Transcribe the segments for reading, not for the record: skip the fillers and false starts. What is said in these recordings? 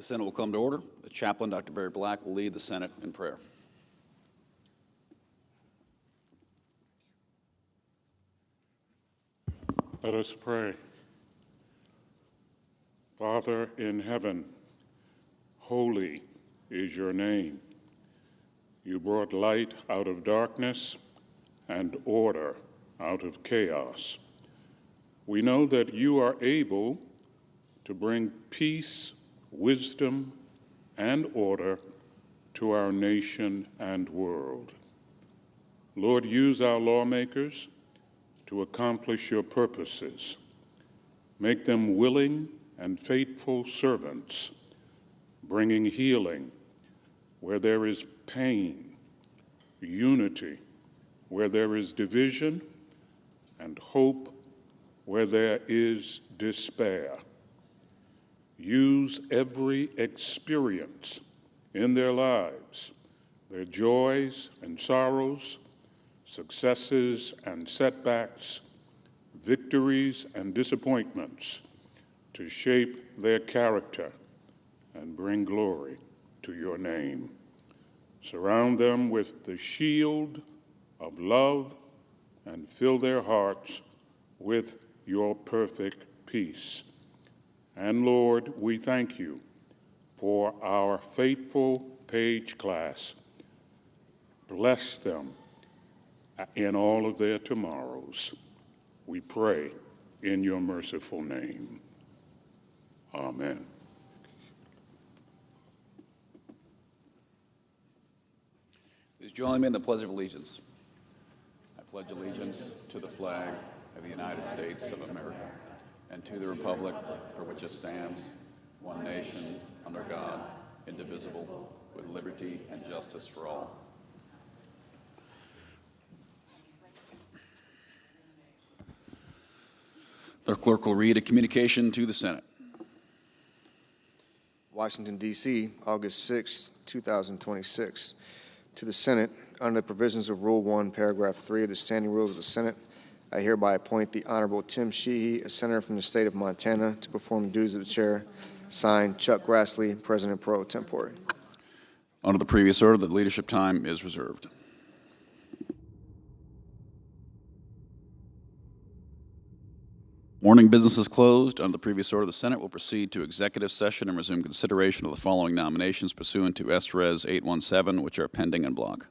Senate will come to order. The chaplain, Dr. Barry Black, will lead the Senate in prayer. Let us pray. Father in heaven, holy is your name. You brought light out of darkness and order out of chaos. We know that you are able to bring peace, wisdom, and order to our nation and world. Lord, use our lawmakers to accomplish your purposes. Make them willing and faithful servants, bringing healing where there is pain, unity where there is division, and hope where there is despair. Use every experience in their lives, their joys and sorrows, successes and setbacks, victories and disappointments, to shape their character and bring glory to your name. Surround them with the shield of love and fill their hearts with your perfect peace. And Lord, we thank you for our faithful Page class. Bless them in all of their tomorrows. We pray in your merciful name. Amen. Please join me in the Pledge of Allegiance. I pledge allegiance to the flag of the United States of America and to the republic for which it stands, one nation, under God, indivisible, with liberty and justice for all. The clerk will read a communication to the Senate. Washington, D.C., August 6, 2026. To the Senate, under the provisions of Rule 1, Paragraph 3 of the Standing Rules of the Senate, I hereby appoint the Honorable Tim Sheehy, a senator from the state of Montana, to perform the duties of the chair. Signed, Chuck Grassley, President pro tempore. Under the previous order, the leadership time is reserved. Morning business is closed. Under the previous order, the Senate will proceed to executive session and resume consideration of the following nominations pursuant to S. Res. 817, which are pending in block.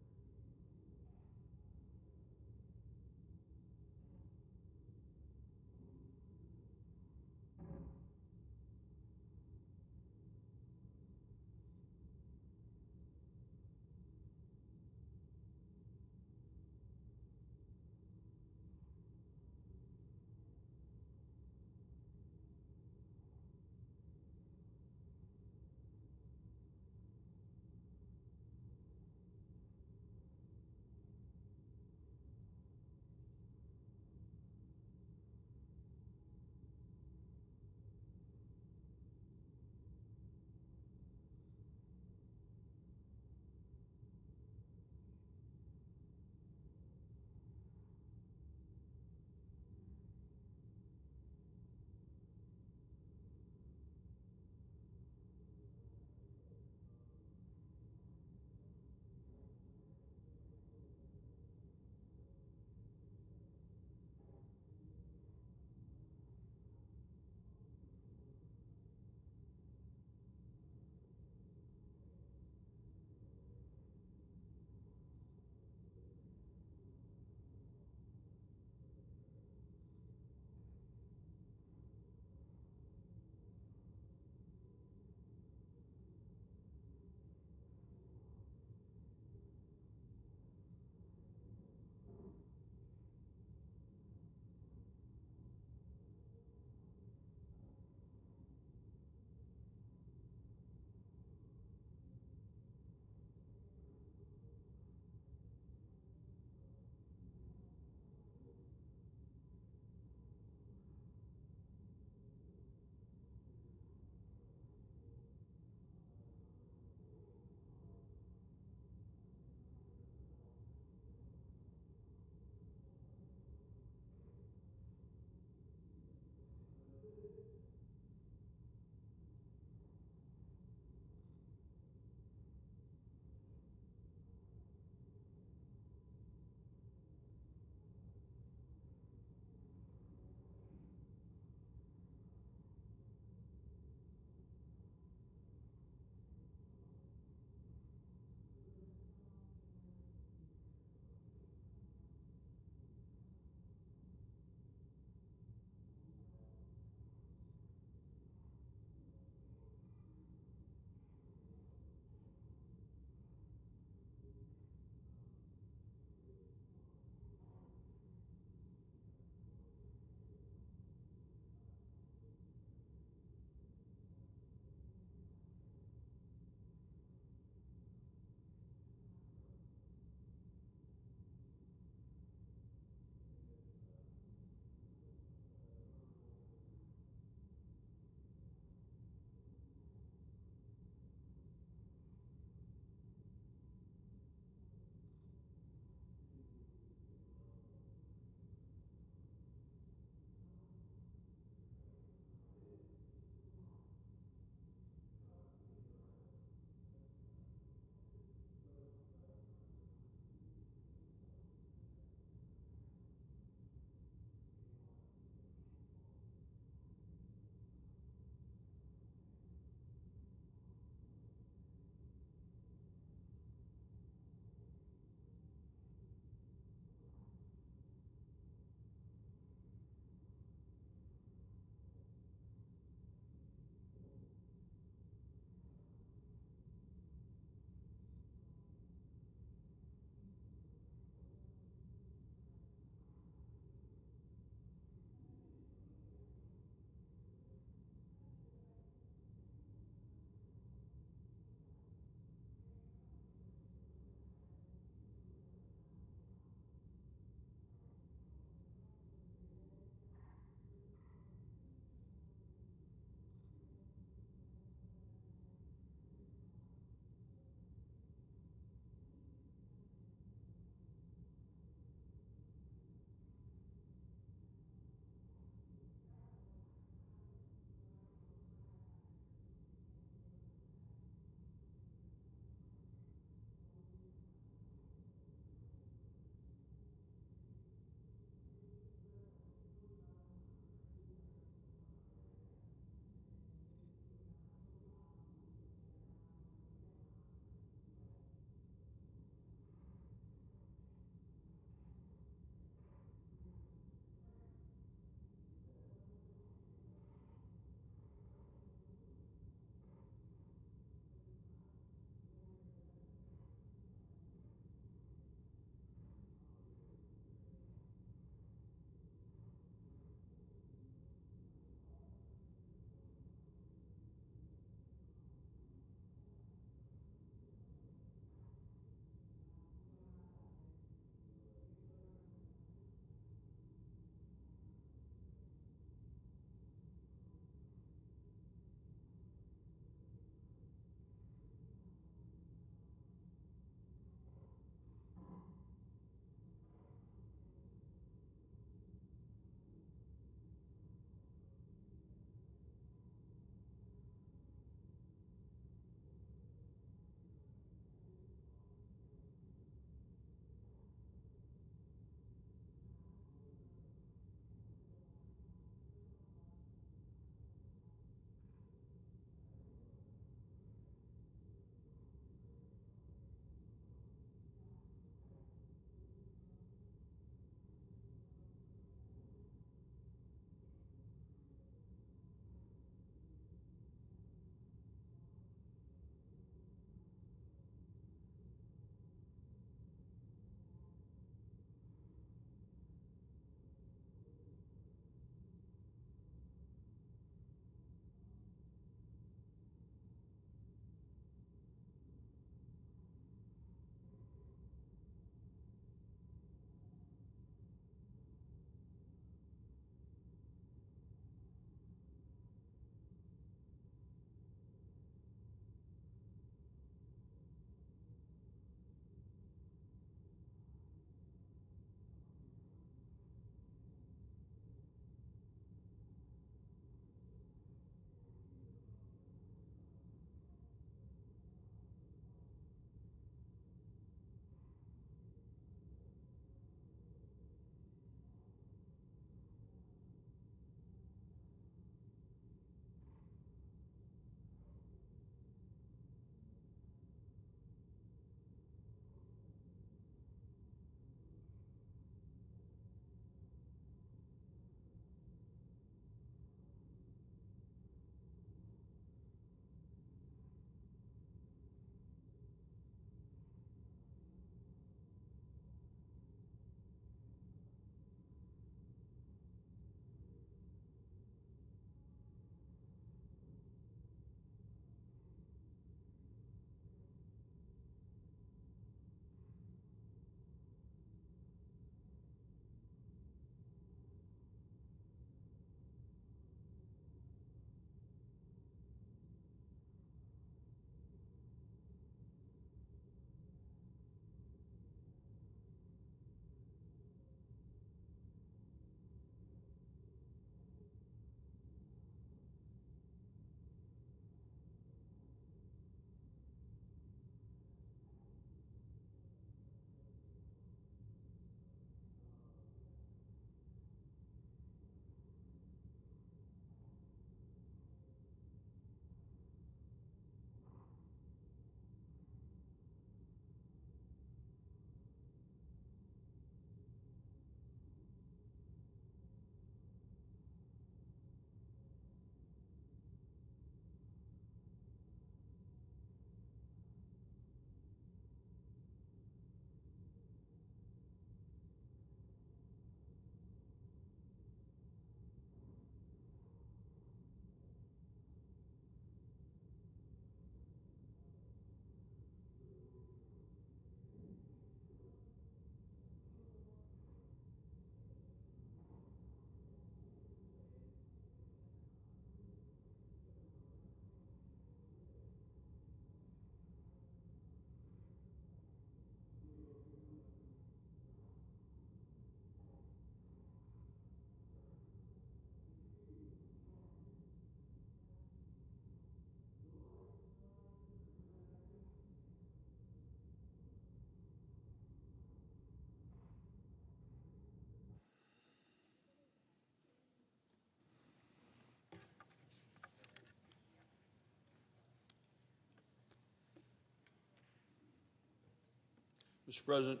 Mr. President.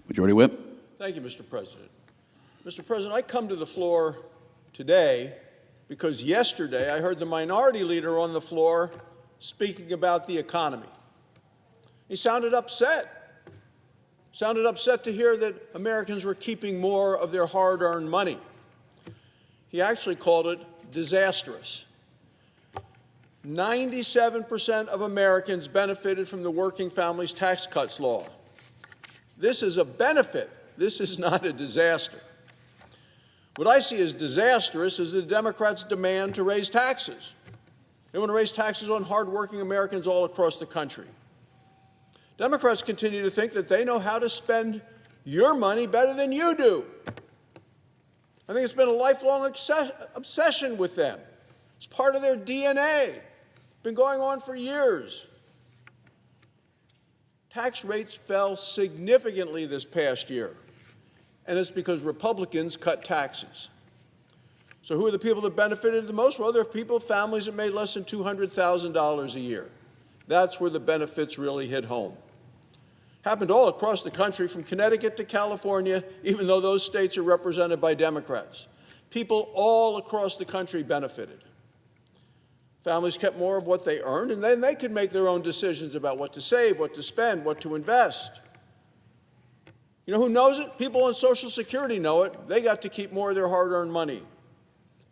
Majority Whip. Thank you, Mr. President. Mr. President, I come to the floor today because yesterday I heard the minority leader on the floor speaking about the economy. He sounded upset to hear that Americans were keeping more of their hard-earned money. He actually called it disastrous. 97% of Americans benefited from the Working Families Tax Cuts law. This is a benefit. This is not a disaster. What I see as disastrous is the Democrats' demand to raise taxes. They want to raise taxes on hardworking Americans all across the country. Democrats continue to think that they know how to spend your money better than you do. I think it's been a lifelong obsession with them. It's part of their DNA. It's been going on for years. Tax rates fell significantly this past year, and it's because Republicans cut taxes. So who are the people that benefited the most? Well, there are families that made less than $200,000 a year. That's where the benefits really hit home. Happened all across the country, from Connecticut to California, even though those states are represented by Democrats. People all across the country benefited. Families kept more of what they earned, and then they could make their own decisions about what to save, what to spend, what to invest. You know who knows it? People on Social Security know it. They got to keep more of their hard-earned money.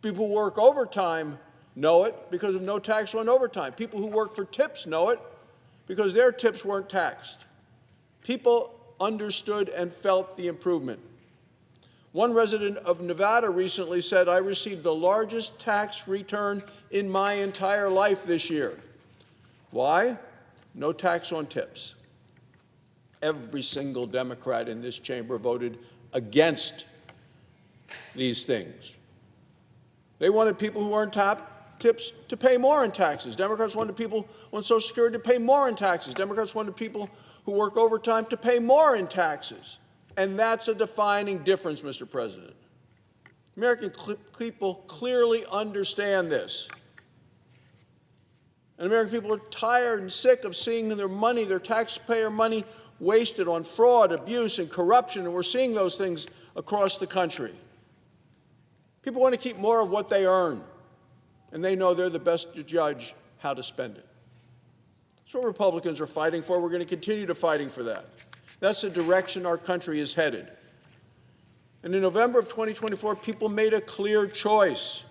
People who work overtime know it because of no tax on overtime. People who work for tips know it because their tips weren't taxed. People understood and felt the improvement. One resident of Nevada recently said, "I received the largest tax return in my entire life this year." Why? No tax on tips. Every single Democrat in this chamber voted against these things. They wanted people who earned top tips to pay more in taxes. Democrats wanted people on Social Security to pay more in taxes. Democrats wanted people who work overtime to pay more in taxes. And that's a defining difference, Mr. President. American people clearly understand this. And American people are tired and sick of seeing their money, their taxpayer money, wasted on fraud, abuse, and corruption, and we're seeing those things across the country. People want to keep more of what they earn, and they know they're the best to judge how to spend it. That's what Republicans are fighting for. We're going to continue to fighting for that. That's the direction our country is headed. And in November of 2024, people made a clear choice.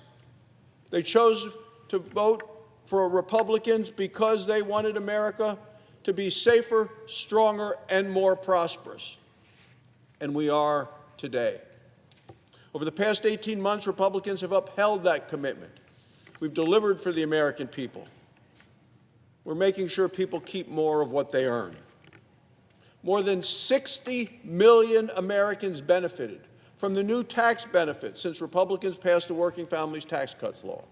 They chose to vote for Republicans because they wanted America to be safer, stronger, and more prosperous. And we are today. Over the past 18 months, Republicans have upheld that commitment. We've delivered for the American people. We're making sure people keep more of what they earn. More than 60 million Americans benefited from the new tax benefits since Republicans passed the Working Families Tax Cuts law.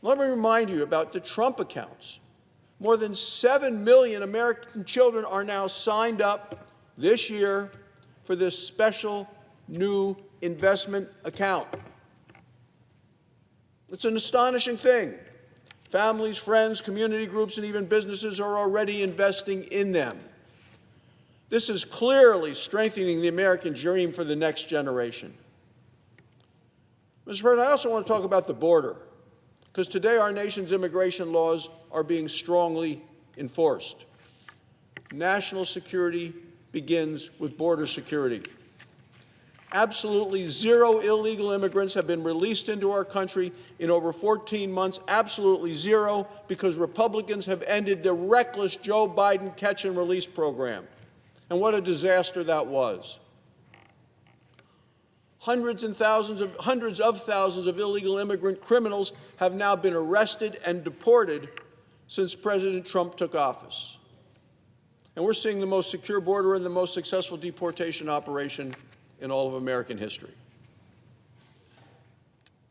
Let me remind you about the Trump accounts. More than 7 million American children are now signed up this year for this special new investment account. It's an astonishing thing. Families, friends, community groups, and even businesses are already investing in them. This is clearly strengthening the American dream for the next generation. Mr. President, I also want to talk about the border, because today our nation's immigration laws are being strongly enforced. National security begins with border security. Absolutely zero illegal immigrants have been released into our country in over 14 months. Absolutely zero, because Republicans have ended the reckless Joe Biden catch and release program. And what a disaster that was. Hundreds of thousands of illegal immigrant criminals have now been arrested and deported since President Trump took office. And we're seeing the most secure border and the most successful deportation operation in all of American history.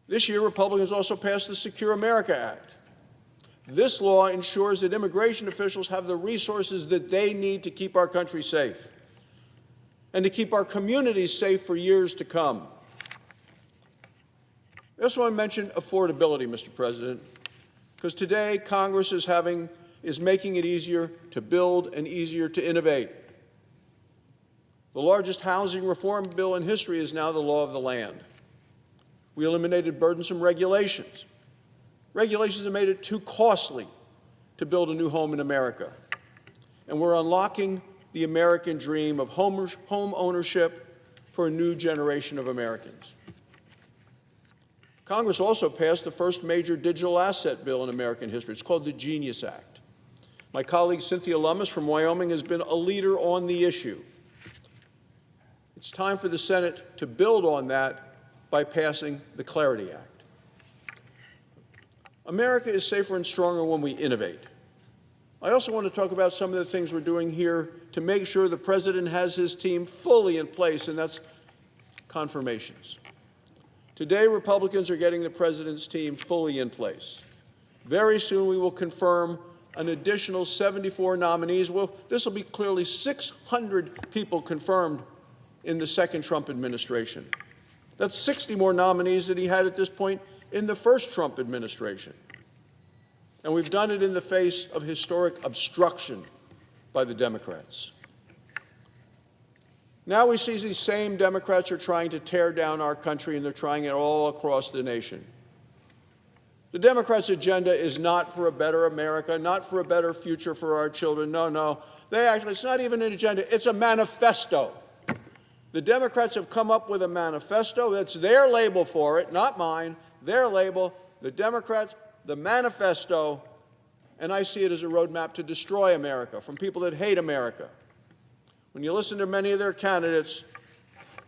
This year, Republicans also passed the Secure America Act. This law ensures that immigration officials have the resources that they need to keep our country safe and to keep our communities safe for years to come. I also want to mention affordability, Mr. President, because today Congress is making it easier to build and easier to innovate. The largest housing reform bill in history is now the law of the land. We eliminated burdensome regulations. Regulations that made it too costly to build a new home in America. And we're unlocking the American dream of home ownership for a new generation of Americans. Congress also passed the first major digital asset bill in American history. It's called the Genius Act. My colleague Cynthia Lummis from Wyoming has been a leader on the issue. It's time for the Senate to build on that by passing the Clarity Act. America is safer and stronger when we innovate. I also want to talk about some of the things we're doing here to make sure the President has his team fully in place, and that's confirmations. Today, Republicans are getting the President's team fully in place. Very soon, we will confirm an additional 74 nominees. Well, this will be clearly 600 people confirmed in the second Trump administration. That's 60 more nominees than he had at this point in the first Trump administration. And we've done it in the face of historic obstruction by the Democrats. Now we see these same Democrats are trying to tear down our country, and they're trying it all across the nation. The Democrats' agenda is not for a better America, not for a better future for our children. No, no. It's not even an agenda. It's a manifesto. The Democrats have come up with a manifesto. That's their label for it, not mine. Their label, the Democrats, the manifesto, and I see it as a roadmap to destroy America from people that hate America. When you listen to many of their candidates,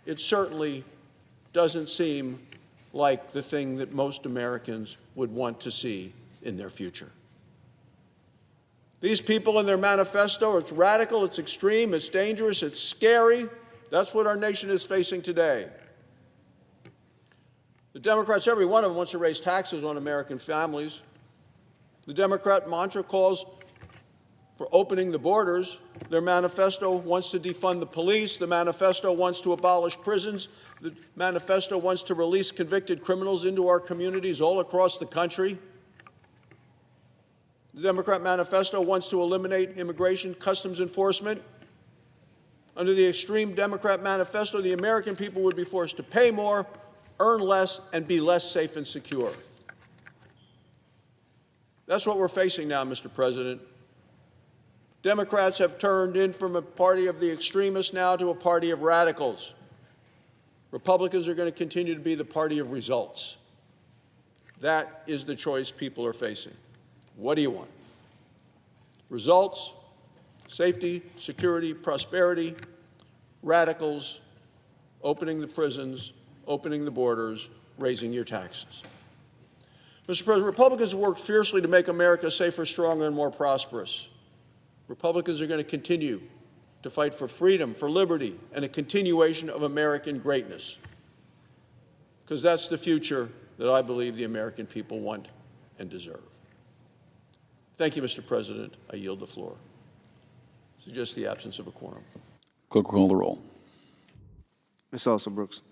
it certainly doesn't seem like the thing that most Americans would want to see in their future. These people in their manifesto, it's radical, it's extreme, it's dangerous, it's scary. That's what our nation is facing today. The Democrats, every one of them, wants to raise taxes on American families. The Democrat mantra calls for opening the borders. Their manifesto wants to defund the police. The manifesto wants to abolish prisons. The manifesto wants to release convicted criminals into our communities all across the country. The Democrat manifesto wants to eliminate immigration customs enforcement. Under the extreme Democrat manifesto, the American people would be forced to pay more, earn less, and be less safe and secure. That's what we're facing now, Mr. President. Democrats have turned in from a party of the extremists now to a party of radicals. Republicans are going to continue to be the party of results. That is the choice people are facing. What do you want? Results? Safety, security, prosperity, radicals, opening the prisons, opening the borders, raising your taxes. Mr. President, Republicans have worked fiercely to make America safer, stronger, and more prosperous. Republicans are going to continue to fight for freedom, for liberty, and a continuation of American greatness, because that's the future that I believe the American people want and deserve. Thank you, Mr. President. I yield the floor. Suggest the absence of a quorum. Clerk will call the roll. Ms. Elsa Brooks.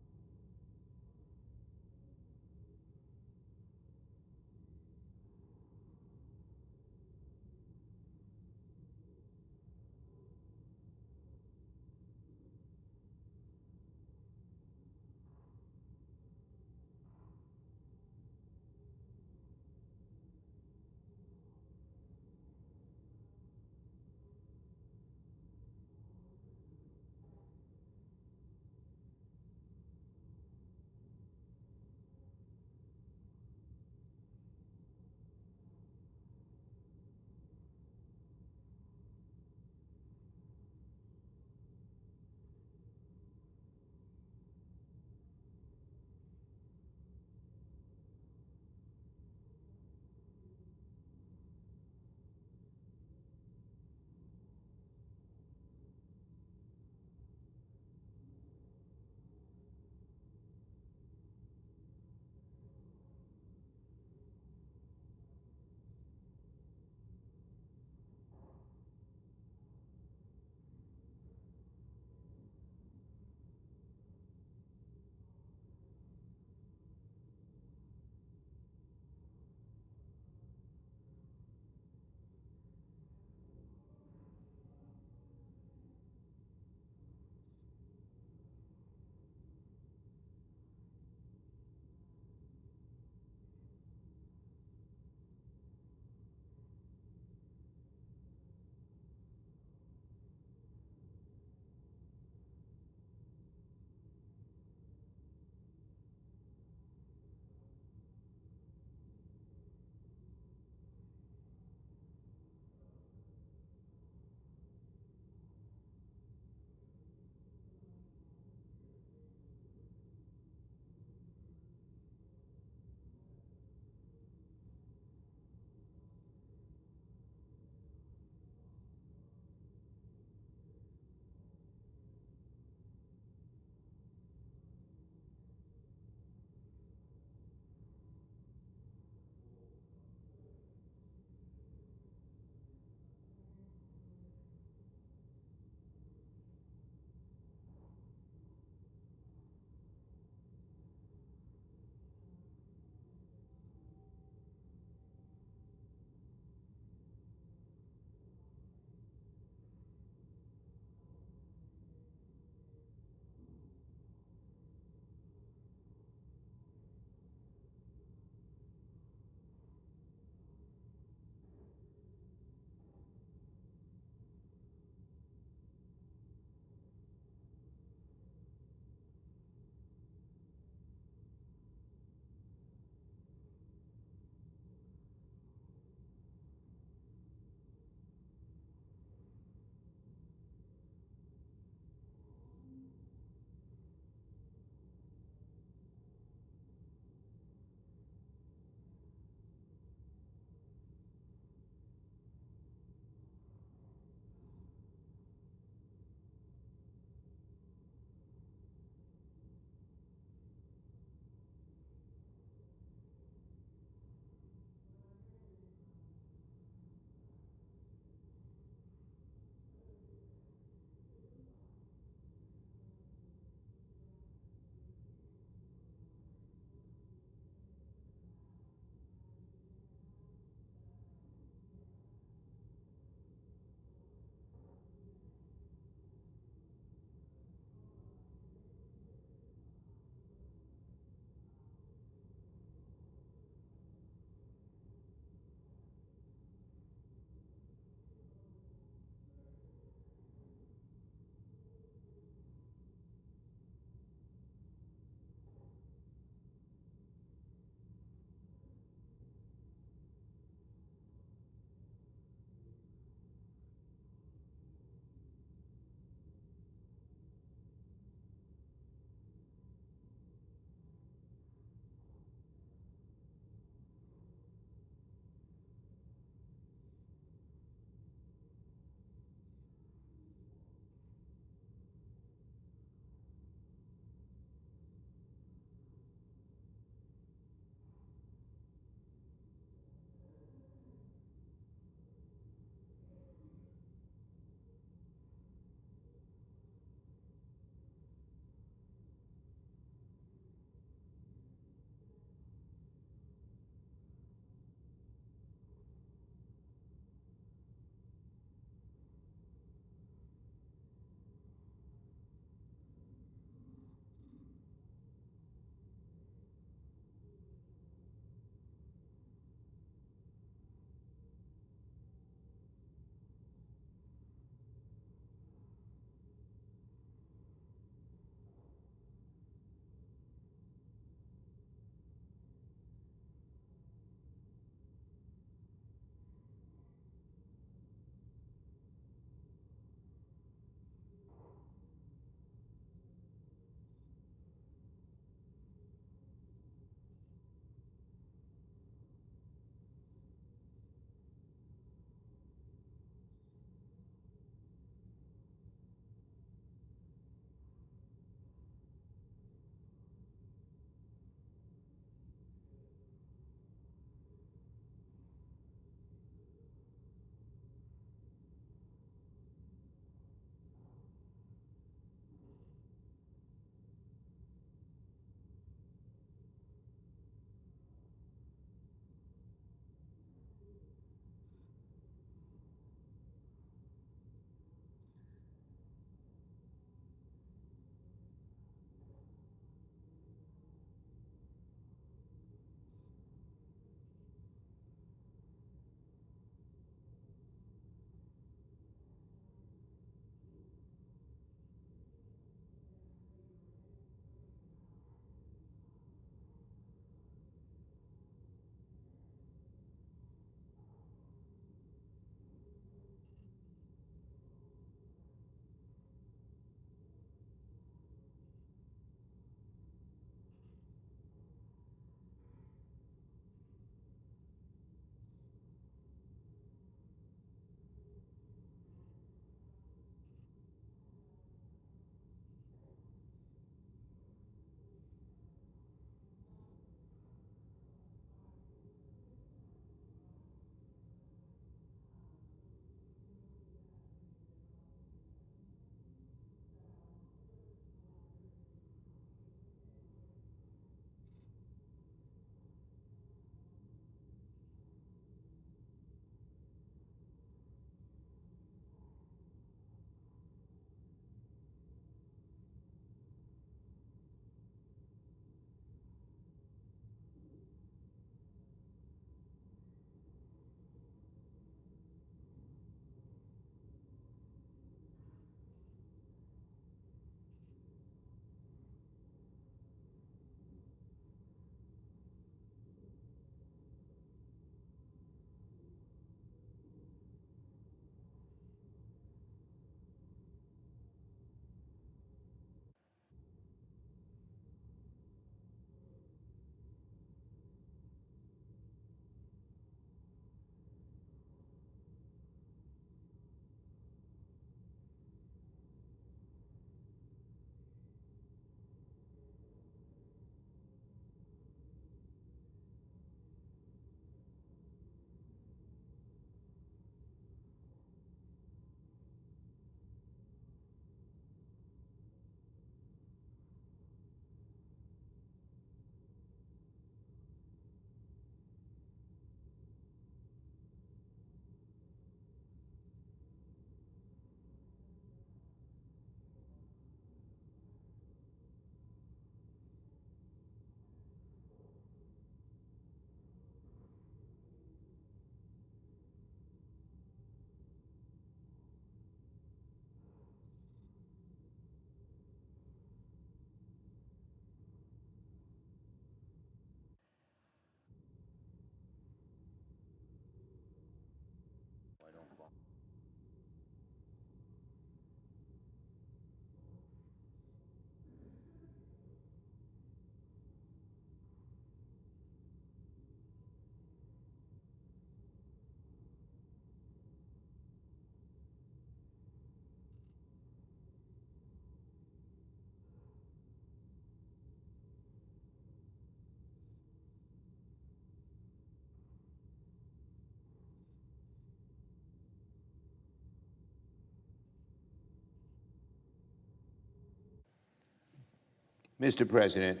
Mr. President,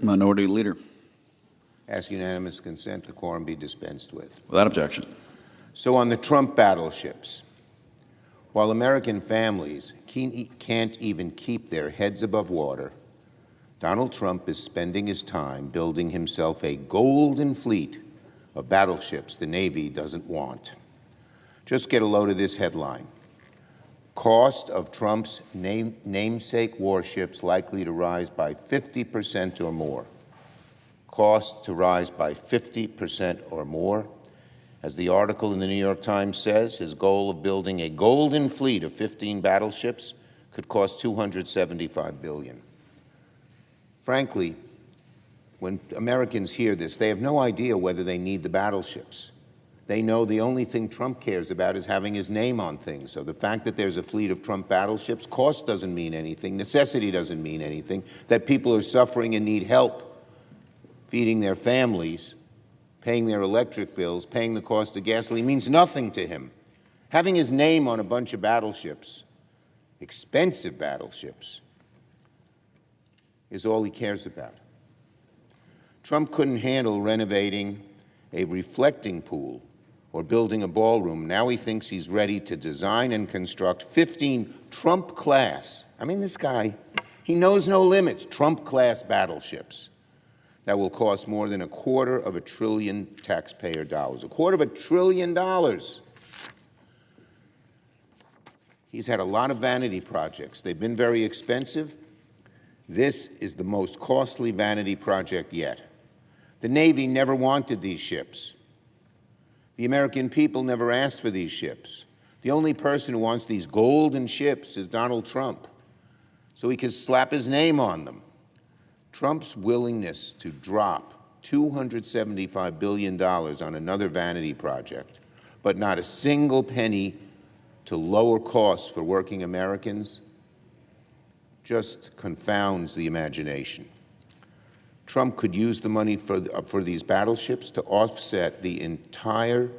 Minority Leader. ask unanimous consent the quorum be dispensed with. Without objection. So on the Trump battleships, while American families can't even keep their heads above water, Donald Trump is spending his time building himself a golden fleet of battleships the Navy doesn't want. Just get a load of this headline. Cost of Trump's namesake warships likely to rise by 50% or more. Cost to rise by 50% or more. As the article in the New York Times says, his goal of building a golden fleet of 15 battleships could cost $275 billion. Frankly, when Americans hear this, they have no idea whether they need the battleships. They know the only thing Trump cares about is having his name on things. So the fact that there's a fleet of Trump battleships, cost doesn't mean anything, necessity doesn't mean anything, that people are suffering and need help feeding their families, paying their electric bills, paying the cost of gasoline means nothing to him. Having his name on a bunch of battleships, expensive battleships, is all he cares about. Trump couldn't handle renovating a reflecting pool or building a ballroom. Now he thinks he's ready to design and construct 15 Trump-class, I mean, this guy, he knows no limits, Trump-class battleships that will cost more than $250 billion taxpayer dollars. $250 billion. He's had a lot of vanity projects. They've been very expensive. This is the most costly vanity project yet. The Navy never wanted these ships. The American people never asked for these ships. The only person who wants these golden ships is Donald Trump, so he can slap his name on them. Trump's willingness to drop $275 billion on another vanity project, but not a single penny to lower costs for working Americans, just confounds the imagination. Trump could use the money for these battleships to offset the entire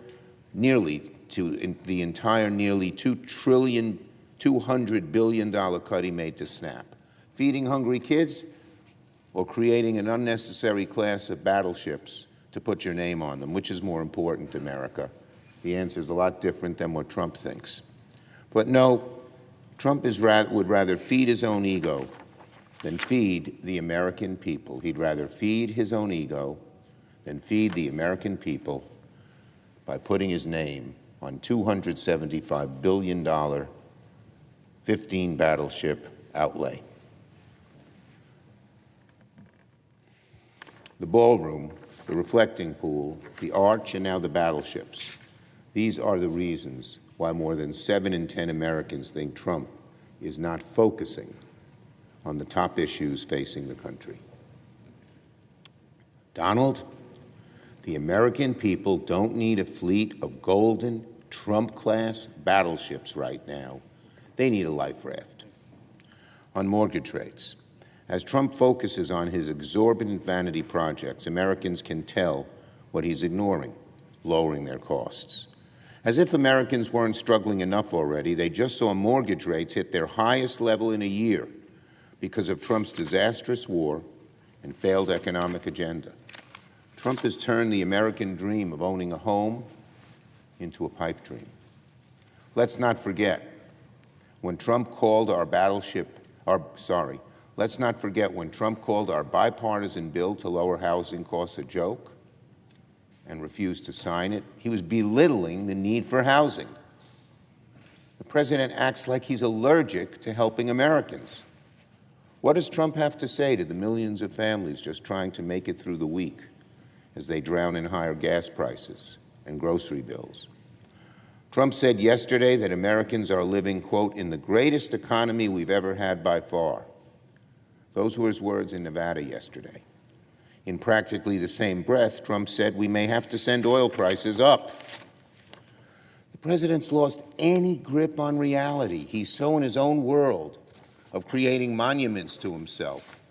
nearly $200 billion cut he made to SNAP. Feeding hungry kids or creating an unnecessary class of battleships to put your name on them, which is more important to America? The answer is a lot different than what Trump thinks. But no, Trump would rather feed his own ego than feed the American people. He'd rather feed his own ego than feed the American people by putting his name on $275 billion 15 battleship outlay. The ballroom, the reflecting pool, the arch, and now the battleships. These are the reasons why more than 7 in 10 Americans think Trump is not focusing on the top issues facing the country. Donald, the American people don't need a fleet of golden Trump-class battleships right now. They need a life raft. On mortgage rates, as Trump focuses on his exorbitant vanity projects, Americans can tell what he's ignoring, lowering their costs. As if Americans weren't struggling enough already, they just saw mortgage rates hit their highest level in a year because of Trump's disastrous war and failed economic agenda. Trump has turned the American dream of owning a home into a pipe dream. Let's not forget when Trump called our bipartisan bill to lower housing costs a joke and refused to sign it, he was belittling the need for housing. The president acts like he's allergic to helping Americans. What does Trump have to say to the millions of families just trying to make it through the week as they drown in higher gas prices and grocery bills? Trump said yesterday that Americans are living, quote, in the greatest economy we've ever had by far. Those were his words in Nevada yesterday. In practically the same breath, Trump said we may have to send oil prices up. The president's lost any grip on reality. He's so in his own world of creating monuments to himself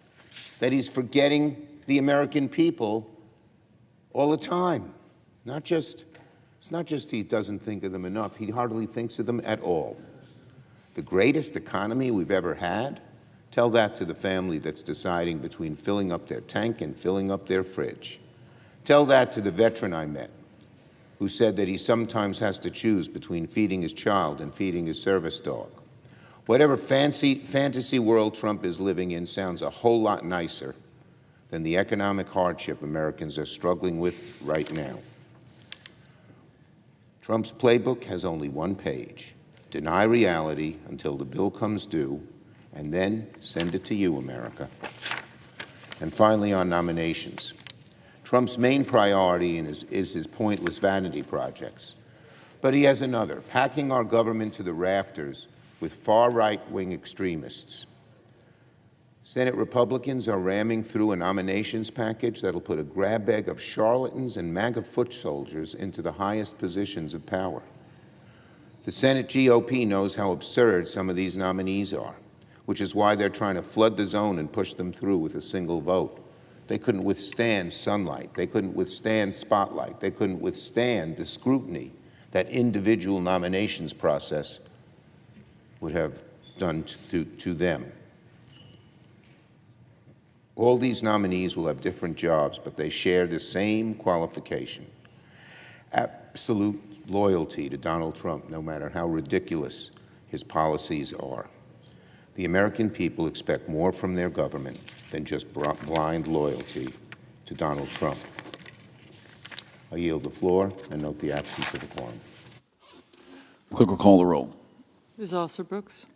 that he's forgetting the American people all the time. It's not just he doesn't think of them enough, he hardly thinks of them at all. The greatest economy we've ever had, Tell that to the family that's deciding between filling up their tank and filling up their fridge. Tell that to the veteran I met who said that he sometimes has to choose between feeding his child and feeding his service dog. Whatever fantasy world Trump is living in sounds a whole lot nicer than the economic hardship Americans are struggling with right now. Trump's playbook has only one page: deny reality until the bill comes due, and then send it to you, America. And finally, on nominations. Trump's main priority is his pointless vanity projects. But he has another: packing our government to the rafters with far right-wing extremists. Senate Republicans are ramming through a nominations package that'll put a grab bag of charlatans and MAGA foot soldiers into the highest positions of power. The Senate GOP knows how absurd some of these nominees are, which is why they're trying to flood the zone and push them through with a single vote. They couldn't withstand sunlight. They couldn't withstand spotlight. They couldn't withstand the scrutiny that individual nominations process would have done to them. All these nominees will have different jobs, but they share the same qualification: absolute loyalty to Donald Trump, no matter how ridiculous his policies are. The American people expect more from their government than just blind loyalty to Donald Trump. I yield the floor and note the absence of a quorum. Clerk will call the roll. Ms. Alsterbrooks.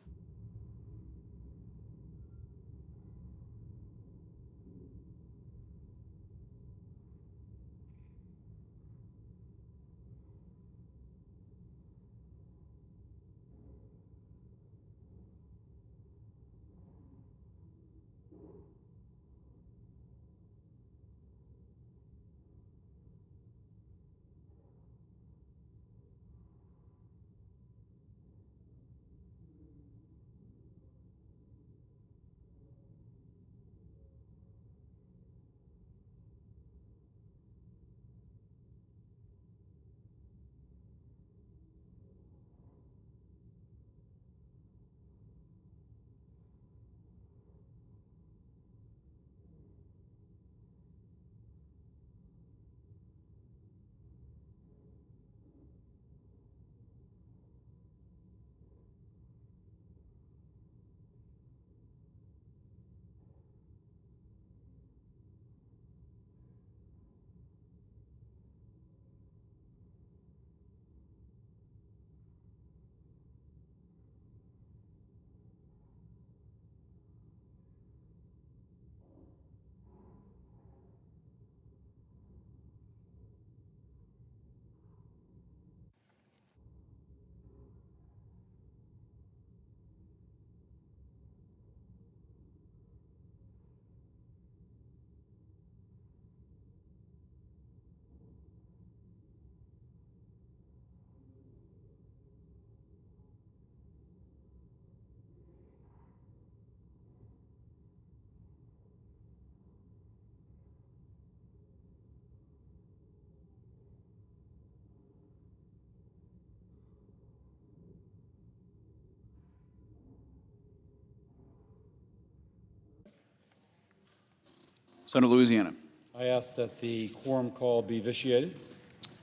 Senator Louisiana. I ask that the quorum call be vitiated.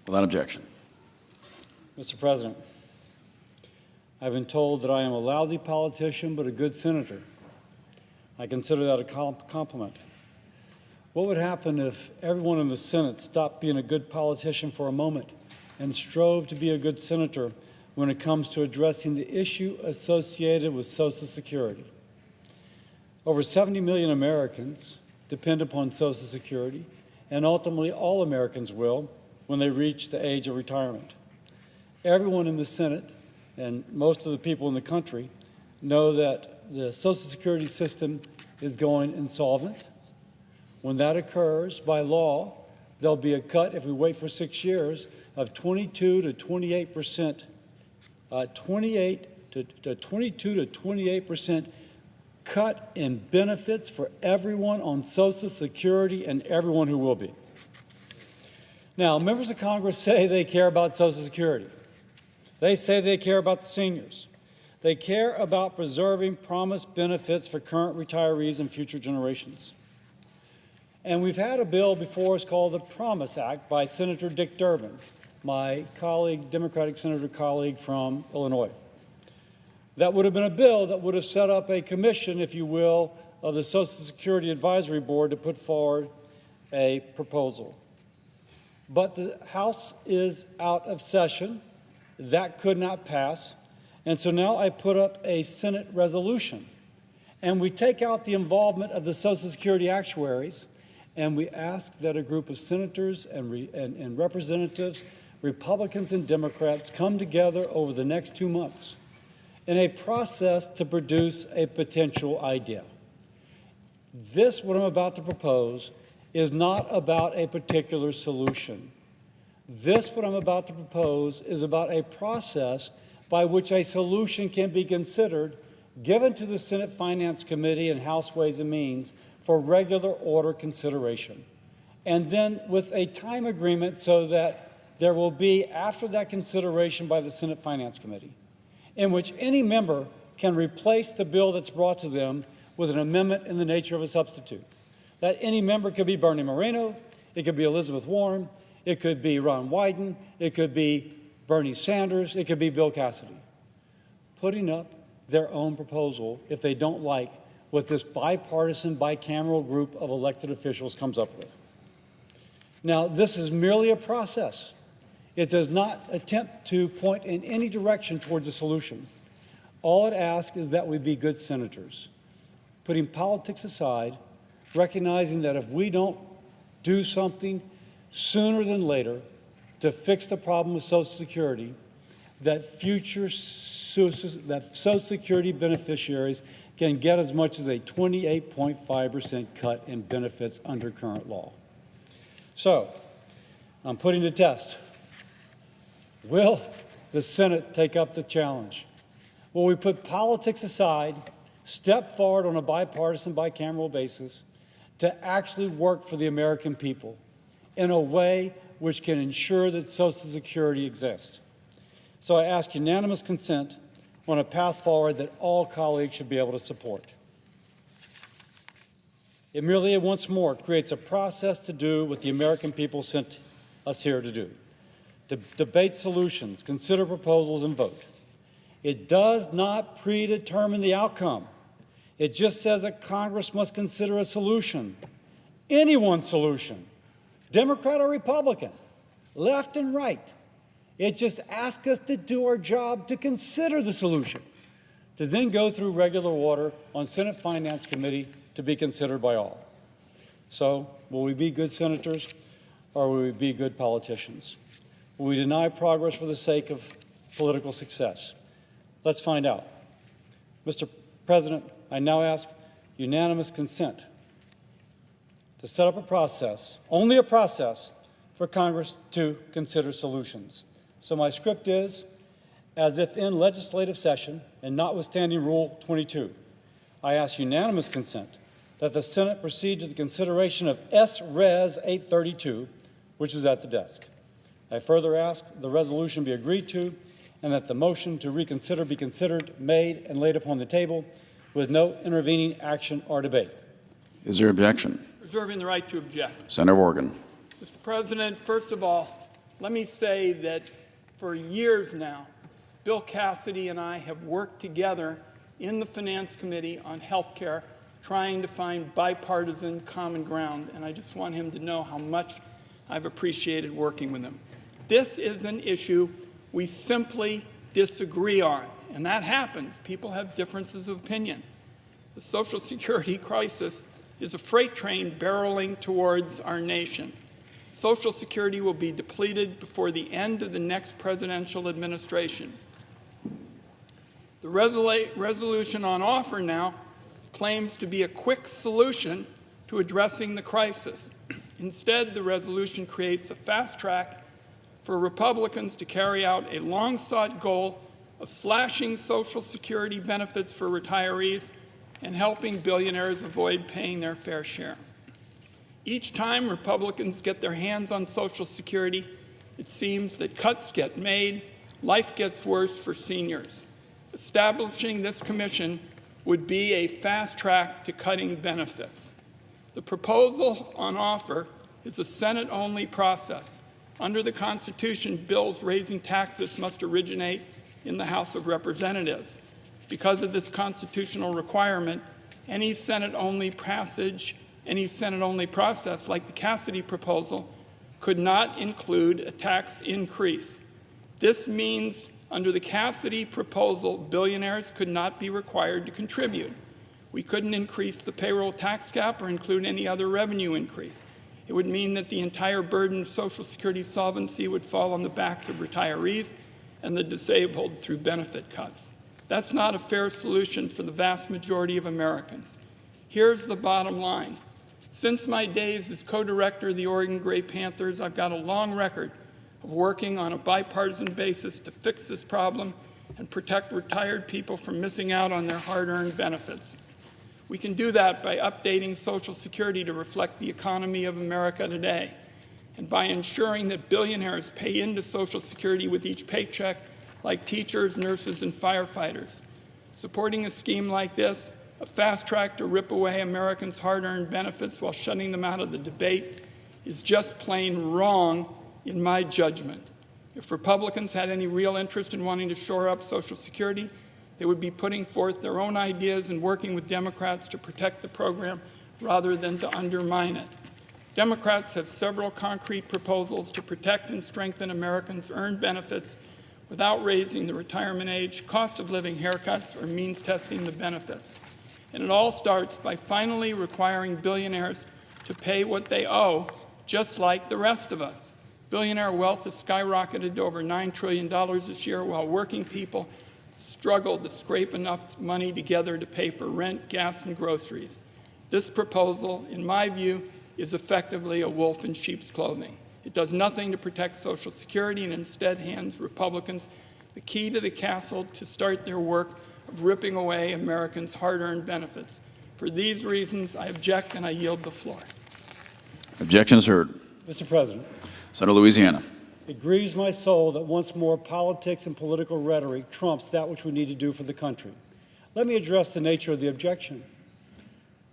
Without objection. Mr. President, I've been told that I am a lousy politician but a good senator. I consider that a compliment. What would happen if everyone in the Senate stopped being a good politician for a moment and strove to be a good senator when it comes to addressing the issue associated with Social Security? Over 70 million Americans depend upon Social Security, and ultimately all Americans will when they reach the age of retirement. Everyone in the Senate and most of the people in the country know that the Social Security system is going insolvent. When that occurs, by law, there'll be a cut, if we wait for 6 years, of 22 to 28%, 22 to 28% cut in benefits for everyone on Social Security and everyone who will be. Now, members of Congress say they care about Social Security. They say they care about the seniors. They care about preserving promised benefits for current retirees and future generations. And we've had a bill before us called the Promise Act by Senator Dick Durbin, my colleague, Democratic senator colleague from Illinois. That would have been a bill that would have set up a commission, if you will, of the Social Security Advisory Board to put forward a proposal. But the House is out of session. That could not pass. And so now I put up a Senate resolution. And we take out the involvement of the Social Security actuaries, and we ask that a group of senators and representatives, Republicans and Democrats, come together over the next 2 months in a process to produce a potential idea. This, what I'm about to propose, is not about a particular solution. This, what I'm about to propose, is about a process by which a solution can be considered, given to the Senate Finance Committee and House Ways and Means for regular order consideration. And then with a time agreement so that there will be, after that consideration by the Senate Finance Committee, in which any member can replace the bill that's brought to them with an amendment in the nature of a substitute. That any member could be Bernie Moreno, it could be Elizabeth Warren, it could be Ron Wyden, it could be Bernie Sanders, it could be Bill Cassidy, putting up their own proposal if they don't like what this bipartisan, bicameral group of elected officials comes up with. Now, this is merely a process. It does not attempt to point in any direction towards a solution. All it asks is that we be good senators, putting politics aside, recognizing that if we don't do something sooner than later to fix the problem with Social Security, that Social Security beneficiaries can get as much as a 28.5% cut in benefits under current law. So, I'm putting to test. Will the Senate take up the challenge? Will we put politics aside, step forward on a bipartisan, bicameral basis to actually work for the American people in a way which can ensure that Social Security exists? So I ask unanimous consent on a path forward that all colleagues should be able to support. It merely, once more, creates a process to do what the American people sent us here to do: to debate solutions, consider proposals, and vote. It does not predetermine the outcome. It just says that Congress must consider a solution, anyone's solution, Democrat or Republican, left and right. It just asks us to do our job to consider the solution, to then go through regular order on Senate Finance Committee to be considered by all. So, will we be good senators, or will we be good politicians? Will we deny progress for the sake of political success? Let's find out. Mr. President, I now ask unanimous consent to set up a process, only a process, for Congress to consider solutions. So my script is, as if in legislative session and notwithstanding Rule 22, I ask unanimous consent that the Senate proceed to the consideration of S-Res 832, which is at the desk. I further ask the resolution be agreed to and that the motion to reconsider be considered, made, and laid upon the table with no intervening action or debate. Is there objection? Reserving the right to object. Senator Morgan. Mr. President, first of all, let me say that for years now, Bill Cassidy and I have worked together in the Finance Committee on health care, trying to find bipartisan common ground, and I just want him to know how much I've appreciated working with him. This is an issue we simply disagree on, and that happens. People have differences of opinion. The Social Security crisis is a freight train barreling towards our nation. Social Security will be depleted before the end of the next presidential administration. The resolution on offer now claims to be a quick solution to addressing the crisis. Instead, the resolution creates a fast track for Republicans to carry out a long-sought goal of slashing Social Security benefits for retirees and helping billionaires avoid paying their fair share. Each time Republicans get their hands on Social Security, it seems that cuts get made, life gets worse for seniors, establishing this commission would be a fast track to cutting benefits. The proposal on offer is a Senate-only process. Under the Constitution, bills raising taxes must originate in the House of Representatives. Because of this constitutional requirement, any Senate-only process, like the Cassidy proposal, could not include a tax increase. This means under the Cassidy proposal, billionaires could not be required to contribute. We couldn't increase the payroll tax cap or include any other revenue increase. It would mean that the entire burden of Social Security solvency would fall on the backs of retirees and the disabled through benefit cuts. That's not a fair solution for the vast majority of Americans. Here's the bottom line. Since my days as co-director of the Oregon Gray Panthers, I've got a long record of working on a bipartisan basis to fix this problem and protect retired people from missing out on their hard-earned benefits. We can do that by updating Social Security to reflect the economy of America today, and by ensuring that billionaires pay into Social Security with each paycheck, like teachers, nurses, and firefighters. Supporting a scheme like this, a fast track to rip away Americans' hard-earned benefits while shutting them out of the debate, is just plain wrong in my judgment. If Republicans had any real interest in wanting to shore up Social Security, they would be putting forth their own ideas and working with Democrats to protect the program rather than to undermine it. Democrats have several concrete proposals to protect and strengthen Americans' earned benefits without raising the retirement age, cost of living haircuts, or means testing the benefits. And it all starts by finally requiring billionaires to pay what they owe, just like the rest of us. Billionaire wealth has skyrocketed to over $9 trillion this year, while working people struggled to scrape enough money together to pay for rent, gas, and groceries. This proposal, in my view, is effectively a wolf in sheep's clothing. It does nothing to protect Social Security and instead hands Republicans the key to the castle to start their work of ripping away Americans' hard-earned benefits. For these reasons, I object and I yield the floor. Objection is heard. Mr. President, Senator Louisiana. it grieves my soul that once more politics and political rhetoric trumps that which we need to do for the country. Let me address the nature of the objection.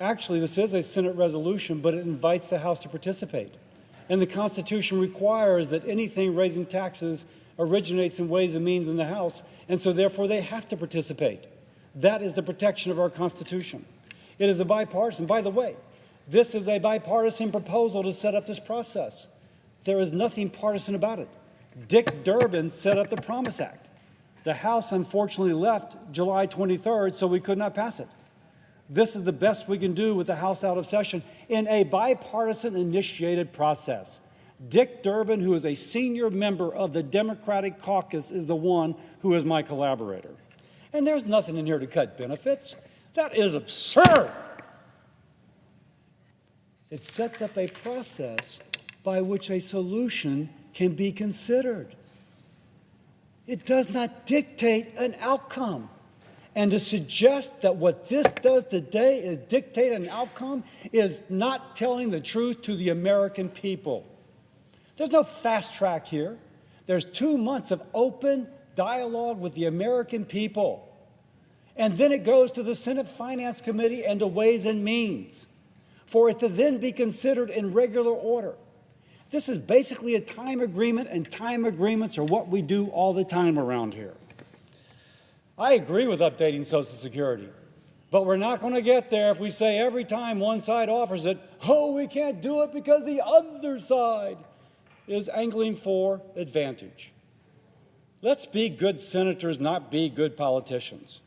Actually, this is a Senate resolution, but it invites the House to participate. And the Constitution requires that anything raising taxes originates in Ways and Means in the House, and so therefore they have to participate. That is the protection of our Constitution. It is a bipartisan. By the way, this is a bipartisan proposal to set up this process. There is nothing partisan about it. Dick Durbin set up the Promise Act. The House unfortunately left July 23rd, so we could not pass it. This is the best we can do with the House out of session in a bipartisan initiated process. Dick Durbin, who is a senior member of the Democratic caucus, is the one who is my collaborator. And there's nothing in here to cut benefits. That is absurd. It sets up a process by which a solution can be considered. It does not dictate an outcome. And to suggest that what this does today is dictate an outcome is not telling the truth to the American people. There's no fast track here. There's 2 months of open dialogue with the American people. And then it goes to the Senate Finance Committee and to Ways and Means for it to then be considered in regular order. This is basically a time agreement, and time agreements are what we do all the time around here. I agree with updating Social Security, but we're not going to get there if we say every time one side offers it, oh, we can't do it because the other side is angling for advantage. Let's be good senators, not be good politicians.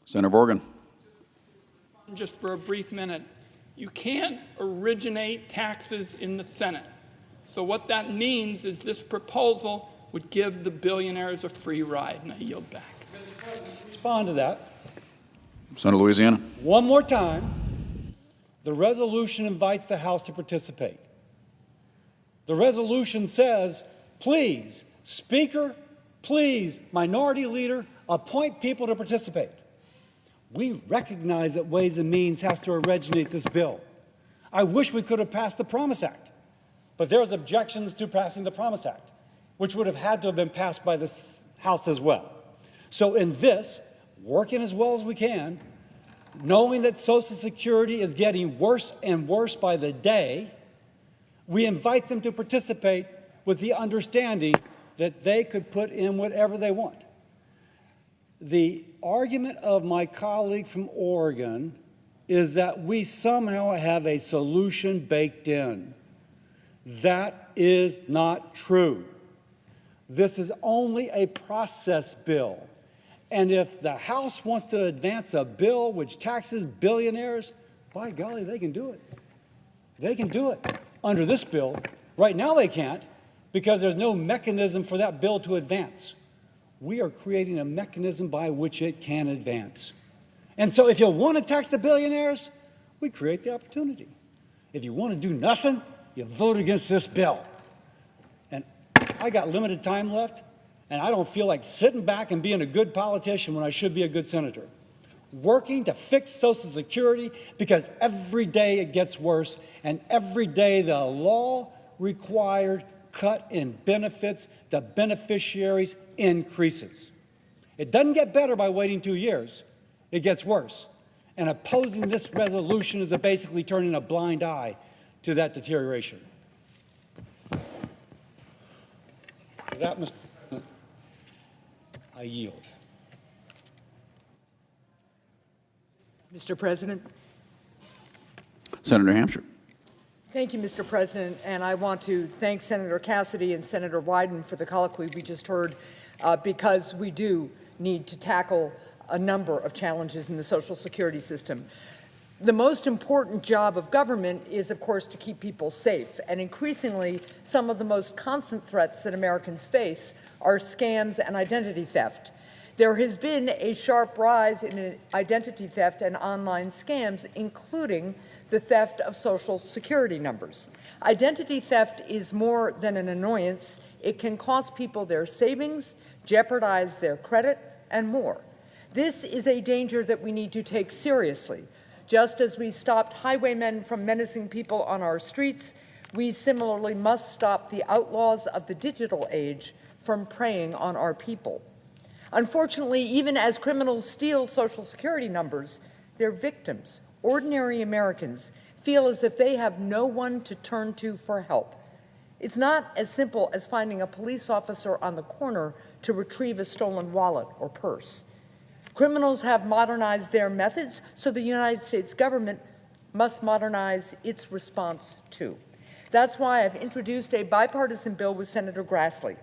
Senator Borgen. Just for a brief minute, you can't originate taxes in the Senate. So what that means is this proposal would give the billionaires a free ride, and I yield back. Respond to that. Senator Louisiana. One more time. The resolution invites the House to participate. The resolution says, please, Speaker, please, Minority Leader, appoint people to participate. We recognize that Ways and Means has to originate this bill. I wish we could have passed the Promise Act, but there's objections to passing the Promise Act. which would have had to have been passed by the House as well. So in this, working as well as we can, knowing that Social Security is getting worse and worse by the day, we invite them to participate with the understanding that they could put in whatever they want. The argument of my colleague from Oregon is that we somehow have a solution baked in. That is not true. This is only a process bill. And if the House wants to advance a bill which taxes billionaires, by golly, they can do it. They can do it. Under this bill, right now they can't because there's no mechanism for that bill to advance. We are creating a mechanism by which it can advance. And so if you want to tax the billionaires, we create the opportunity. If you want to do nothing, you vote against this bill. And I got limited time left, and I don't feel like sitting back and being a good politician when I should be a good senator. Working to fix Social Security because every day it gets worse, and every day the law-required cut in benefits to beneficiaries increases. It doesn't get better by waiting 2 years. It gets worse. And opposing this resolution is basically turning a blind eye to that deterioration. For that, Mr. President, I yield. Mr. President. Senator Hampshire. Thank you, Mr. President, and I want to thank Senator Cassidy and Senator Wyden for the colloquy we just heard, because we do need to tackle a number of challenges in the Social Security system. The most important job of government is, of course, to keep people safe, and increasingly, some of the most constant threats that Americans face are scams and identity theft. There has been a sharp rise in identity theft and online scams, including the theft of Social Security numbers. Identity theft is more than an annoyance. It can cost people their savings, jeopardize their credit, and more. This is a danger that we need to take seriously. Just as we stopped highwaymen from menacing people on our streets, we similarly must stop the outlaws of the digital age from preying on our people. Unfortunately, even as criminals steal Social Security numbers, their victims, ordinary Americans, feel as if they have no one to turn to for help. It's not as simple as finding a police officer on the corner to retrieve a stolen wallet or purse. Criminals have modernized their methods, so the United States government must modernize its response too. That's why I've introduced a bipartisan bill with Senator Grassley.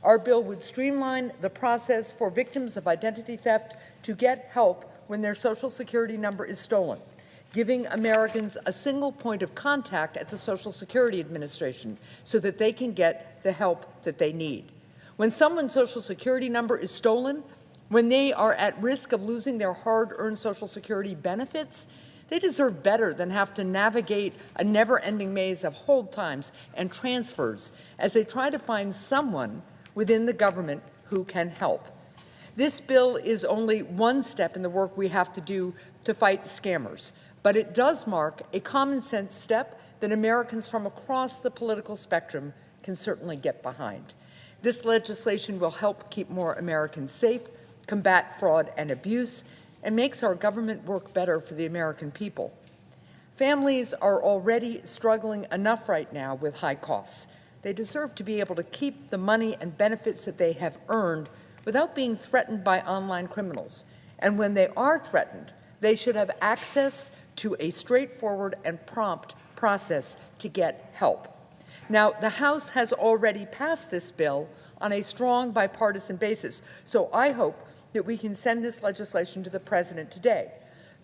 Our bill would streamline the process for victims of identity theft to get help when their Social Security number is stolen, giving Americans a single point of contact at the Social Security Administration so that they can get the help that they need. When someone's Social Security number is stolen, when they are at risk of losing their hard-earned Social Security benefits, they deserve better than have to navigate a never-ending maze of hold times and transfers as they try to find someone within the government who can help. This bill is only one step in the work we have to do to fight scammers, but it does mark a common-sense step that Americans from across the political spectrum can certainly get behind. This legislation will help keep more Americans safe, combat fraud and abuse, and makes our government work better for the American people. Families are already struggling enough right now with high costs. They deserve to be able to keep the money and benefits that they have earned without being threatened by online criminals. And when they are threatened, they should have access to a straightforward and prompt process to get help. Now, the House has already passed this bill on a strong bipartisan basis, so I hope that we can send this legislation to the President today.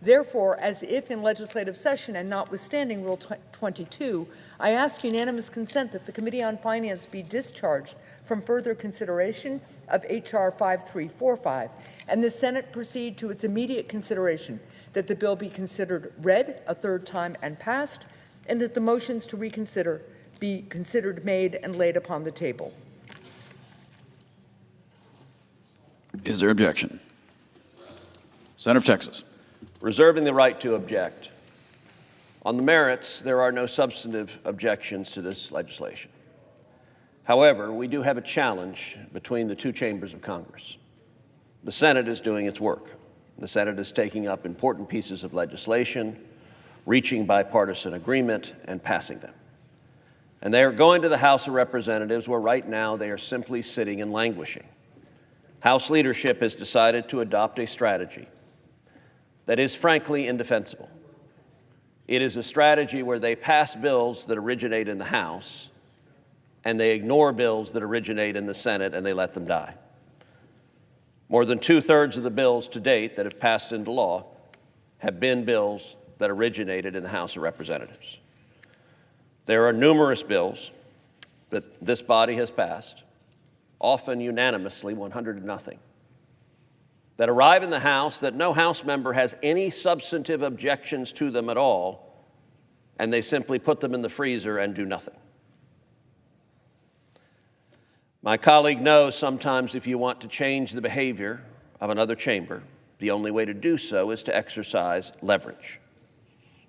Therefore, as if in legislative session and notwithstanding Rule 22, I ask unanimous consent that the Committee on Finance be discharged from further consideration of H.R. 5345, and the Senate proceed to its immediate consideration, that the bill be considered read a third time and passed, and that the motions to reconsider be considered made and laid upon the table. Is there objection? Senator of Texas. Reserving the right to object. On the merits, there are no substantive objections to this legislation. However, we do have a challenge between the two chambers of Congress. The Senate is doing its work. The Senate is taking up important pieces of legislation, reaching bipartisan agreement, and passing them. And they are going to the House of Representatives, where right now they are simply sitting and languishing. House leadership has decided to adopt a strategy that is frankly indefensible. It is a strategy where they pass bills that originate in the House, and they ignore bills that originate in the Senate, and they let them die. More than 2/3 of the bills to date that have passed into law have been bills that originated in the House of Representatives. There are numerous bills that this body has passed, often unanimously, 100-0, that arrive in the House that no House member has any substantive objections to them at all, and they simply put them in the freezer and do nothing. My colleague knows sometimes if you want to change the behavior of another chamber, the only way to do so is to exercise leverage.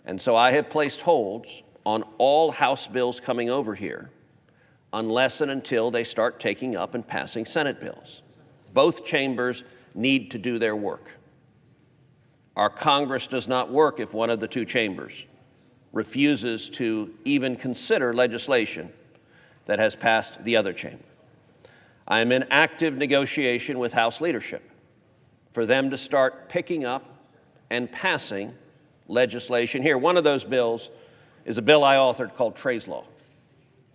And so I have placed holds on all House bills coming over here unless and until they start taking up and passing Senate bills. Both chambers need to do their work. Our Congress does not work if one of the two chambers refuses to even consider legislation that has passed the other chamber. I am in active negotiation with House leadership for them to start picking up and passing legislation here. One of those bills is a bill I authored called Trey's Law.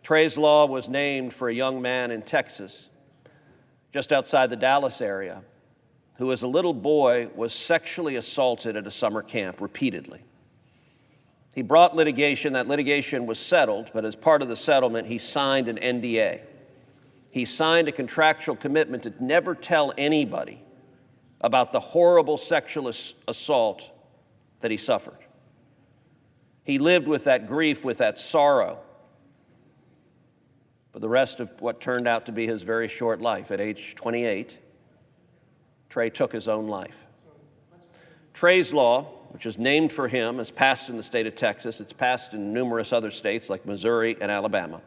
Trey's Law was named for a young man in Texas, just outside the Dallas area, who as a little boy was sexually assaulted at a summer camp repeatedly. He brought litigation. That litigation was settled, but as part of the settlement, he signed an NDA. He signed a contractual commitment to never tell anybody about the horrible sexual assault that he suffered. He lived with that grief, with that sorrow, for the rest of what turned out to be his very short life. At age 28, Trey took his own life. Trey's Law, which is named for him, is passed in the state of Texas. It's passed in numerous other states like Missouri and Alabama.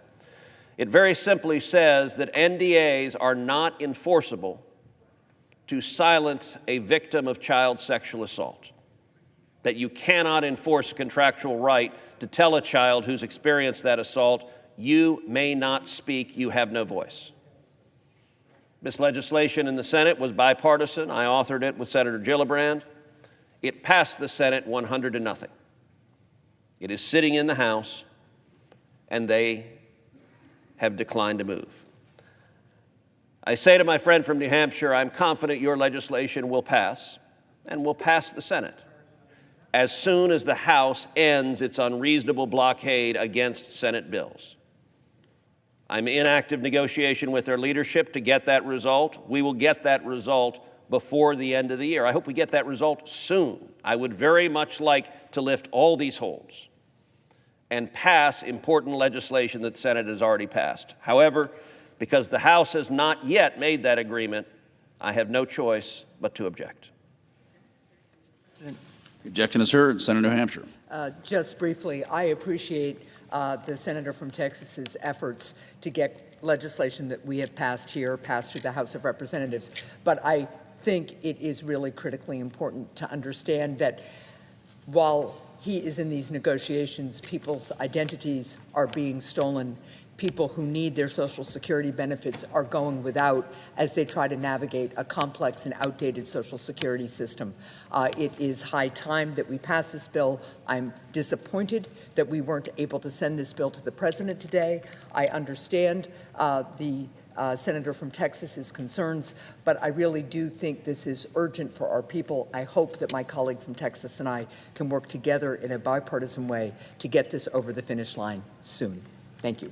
It very simply says that NDAs are not enforceable to silence a victim of child sexual assault, that you cannot enforce a contractual right to tell a child who's experienced that assault, you may not speak, you have no voice. This legislation in the Senate was bipartisan. I authored it with Senator Gillibrand. It passed the Senate 100-0. It is sitting in the House, and they have declined to move. I say to my friend from New Hampshire, I'm confident your legislation will pass, and will pass the Senate as soon as the House ends its unreasonable blockade against Senate bills. I'm in active negotiation with their leadership to get that result. We will get that result before the end of the year. I hope we get that result soon. I would very much like to lift all these holds and pass important legislation that the Senate has already passed. However, because the House has not yet made that agreement, I have no choice but to object. The objection is heard. Senator New Hampshire. Just briefly, I appreciate the senator from Texas's efforts to get legislation that we have passed here, passed through the House of Representatives. But I think it is really critically important to understand that while he is in these negotiations, people's identities are being stolen. People who need their Social Security benefits are going without as they try to navigate a complex and outdated Social Security system. It is high time that we pass this bill. I'm disappointed that we weren't able to send this bill to the President today. I understand the senator from Texas's concerns, but I really do think this is urgent for our people. I hope that my colleague from Texas and I can work together in a bipartisan way to get this over the finish line soon. Thank you.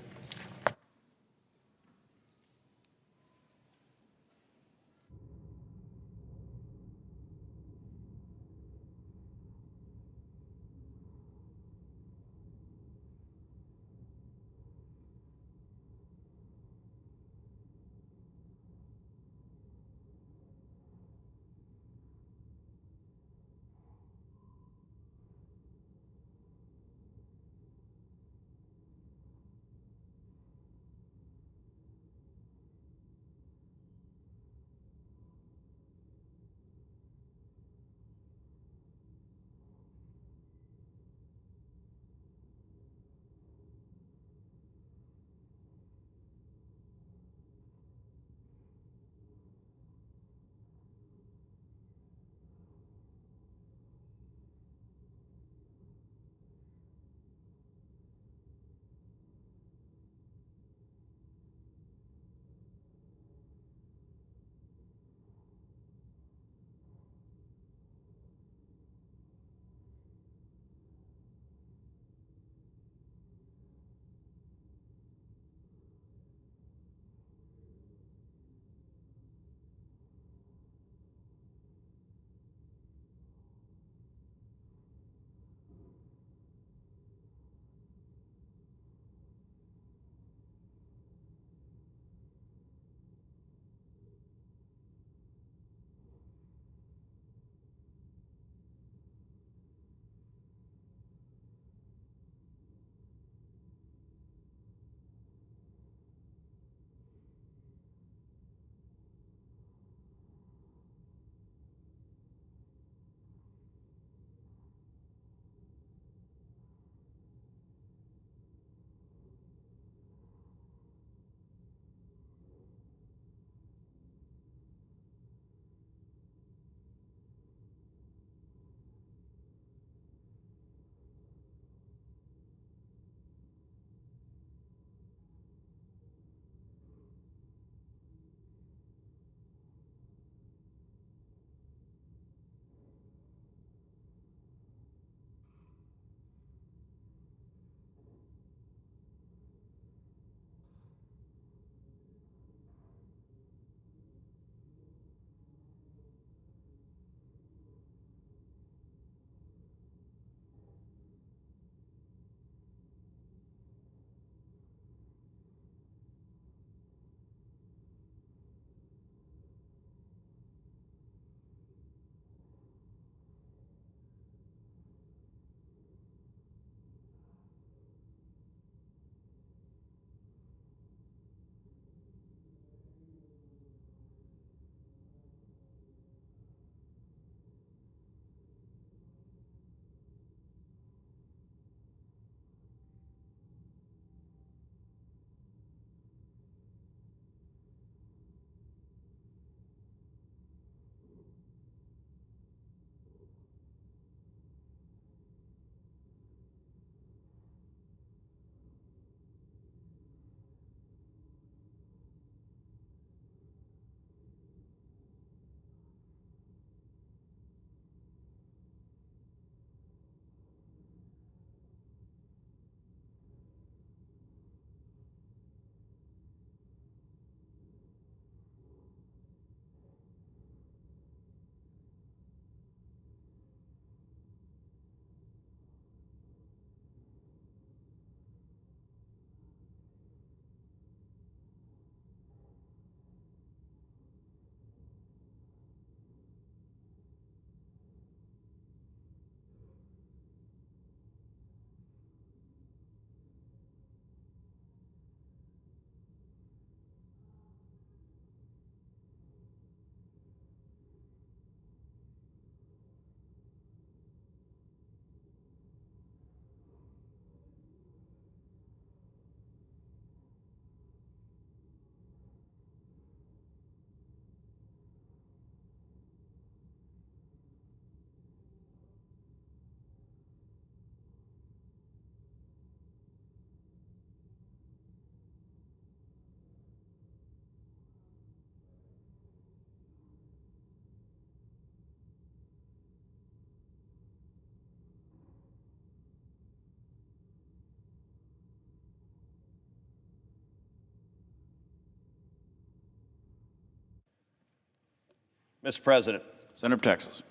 Mr. President, Senator of Texas.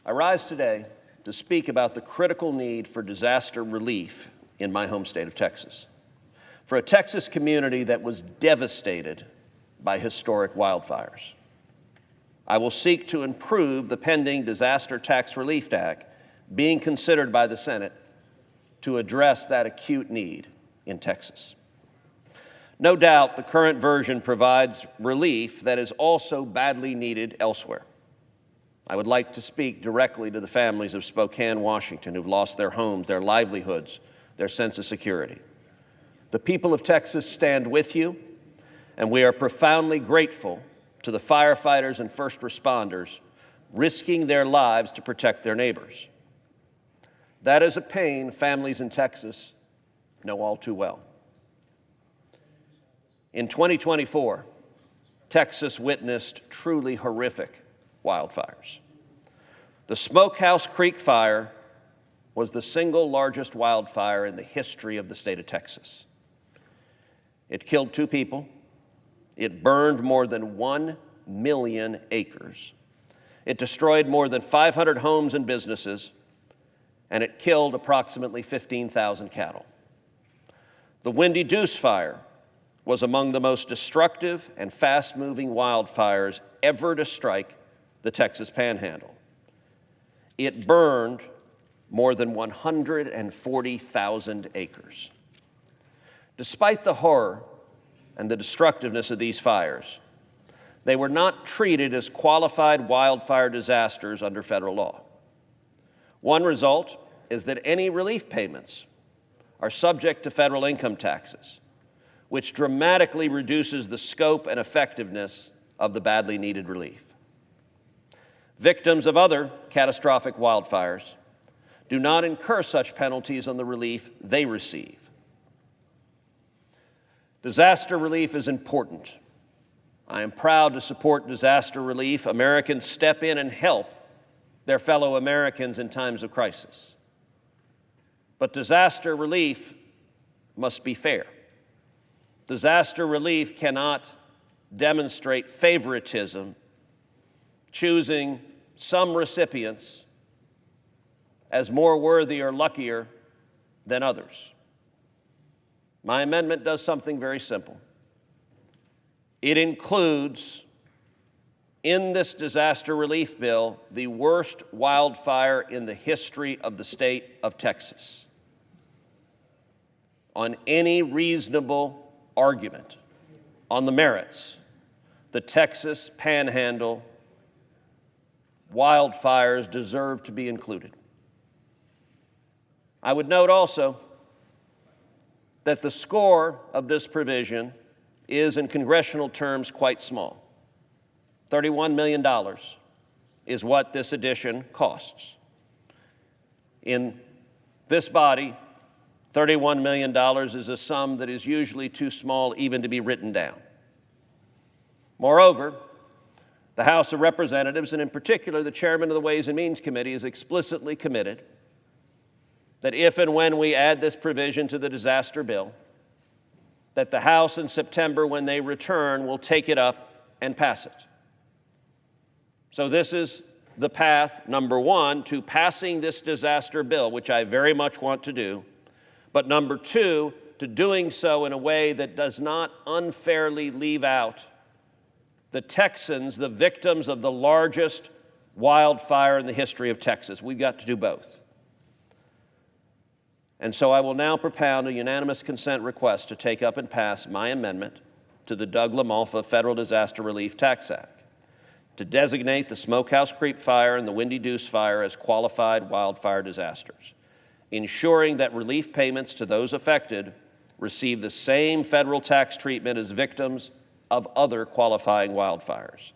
I rise today to speak about the critical need for disaster relief in my home state of Texas, for a Texas community that was devastated by historic wildfires. I will seek to improve the pending Disaster Tax Relief Act being considered by the Senate to address that acute need in Texas. No doubt the current version provides relief that is also badly needed elsewhere. I would like to speak directly to the families of Spokane, Washington, who've lost their homes, their livelihoods, their sense of security. The people of Texas stand with you, and we are profoundly grateful to the firefighters and first responders risking their lives to protect their neighbors. That is a pain families in Texas know all too well. In 2024, Texas witnessed truly horrific wildfires. The Smokehouse Creek fire was the single largest wildfire in the history of the state of Texas. It killed 2 people. It burned more than 1 million acres. It destroyed more than 500 homes and businesses, and it killed approximately 15,000 cattle. The Windy Deuce fire was among the most destructive and fast-moving wildfires ever to strike the Texas Panhandle. It burned more than 140,000 acres. Despite the horror and the destructiveness of these fires, they were not treated as qualified wildfire disasters under federal law. One result is that any relief payments are subject to federal income taxes, which dramatically reduces the scope and effectiveness of the badly needed relief. Victims of other catastrophic wildfires do not incur such penalties on the relief they receive. Disaster relief is important. I am proud to support disaster relief. Americans step in and help their fellow Americans in times of crisis. But disaster relief must be fair. Disaster relief cannot demonstrate favoritism, choosing some recipients as more worthy or luckier than others. My amendment does something very simple. It includes, in this disaster relief bill, the worst wildfire in the history of the state of Texas. On any reasonable argument on the merits, the Texas Panhandle wildfires deserve to be included. I would note also that the score of this provision is, in congressional terms, quite small. $31 million is what this addition costs. In this body, $31 million is a sum that is usually too small even to be written down. Moreover, the House of Representatives, and in particular the chairman of the Ways and Means Committee, is explicitly committed that if and when we add this provision to the disaster bill, that the House in September, when they return, will take it up and pass it. So this is the path, number one, to passing this disaster bill, which I very much want to do, but number two, to doing so in a way that does not unfairly leave out the Texans, the victims of the largest wildfire in the history of Texas. We've got to do both. And so I will now propound a unanimous consent request to take up and pass my amendment to the Doug LaMalfa Federal Disaster Relief Tax Act to designate the Smokehouse Creek fire and the Windy Deuce fire as qualified wildfire disasters, ensuring that relief payments to those affected receive the same federal tax treatment as victims of other qualifying wildfires.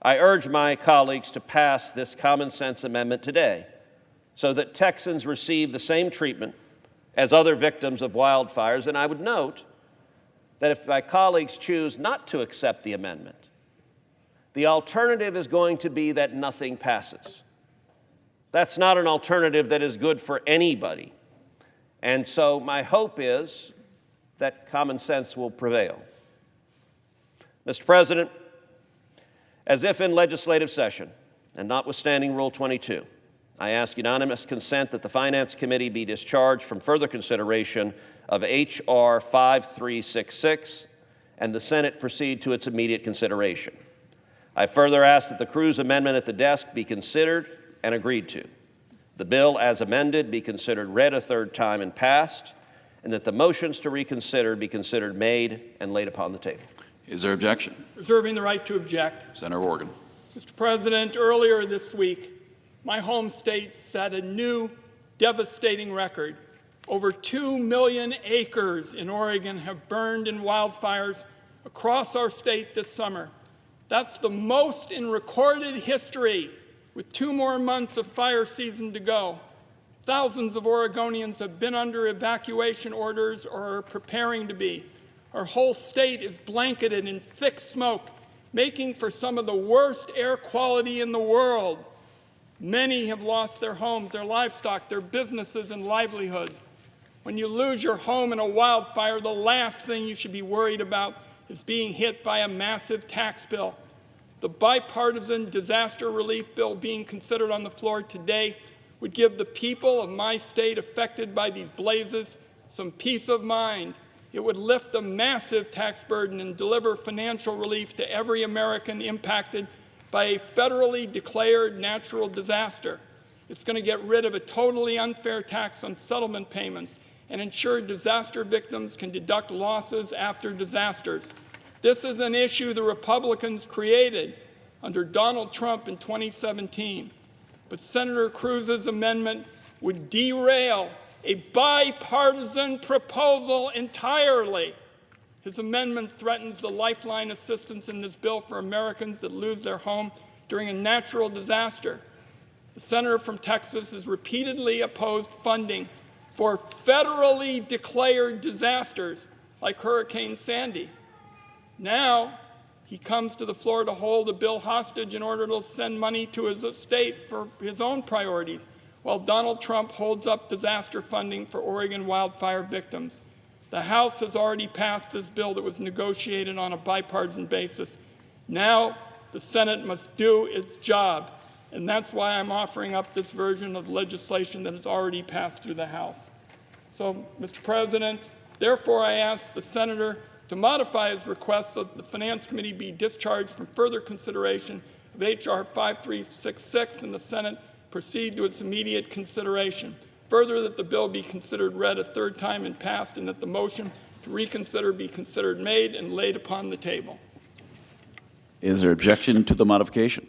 I urge my colleagues to pass this common sense amendment today so that Texans receive the same treatment as other victims of wildfires. And I would note that if my colleagues choose not to accept the amendment, the alternative is going to be that nothing passes. That's not an alternative that is good for anybody. And so my hope is that common sense will prevail. Mr. President, As if in legislative session, and notwithstanding Rule 22, I ask unanimous consent that the Finance Committee be discharged from further consideration of H.R. 5366 and the Senate proceed to its immediate consideration. I further ask that the Cruz amendment at the desk be considered and agreed to. The bill as amended be considered read a third time and passed, and that the motions to reconsider be considered made and laid upon the table. Is there objection? Reserving the right to object. Senator Organ. Mr. President, earlier this week, my home state set a new devastating record. Over 2 million acres in Oregon have burned in wildfires across our state this summer. That's the most in recorded history, with 2 more months of fire season to go. Thousands of Oregonians have been under evacuation orders or are preparing to be. Our whole state is blanketed in thick smoke, making for some of the worst air quality in the world. Many have lost their homes, their livestock, their businesses, and livelihoods. When you lose your home in a wildfire, the last thing you should be worried about is being hit by a massive tax bill. The bipartisan disaster relief bill being considered on the floor today would give the people of my state affected by these blazes some peace of mind. It would lift a massive tax burden and deliver financial relief to every American impacted by a federally declared natural disaster. It's going to get rid of a totally unfair tax on settlement payments and ensure disaster victims can deduct losses after disasters. This is an issue the Republicans created under Donald Trump in 2017. But Senator Cruz's amendment would derail a bipartisan proposal entirely. His amendment threatens the lifeline assistance in this bill for Americans that lose their home during a natural disaster. The senator from Texas has repeatedly opposed funding for federally declared disasters like Hurricane Sandy. Now, he comes to the floor to hold a bill hostage in order to send money to his state for his own priorities, while Donald Trump holds up disaster funding for Oregon wildfire victims. The House has already passed this bill that was negotiated on a bipartisan basis. Now, the Senate must do its job, and that's why I'm offering up this version of legislation that has already passed through the House. So, Mr. President, therefore I ask the senator to modify his request so that the Finance Committee be discharged from further consideration of H.R. 5366 and the Senate proceed to its immediate consideration. Further, that the bill be considered read a third time and passed, and that the motion to reconsider be considered made and laid upon the table. Is there objection to the modification?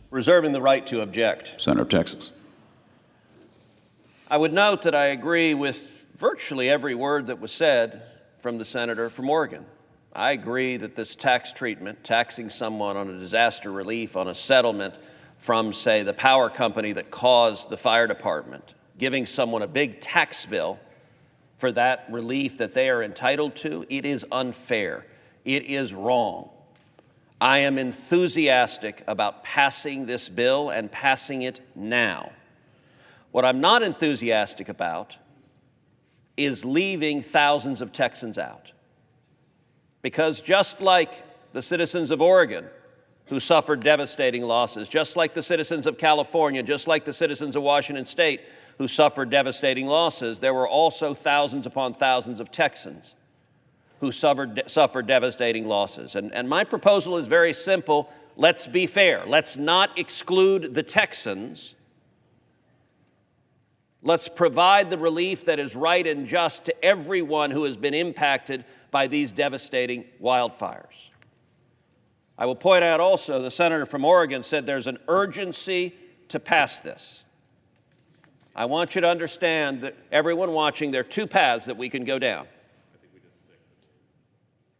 Reserving the right to object. Senator of Texas. I would note that I agree with virtually every word that was said from the senator from Oregon. I agree that this tax treatment, taxing someone on a disaster relief, on a settlement from, say, the power company that caused the fire department, giving someone a big tax bill for that relief that they are entitled to, it is unfair. It is wrong. I am enthusiastic about passing this bill and passing it now. What I'm not enthusiastic about is leaving thousands of Texans out. Because just like the citizens of Oregon who suffered devastating losses, just like the citizens of California, just like the citizens of Washington State who suffered devastating losses, there were also thousands upon thousands of Texans who suffered devastating losses. And my proposal is very simple. Let's be fair. Let's not exclude the Texans. Let's provide the relief that is right and just to everyone who has been impacted by these devastating wildfires. I will point out also, the senator from Oregon said there's an urgency to pass this. I want you to understand that everyone watching, there are two paths that we can go down.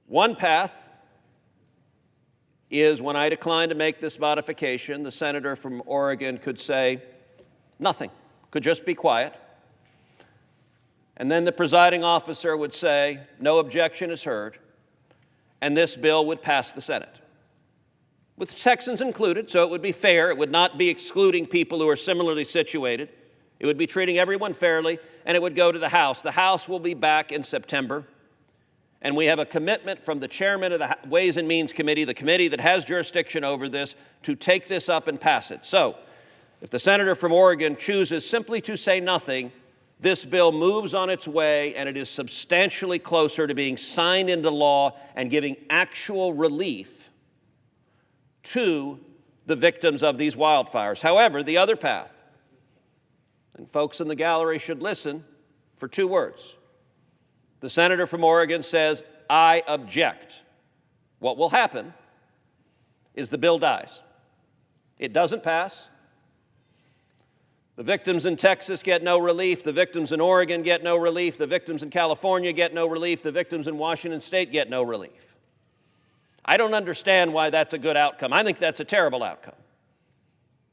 One path is when I decline to make this modification, the senator from Oregon could say nothing. Could just be quiet. And then the presiding officer would say, no objection is heard, and this bill would pass the Senate, with Texans included, so it would be fair. It would not be excluding people who are similarly situated. It would be treating everyone fairly, and it would go to the House. The House will be back in September, And we have a commitment from the chairman of the Ways and Means Committee, the committee that has jurisdiction over this, to take this up and pass it. So, if the senator from Oregon chooses simply to say nothing, this bill moves on its way, and it is substantially closer to being signed into law and giving actual relief to the victims of these wildfires. However, the other path, and folks in the gallery should listen for 2 words. The senator from Oregon says, "I object." What will happen is the bill dies. It doesn't pass. The victims in Texas get no relief. The victims in Oregon get no relief. The victims in California get no relief. The victims in Washington State get no relief. I don't understand why that's a good outcome. I think that's a terrible outcome.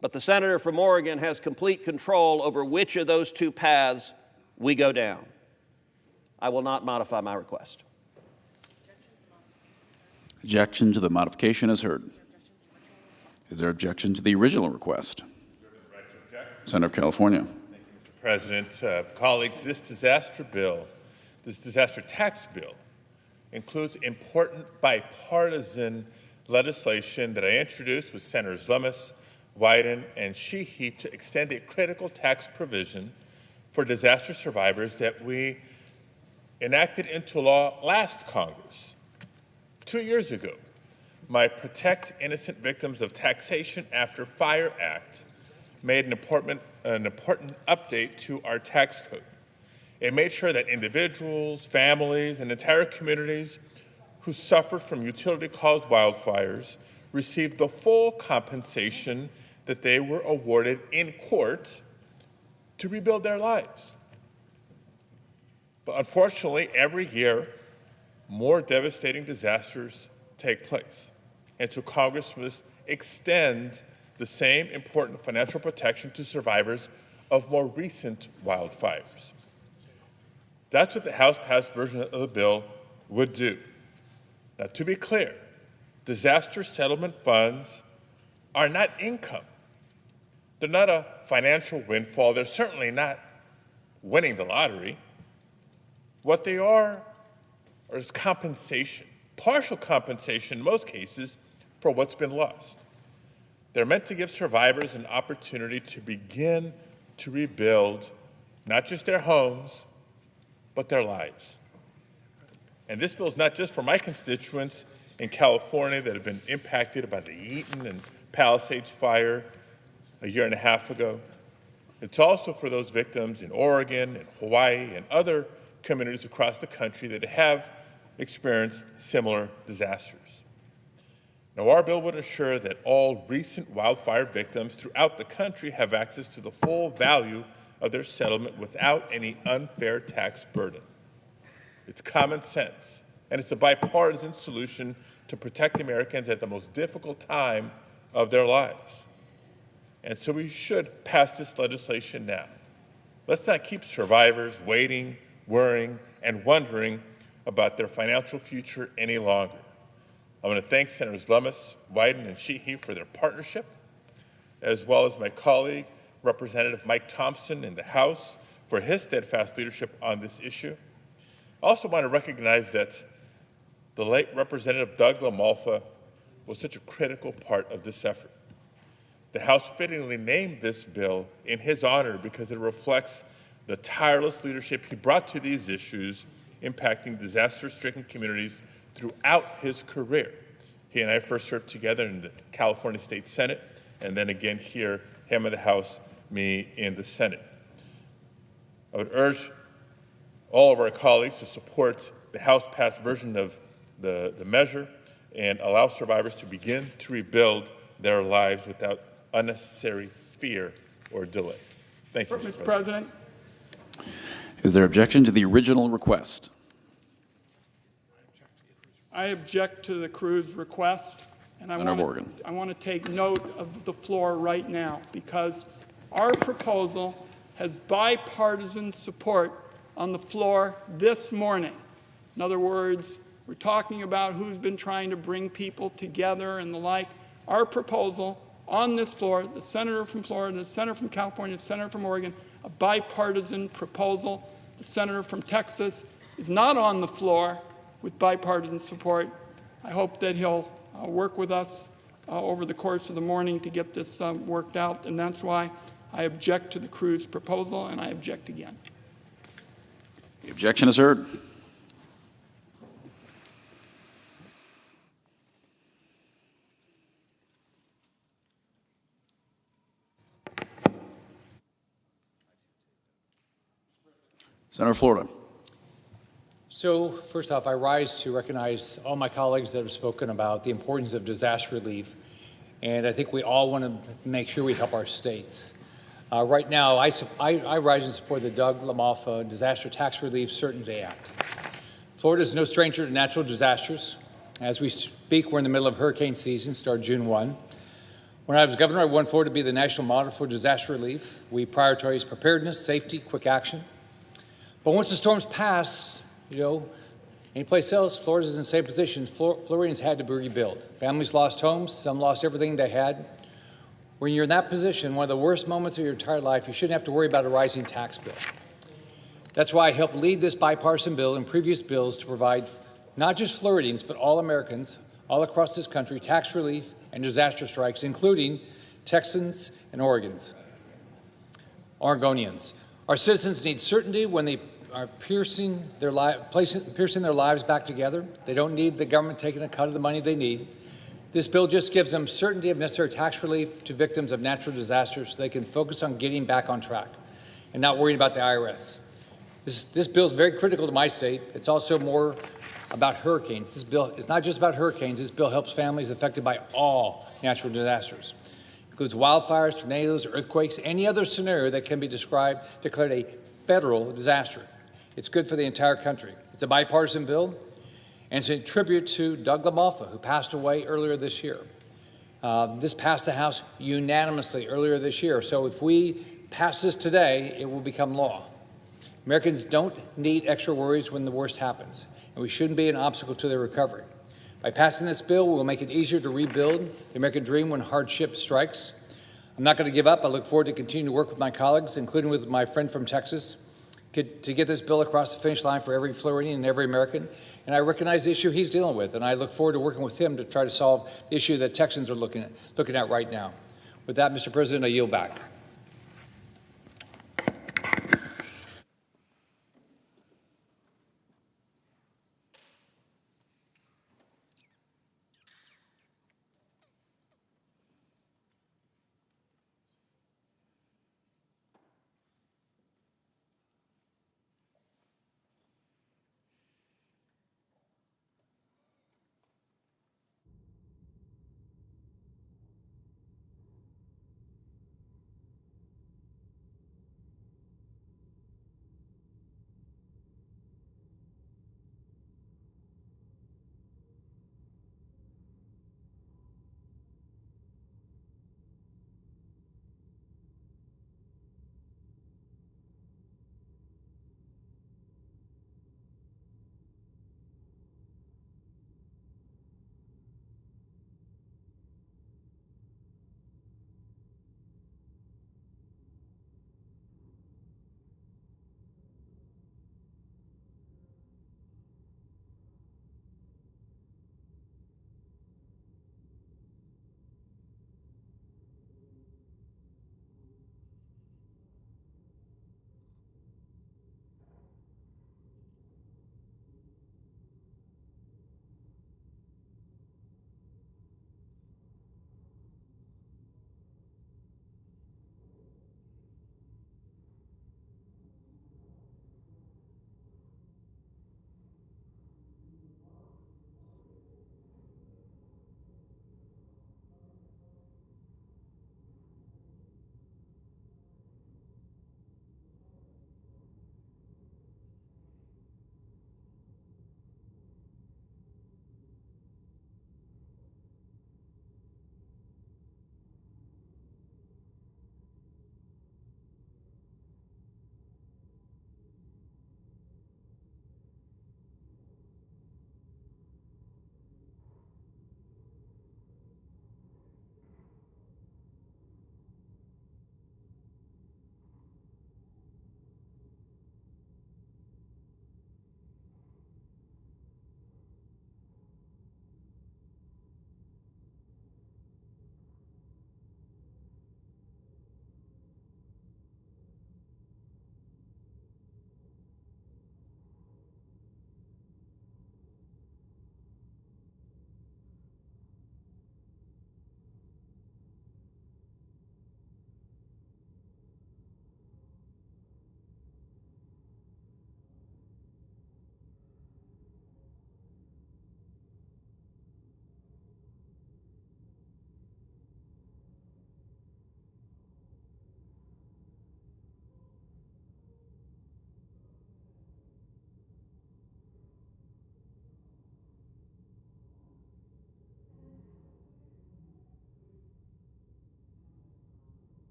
But the senator from Oregon has complete control over which of those 2 paths we go down. I will not modify my request. Objection to the modification is heard. Is there objection to the original request? Senator of California. Mr. President, colleagues, this disaster tax bill, includes important bipartisan legislation that I introduced with Senators Lummis, Wyden, and Sheehy to extend a critical tax provision for disaster survivors that we enacted into law last Congress. 2 years ago, my Protect Innocent Victims of Taxation After Fire Act made an important update to our tax code. It made sure that individuals, families, and entire communities who suffered from utility-caused wildfires received the full compensation that they were awarded in court to rebuild their lives. But unfortunately, every year, more devastating disasters take place. And so Congress must extend the same important financial protection to survivors of more recent wildfires. That's what the House-passed version of the bill would do. Now, to be clear, disaster settlement funds are not income. They're not a financial windfall. They're certainly not winning the lottery. What they are is compensation, partial compensation in most cases for what's been lost. They're meant to give survivors an opportunity to begin to rebuild not just their homes, but their lives. And this bill is not just for my constituents in California that have been impacted by the Eaton and Palisades fire a year and a half ago. It's also for those victims in Oregon and Hawaii and other communities across the country that have experienced similar disasters. Now, our bill would ensure that all recent wildfire victims throughout the country have access to the full value of their settlement without any unfair tax burden. It's common sense, and it's a bipartisan solution to protect Americans at the most difficult time of their lives. And so we should pass this legislation now. Let's not keep survivors waiting, worrying, and wondering about their financial future any longer. I want to thank Senators Lummis, Wyden, and Sheehy for their partnership, as well as my colleague, Representative Mike Thompson in the House, for his steadfast leadership on this issue. I also want to recognize that the late Representative Doug LaMalfa was such a critical part of this effort. The House fittingly named this bill in his honor because it reflects the tireless leadership he brought to these issues impacting disaster-stricken communities throughout his career. He and I first served together in the California State Senate, and then again here, him in the House, me in the Senate. I would urge all of our colleagues to support the House-passed version of the measure and allow survivors to begin to rebuild their lives without unnecessary fear or delay. Thank you, Mr. President. Is there objection to the original request? I object to the Cruz request, and I want to take note of the floor right now because our proposal has bipartisan support on the floor this morning. In other words, we're talking about who's been trying to bring people together and the like. Our proposal on this floor, the senator from Florida, the senator from California, the senator from Oregon, a bipartisan proposal. The senator from Texas is not on the floor. with bipartisan support. I hope that he'll work with us over the course of the morning to get this worked out, and that's why I object to the Cruz proposal, and I object again. The objection is heard. Senator Florida. So, first off, I rise to recognize all my colleagues that have spoken about the importance of disaster relief, and I think we all want to make sure we help our states. Right now, I rise in support of the Doug LaMalfa Disaster Tax Relief Certainty Act. Florida is no stranger to natural disasters. As we speak, we're in the middle of hurricane season, started June 1. When I was governor, I wanted Florida to be the national model for disaster relief. We prioritized preparedness, safety, quick action. But once the storms pass, anyplace else, Florida's in the same position. Floridians had to rebuild. Families lost homes. Some lost everything they had. When you're in that position, one of the worst moments of your entire life, you shouldn't have to worry about a rising tax bill. That's why I helped lead this bipartisan bill and previous bills to provide not just Floridians, but all Americans all across this country tax relief and disaster strikes, including Texans and Oregonians. Our citizens need certainty when they are piercing their lives back together. They don't need the government taking a cut of the money they need. This bill just gives them certainty of necessary tax relief to victims of natural disasters so they can focus on getting back on track and not worrying about the IRS. This bill is very critical to my state. It's also more about hurricanes. This bill is not just about hurricanes. This bill helps families affected by all natural disasters. It includes wildfires, tornadoes, earthquakes, any other scenario that can be declared a federal disaster. It's good for the entire country. It's a bipartisan bill, and it's a tribute to Doug LaMalfa, who passed away earlier this year. This passed the House unanimously earlier this year, so if we pass this today, it will become law. Americans don't need extra worries when the worst happens, and we shouldn't be an obstacle to their recovery. By passing this bill, we will make it easier to rebuild the American dream when hardship strikes. I'm not going to give up. I look forward to continuing to work with my colleagues, including with my friend from Texas, to get this bill across the finish line for every Floridian and every American. And I recognize the issue he's dealing with, and I look forward to working with him to try to solve the issue that Texans are looking at right now. With that, Mr. President, I yield back.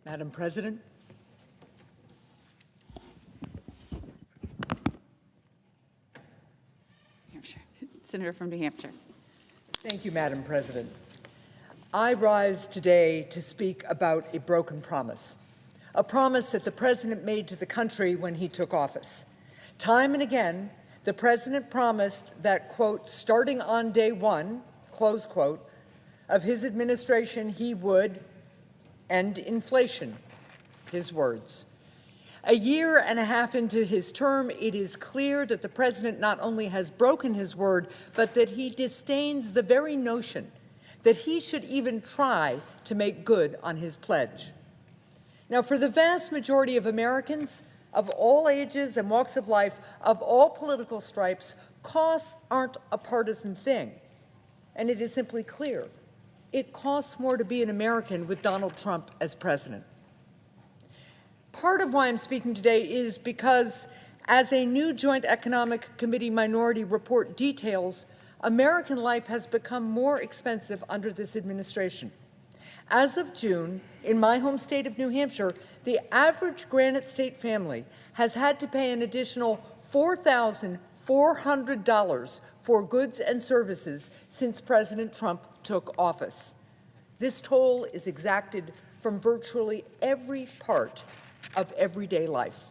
Madam President, Senator from New Hampshire. thank you, Madam President. I rise today to speak about a broken promise, a promise that the President made to the country when he took office. Time and again, the President promised that, quote, starting on day one, close quote, of his administration, he would end inflation, his words. A year and a half into his term, it is clear that the President not only has broken his word, but that he disdains the very notion that he should even try to make good on his pledge. Now, for the vast majority of Americans, of all ages and walks of life, of all political stripes, costs aren't a partisan thing. And it is simply clear. It costs more to be an American with Donald Trump as president. Part of why I'm speaking today is because, as a new Joint Economic Committee minority report details, American life has become more expensive under this administration. As of June, in my home state of New Hampshire, the average Granite State family has had to pay an additional $4,400 for goods and services since President Trump took office. This toll is exacted from virtually every part of everyday life.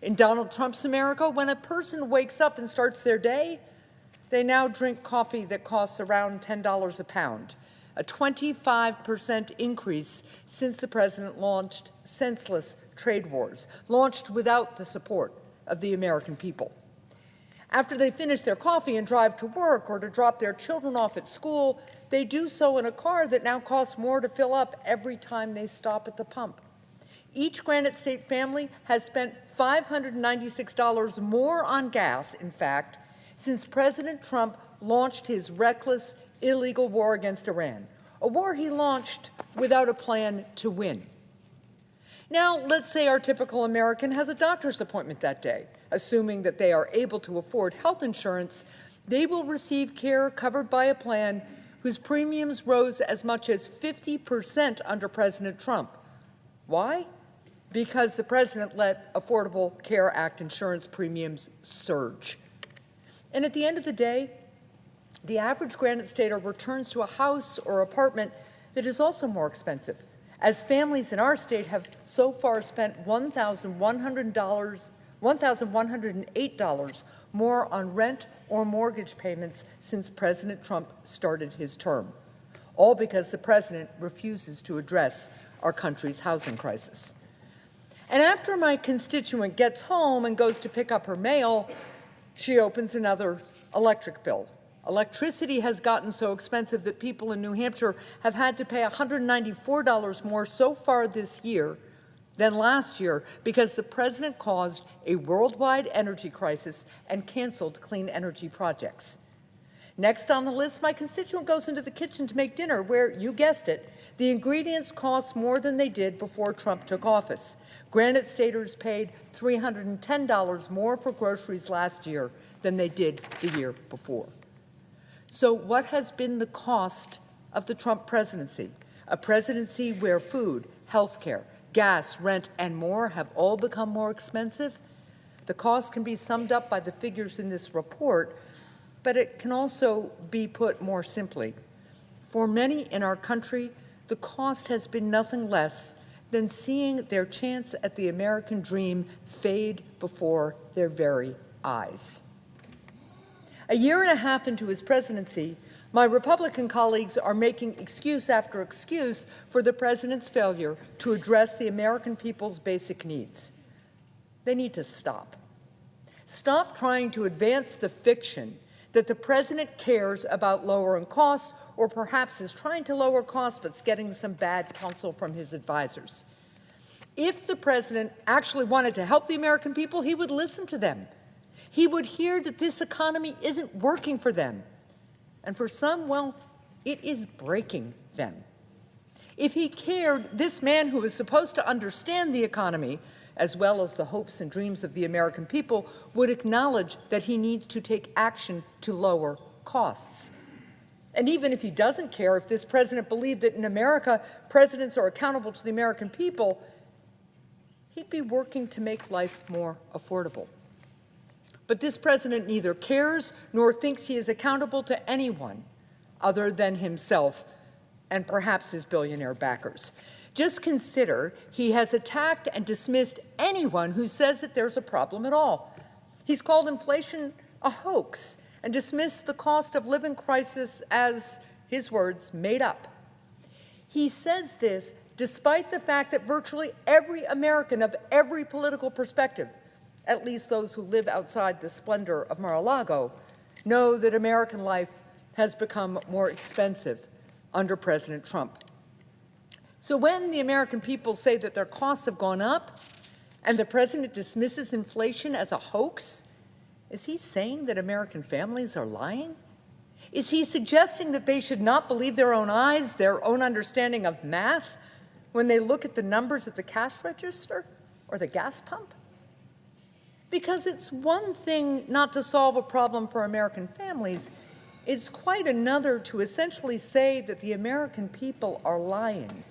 In Donald Trump's America, when a person wakes up and starts their day, they now drink coffee that costs around $10 a pound, a 25% increase since the president launched senseless trade wars, launched without the support of the American people. After they finish their coffee and drive to work or to drop their children off at school, they do so in a car that now costs more to fill up every time they stop at the pump. Each Granite State family has spent $596 more on gas, in fact, since President Trump launched his reckless, illegal war against Iran, a war he launched without a plan to win. Now, let's say our typical American has a doctor's appointment that day. Assuming that they are able to afford health insurance, they will receive care covered by a plan whose premiums rose as much as 50% under President Trump. Why? Because the president let Affordable Care Act insurance premiums surge. And at the end of the day, the average Granite Stater returns to a house or apartment that is also more expensive, as families in our state have so far spent $1,108 more on rent or mortgage payments since President Trump started his term, all because the president refuses to address our country's housing crisis. And after my constituent gets home and goes to pick up her mail, she opens another electric bill. Electricity has gotten so expensive that people in New Hampshire have had to pay $194 more so far this year than last year because the president caused a worldwide energy crisis and canceled clean energy projects. Next on the list, my constituent goes into the kitchen to make dinner where, you guessed it, the ingredients cost more than they did before Trump took office. Granite Staters paid $310 more for groceries last year than they did the year before. So what has been the cost of the Trump presidency? A presidency where food, health care, gas, rent, and more have all become more expensive? The cost can be summed up by the figures in this report, but it can also be put more simply. For many in our country, the cost has been nothing less than seeing their chance at the American dream fade before their very eyes. A year and a half into his presidency, my Republican colleagues are making excuse after excuse for the president's failure to address the American people's basic needs. They need to stop. Stop trying to advance the fiction that the president cares about lowering costs, or perhaps is trying to lower costs but's getting some bad counsel from his advisors. If the president actually wanted to help the American people, he would listen to them. He would hear that this economy isn't working for them. And for some, well, it is breaking them. If he cared, this man who is supposed to understand the economy, as well as the hopes and dreams of the American people, would acknowledge that he needs to take action to lower costs. And even if he doesn't care, if this president believed that in America, presidents are accountable to the American people, he'd be working to make life more affordable. But this president neither cares nor thinks he is accountable to anyone other than himself and perhaps his billionaire backers. Just consider he has attacked and dismissed anyone who says that there's a problem at all. He's called inflation a hoax and dismissed the cost of living crisis as, his words, made up. He says this despite the fact that virtually every American of every political perspective, at least those who live outside the splendor of Mar-a-Lago, know that American life has become more expensive under President Trump. So when the American people say that their costs have gone up and the president dismisses inflation as a hoax, is he saying that American families are lying? Is he suggesting that they should not believe their own eyes, their own understanding of math, when they look at the numbers at the cash register or the gas pump? Because it's one thing not to solve a problem for American families, it's quite another to essentially say that the American people are lying.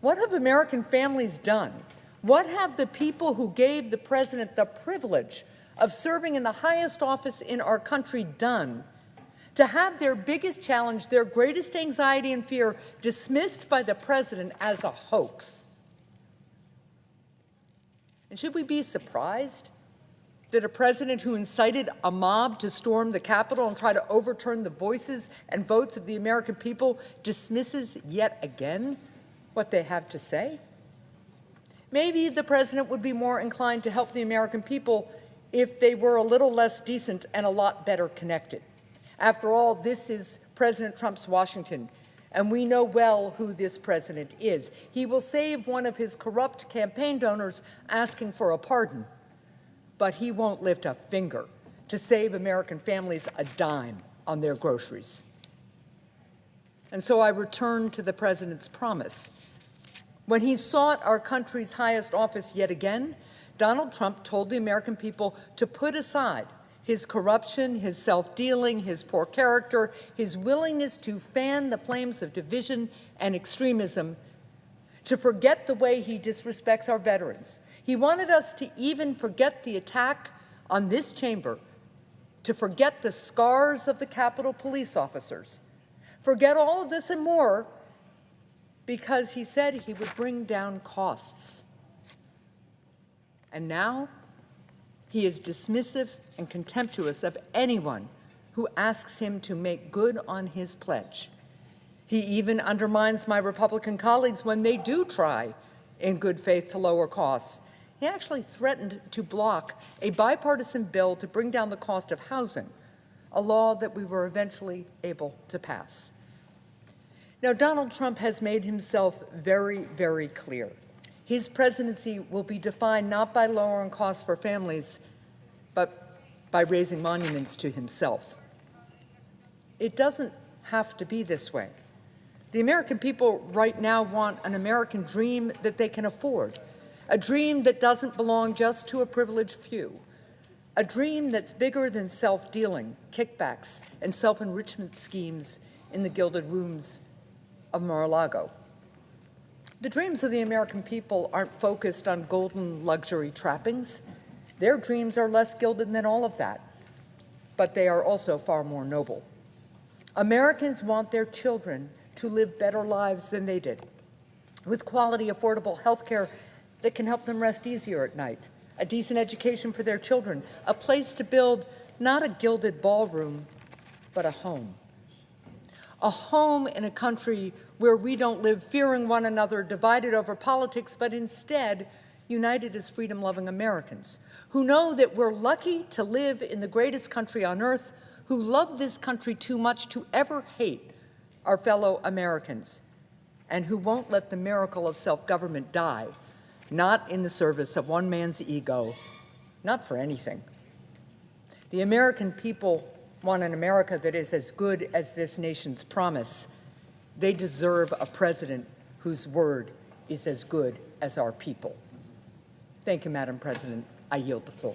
What have American families done? What have the people who gave the president the privilege of serving in the highest office in our country done to have their biggest challenge, their greatest anxiety and fear dismissed by the president as a hoax? And should we be surprised that a president who incited a mob to storm the Capitol and try to overturn the voices and votes of the American people dismisses yet again what they have to say? Maybe the president would be more inclined to help the American people if they were a little less decent and a lot better connected. After all, this is President Trump's Washington, and we know well who this president is. He will save one of his corrupt campaign donors asking for a pardon, but he won't lift a finger to save American families a dime on their groceries. And so I return to the president's promise. When he sought our country's highest office yet again, Donald Trump told the American people to put aside his corruption, his self-dealing, his poor character, his willingness to fan the flames of division and extremism, to forget the way he disrespects our veterans. He wanted us to even forget the attack on this chamber, to forget the scars of the Capitol police officers, forget all of this and more, because he said he would bring down costs. And now he is dismissive and contemptuous of anyone who asks him to make good on his pledge. He even undermines my Republican colleagues when they do try in good faith to lower costs. He actually threatened to block a bipartisan bill to bring down the cost of housing, a law that we were eventually able to pass. Now, Donald Trump has made himself very, very clear. His presidency will be defined not by lowering costs for families, but by raising monuments to himself. It doesn't have to be this way. The American people right now want an American dream that they can afford, a dream that doesn't belong just to a privileged few, a dream that's bigger than self-dealing, kickbacks, and self-enrichment schemes in the gilded rooms of Mar-a-Lago. The dreams of the American people aren't focused on golden luxury trappings. Their dreams are less gilded than all of that, but they are also far more noble. Americans want their children to live better lives than they did, with quality, affordable health care that can help them rest easier at night, a decent education for their children, a place to build not a gilded ballroom, but a home. A home in a country where we don't live fearing one another, divided over politics, but instead united as freedom-loving Americans who know that we're lucky to live in the greatest country on earth, who love this country too much to ever hate our fellow Americans, and who won't let the miracle of self-government die, not in the service of one man's ego, not for anything. The American people want an America that is as good as this nation's promise. They deserve a president whose word is as good as our people. Thank you, Madam President. I yield the floor.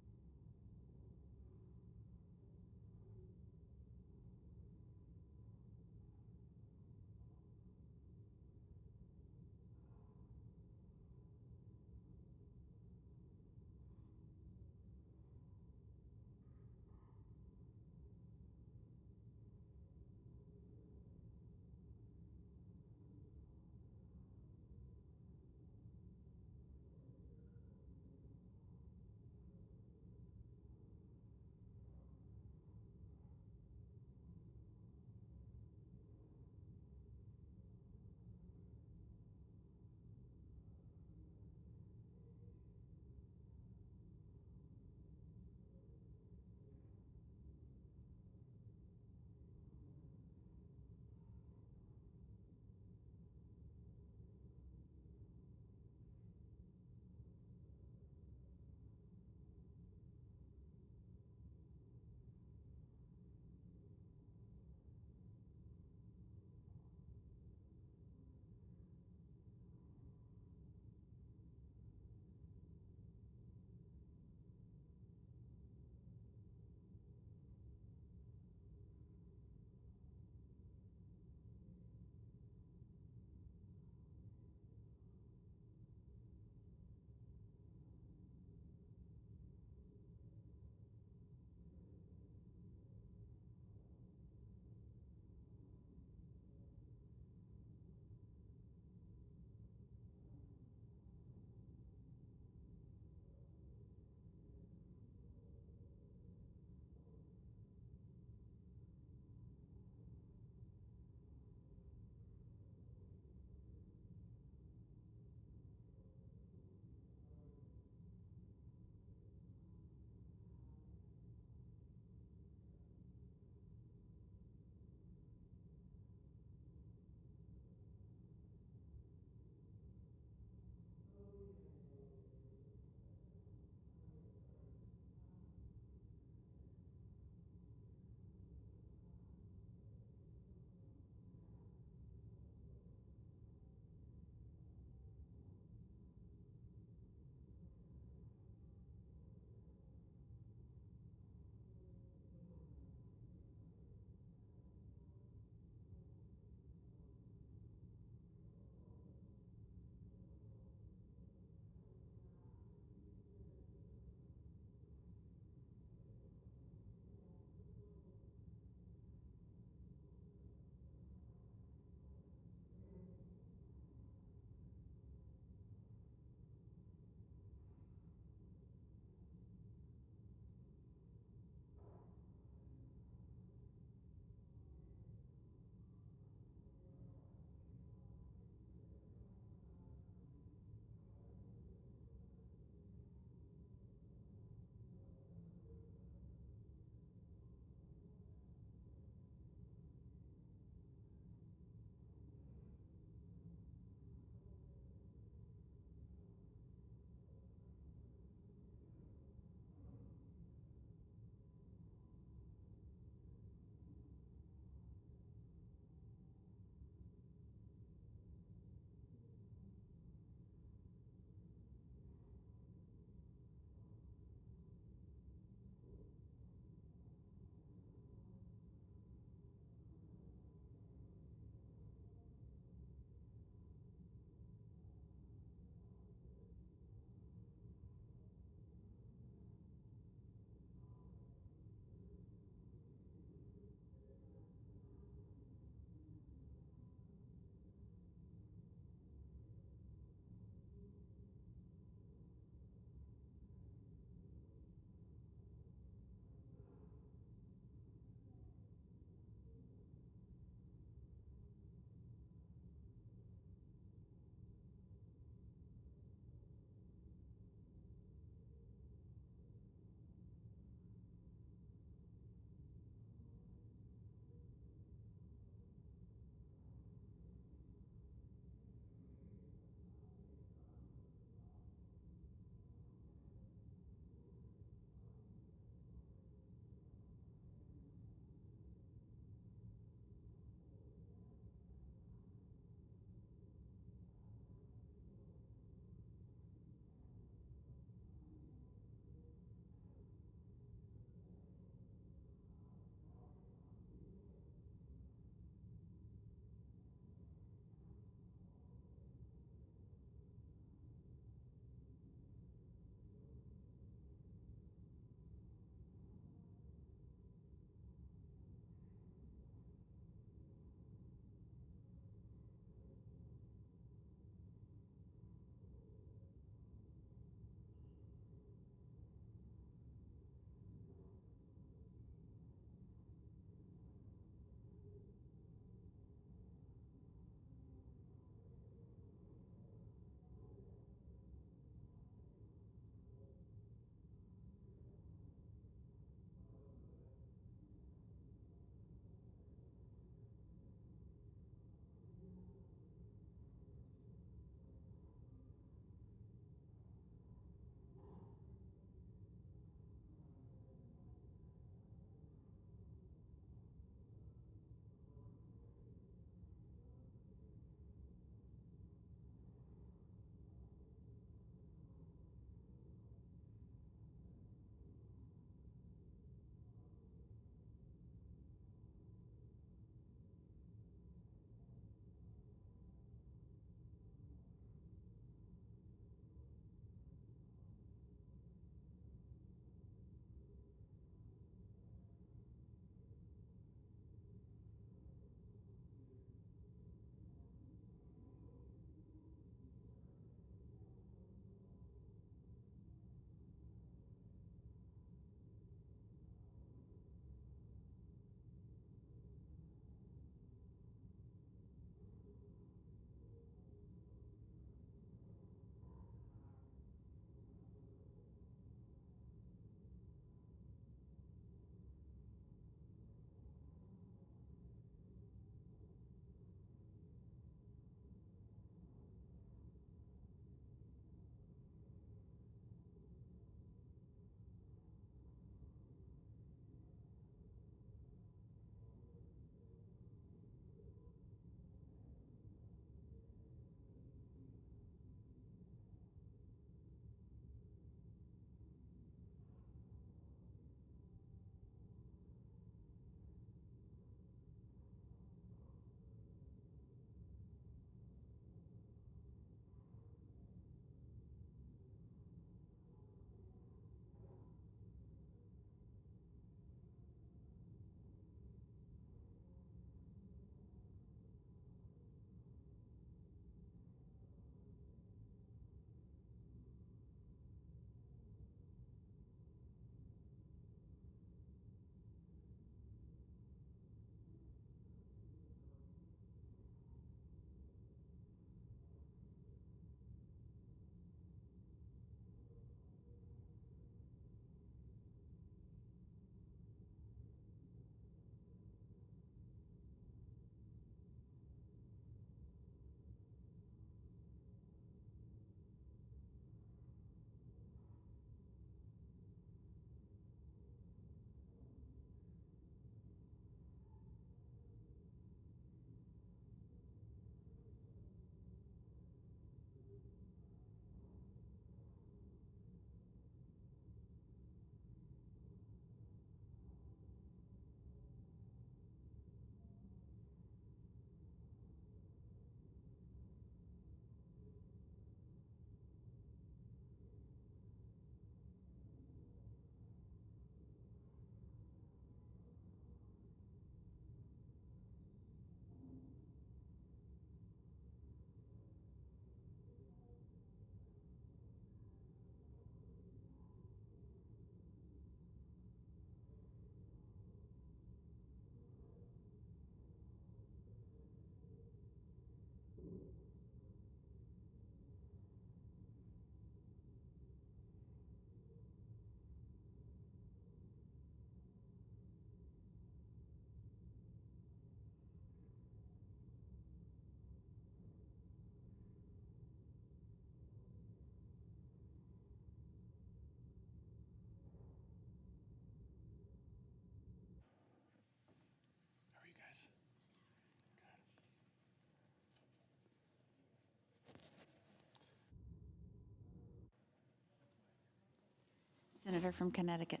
Senator from Connecticut.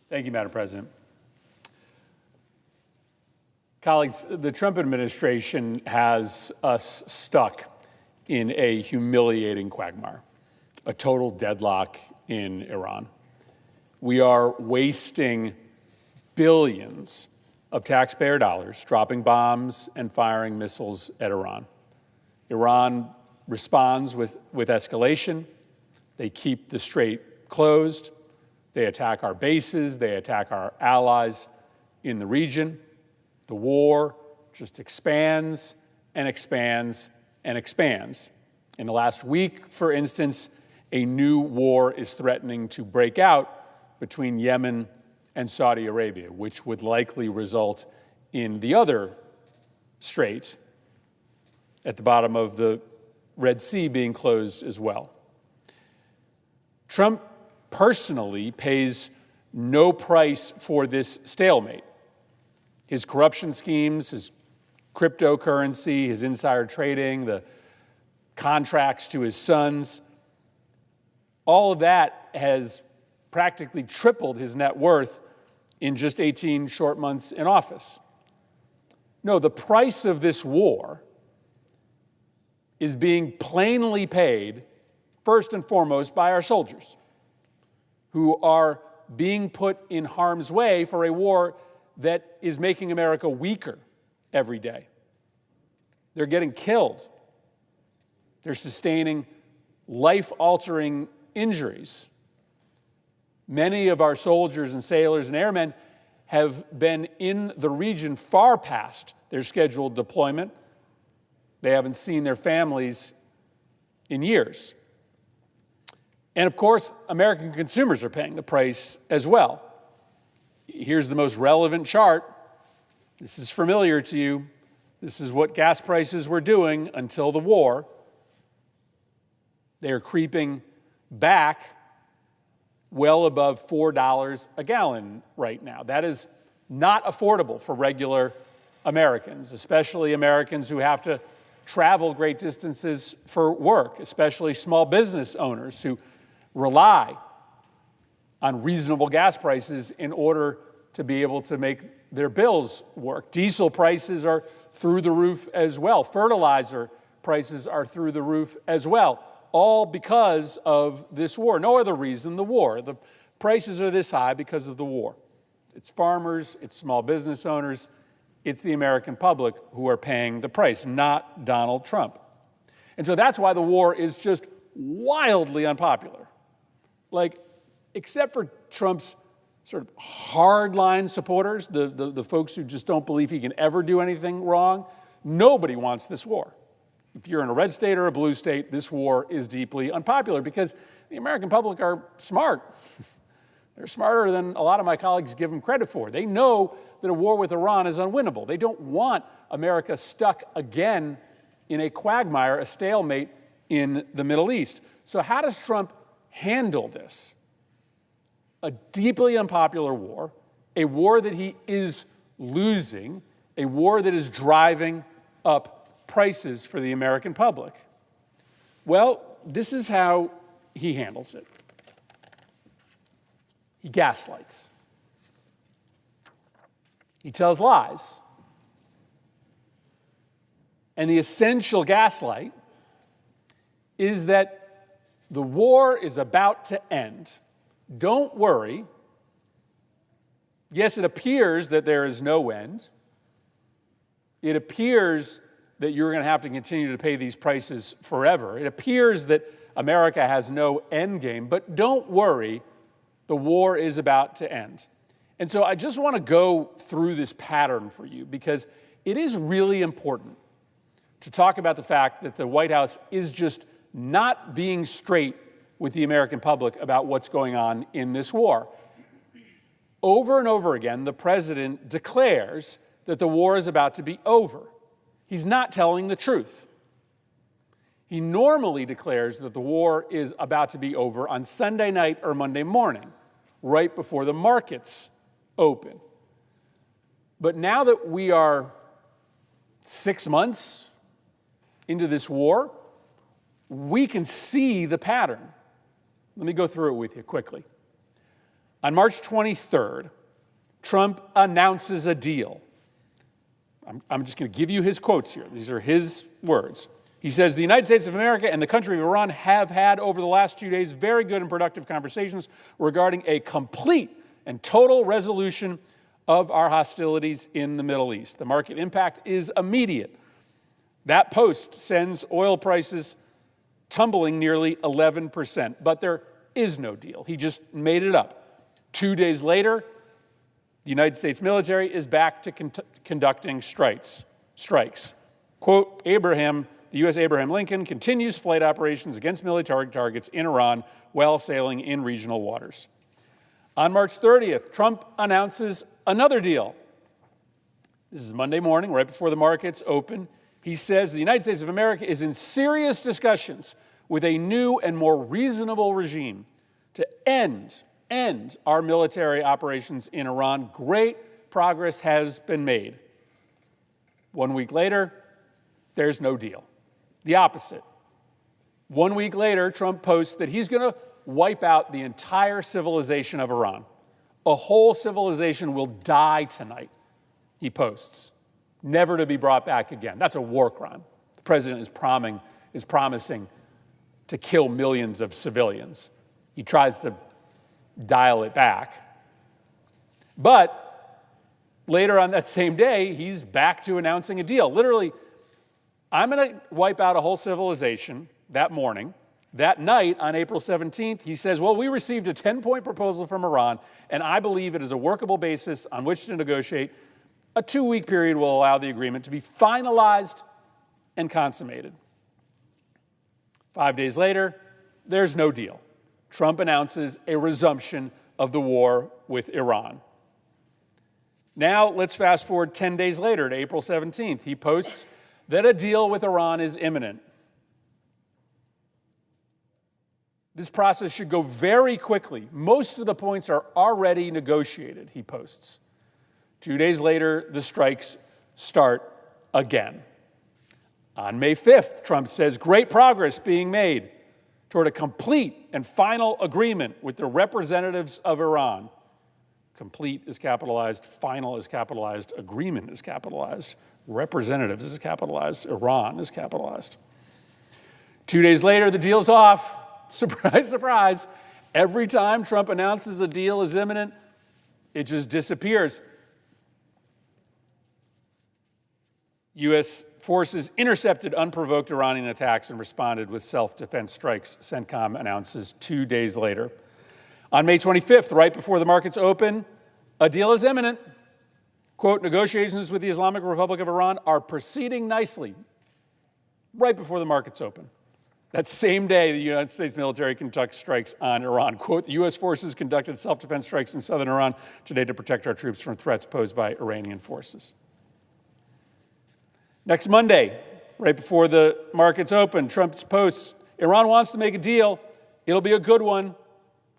Thank you, Madam President. Colleagues, the Trump administration has us stuck in a humiliating quagmire, a total deadlock in Iran. We are wasting billions of taxpayer dollars dropping bombs and firing missiles at Iran. Iran responds with escalation. They keep the strait closed. They attack our bases. They attack our allies in the region. The war just expands and expands and expands. In the last week, for instance, a new war is threatening to break out between Yemen and Saudi Arabia, which would likely result in the other strait at the bottom of the Red Sea being closed as well. Trump personally pays no price for this stalemate. His corruption schemes, his cryptocurrency, his insider trading, the contracts to his sons, all of that has practically tripled his net worth in just 18 short months in office. No, the price of this war is being plainly paid, first and foremost, by our soldiers, who are being put in harm's way for a war that is making America weaker every day. They're getting killed. They're sustaining life-altering injuries. Many of our soldiers and sailors and airmen have been in the region far past their scheduled deployment. They haven't seen their families in years. And of course, American consumers are paying the price as well. Here's the most relevant chart. This is familiar to you. This is what gas prices were doing until the war. They are creeping back well above $4 a gallon right now. That is not affordable for regular Americans, especially Americans who have to travel great distances for work, especially small business owners who rely on reasonable gas prices in order to be able to make their bills work. Diesel prices are through the roof as well. Fertilizer prices are through the roof as well, all because of this war. No other reason, the war. The prices are this high because of the war. It's farmers, it's small business owners, it's the American public who are paying the price, not Donald Trump. And so that's why the war is just wildly unpopular. Like, except for Trump's sort of hardline supporters, the folks who just don't believe he can ever do anything wrong, nobody wants this war. If you're in a red state or a blue state, this war is deeply unpopular because the American public are smart. They're smarter than a lot of my colleagues give them credit for. They know that a war with Iran is unwinnable. They don't want America stuck again in a quagmire, a stalemate in the Middle East. So how does Trump handle this? A deeply unpopular war, a war that he is losing, a war that is driving up prices for the American public. Well, this is how he handles it. He gaslights. He tells lies. And the essential gaslight is that the war is about to end. Don't worry. Yes, it appears that there is no end. It appears that you're going to have to continue to pay these prices forever. It appears that America has no end game, but don't worry, the war is about to end. And so I just want to go through this pattern for you because it is really important to talk about the fact that the White House is just not being straight with the American public about what's going on in this war. Over and over again, the president declares that the war is about to be over. He's not telling the truth. He normally declares that the war is about to be over on Sunday night or Monday morning, right before the markets open. But now that we are 6 months into this war, we can see the pattern. Let me go through it with you quickly. On March 23rd, Trump announces a deal. I'm just going to give you his quotes here. These are his words. He says, "The United States of America and the country of Iran have had over the last 2 days very good and productive conversations regarding a complete and total resolution of our hostilities in the Middle East. The market impact is immediate. That post sends oil prices tumbling nearly 11%, but there is no deal. He just made it up. 2 days later, the United States military is back to conducting strikes. Quote, the U.S. Abraham Lincoln continues flight operations against military targets in Iran while sailing in regional waters." On March 30th, Trump announces another deal. This is Monday morning, right before the markets open. He says the United States of America is in serious discussions with a new and more reasonable regime to end our military operations in Iran. Great progress has been made. 1 week later, there's no deal. The opposite. 1 week later, Trump posts that he's going to wipe out the entire civilization of Iran. A whole civilization will die tonight, he posts, never to be brought back again. That's a war crime. The president is promising to kill millions of civilians. He tries to dial it back. But later on that same day, he's back to announcing a deal. Literally, I'm going to wipe out a whole civilization that morning. That night, on April 17th, he says, well, we received a 10-point proposal from Iran, and I believe it is a workable basis on which to negotiate. A 2-week period will allow the agreement to be finalized and consummated. 5 days later, there's no deal. Trump announces a resumption of the war with Iran. Now, let's fast forward 10 days later to April 17th. He posts that a deal with Iran is imminent. This process should go very quickly. Most of the points are already negotiated, he posts. 2 days later, the strikes start again. On May 5th, Trump says, great progress being made toward a complete and final agreement with the representatives of Iran. Complete is capitalized, final is capitalized, agreement is capitalized, representatives is capitalized, Iran is capitalized. 2 days later, the deal's off. Surprise, surprise. Every time Trump announces a deal is imminent, it just disappears. U.S. forces intercepted unprovoked Iranian attacks and responded with self-defense strikes, CENTCOM announces 2 days later. On May 25th, right before the markets open, a deal is imminent. Quote, negotiations with the Islamic Republic of Iran are proceeding nicely, right before the markets open. That same day, the United States military conducts strikes on Iran. Quote, the U.S. forces conducted self-defense strikes in southern Iran today to protect our troops from threats posed by Iranian forces. Next Monday, right before the markets open, Trump posts, Iran wants to make a deal. It'll be a good one.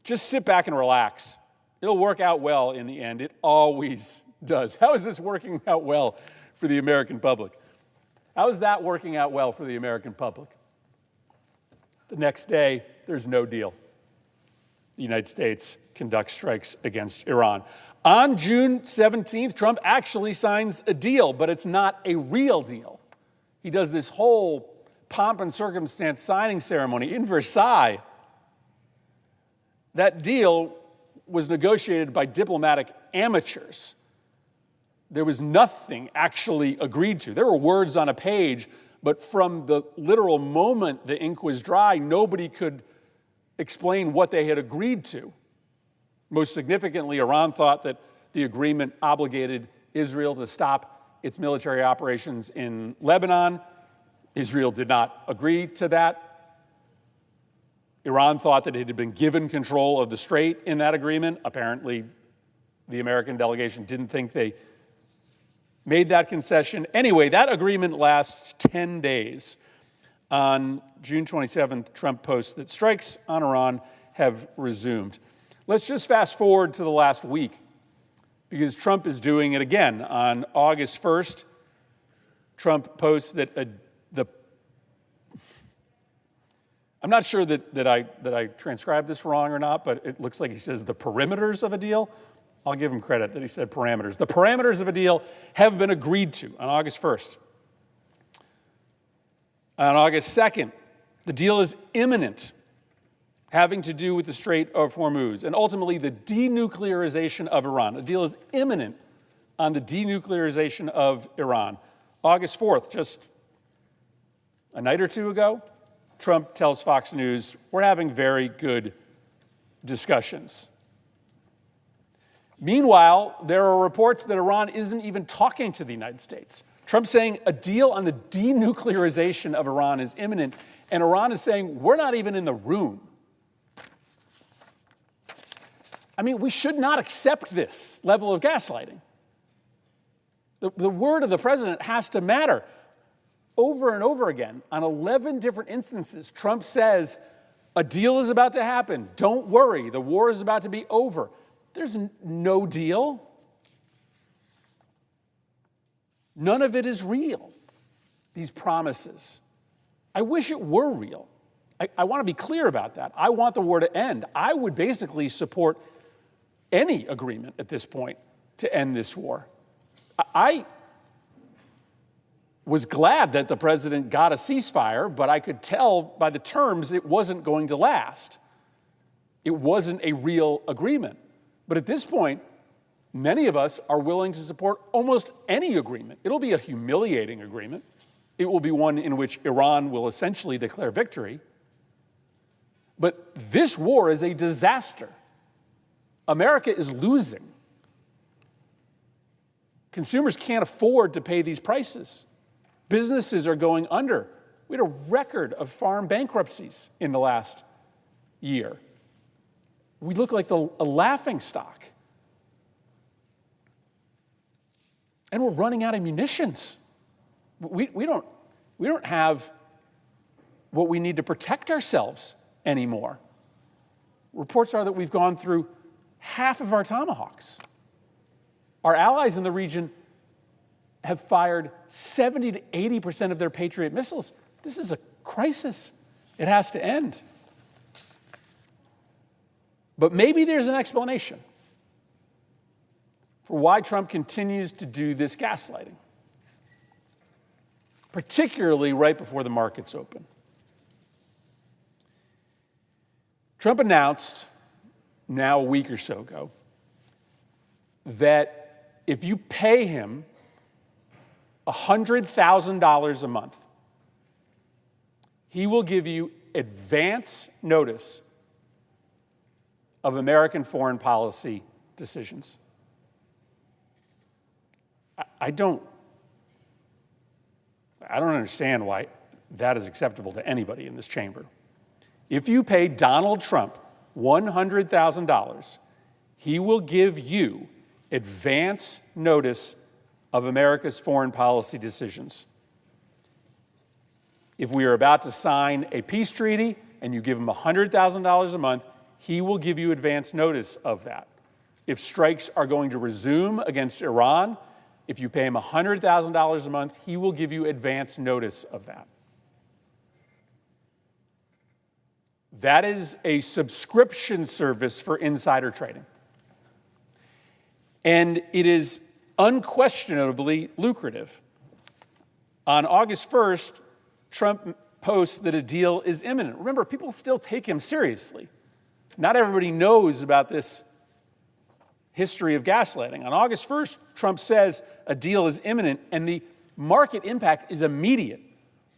Just sit back and relax. It'll work out well in the end. It always does. How is this working out well for the American public? How is that working out well for the American public? The next day, there's no deal. The United States conducts strikes against Iran. On June 17th, Trump actually signs a deal, but it's not a real deal. He does this whole pomp and circumstance signing ceremony in Versailles. That deal was negotiated by diplomatic amateurs. There was nothing actually agreed to. There were words on a page, but from the literal moment the ink was dry, nobody could explain what they had agreed to. Most significantly, Iran thought that the agreement obligated Israel to stop its military operations in Lebanon. Israel did not agree to that. Iran thought that it had been given control of the strait in that agreement. Apparently, the American delegation didn't think they made that concession. Anyway, that agreement lasts 10 days. On June 27th, Trump posts that strikes on Iran have resumed. Let's just fast forward to the last week, because Trump is doing it again. On August 1st, Trump posts that I'm not sure that I transcribed this wrong or not, but it looks like he says the perimeters of a deal. I'll give him credit that he said parameters. The parameters of a deal have been agreed to on August 1st. On August 2nd, the deal is imminent, having to do with the Strait of Hormuz and ultimately the denuclearization of Iran. The deal is imminent on the denuclearization of Iran. August 4th, just a night or two ago, Trump tells Fox News, we're having very good discussions. Meanwhile, there are reports that Iran isn't even talking to the United States. Trump's saying a deal on the denuclearization of Iran is imminent, and Iran is saying we're not even in the room. I mean, we should not accept this level of gaslighting. The word of the president has to matter. Over and over again, on 11 different instances, Trump says, a deal is about to happen. Don't worry, the war is about to be over. There's no deal. None of it is real, these promises. I wish it were real. I want to be clear about that. I want the war to end. I would basically support any agreement at this point to end this war. I was glad that the president got a ceasefire, but I could tell by the terms it wasn't going to last. It wasn't a real agreement. But at this point, many of us are willing to support almost any agreement. It'll be a humiliating agreement. It will be one in which Iran will essentially declare victory. But this war is a disaster. America is losing. Consumers can't afford to pay these prices. Businesses are going under. We had a record of farm bankruptcies in the last year. We look like a laughingstock. And we're running out of munitions. We don't have what we need to protect ourselves anymore. Reports are that we've gone through half of our Tomahawks. Our allies in the region have fired 70 to 80% of their Patriot missiles. This is a crisis. It has to end. But maybe there's an explanation for why Trump continues to do this gaslighting, particularly right before the markets open. Trump announced, now a week or so ago, that if you pay him $100,000 a month, he will give you advance notice of American foreign policy decisions. I don't understand why that is acceptable to anybody in this chamber. If you pay Donald Trump $100,000, he will give you advance notice of America's foreign policy decisions. If we are about to sign a peace treaty and you give him $100,000 a month, he will give you advance notice of that. If strikes are going to resume against Iran, if you pay him $100,000 a month, he will give you advance notice of that. That is a subscription service for insider trading. And it is unquestionably lucrative. On August 1st, Trump posts that a deal is imminent. Remember, people still take him seriously. Not everybody knows about this history of gaslighting. On August 1st, Trump says a deal is imminent, and the market impact is immediate.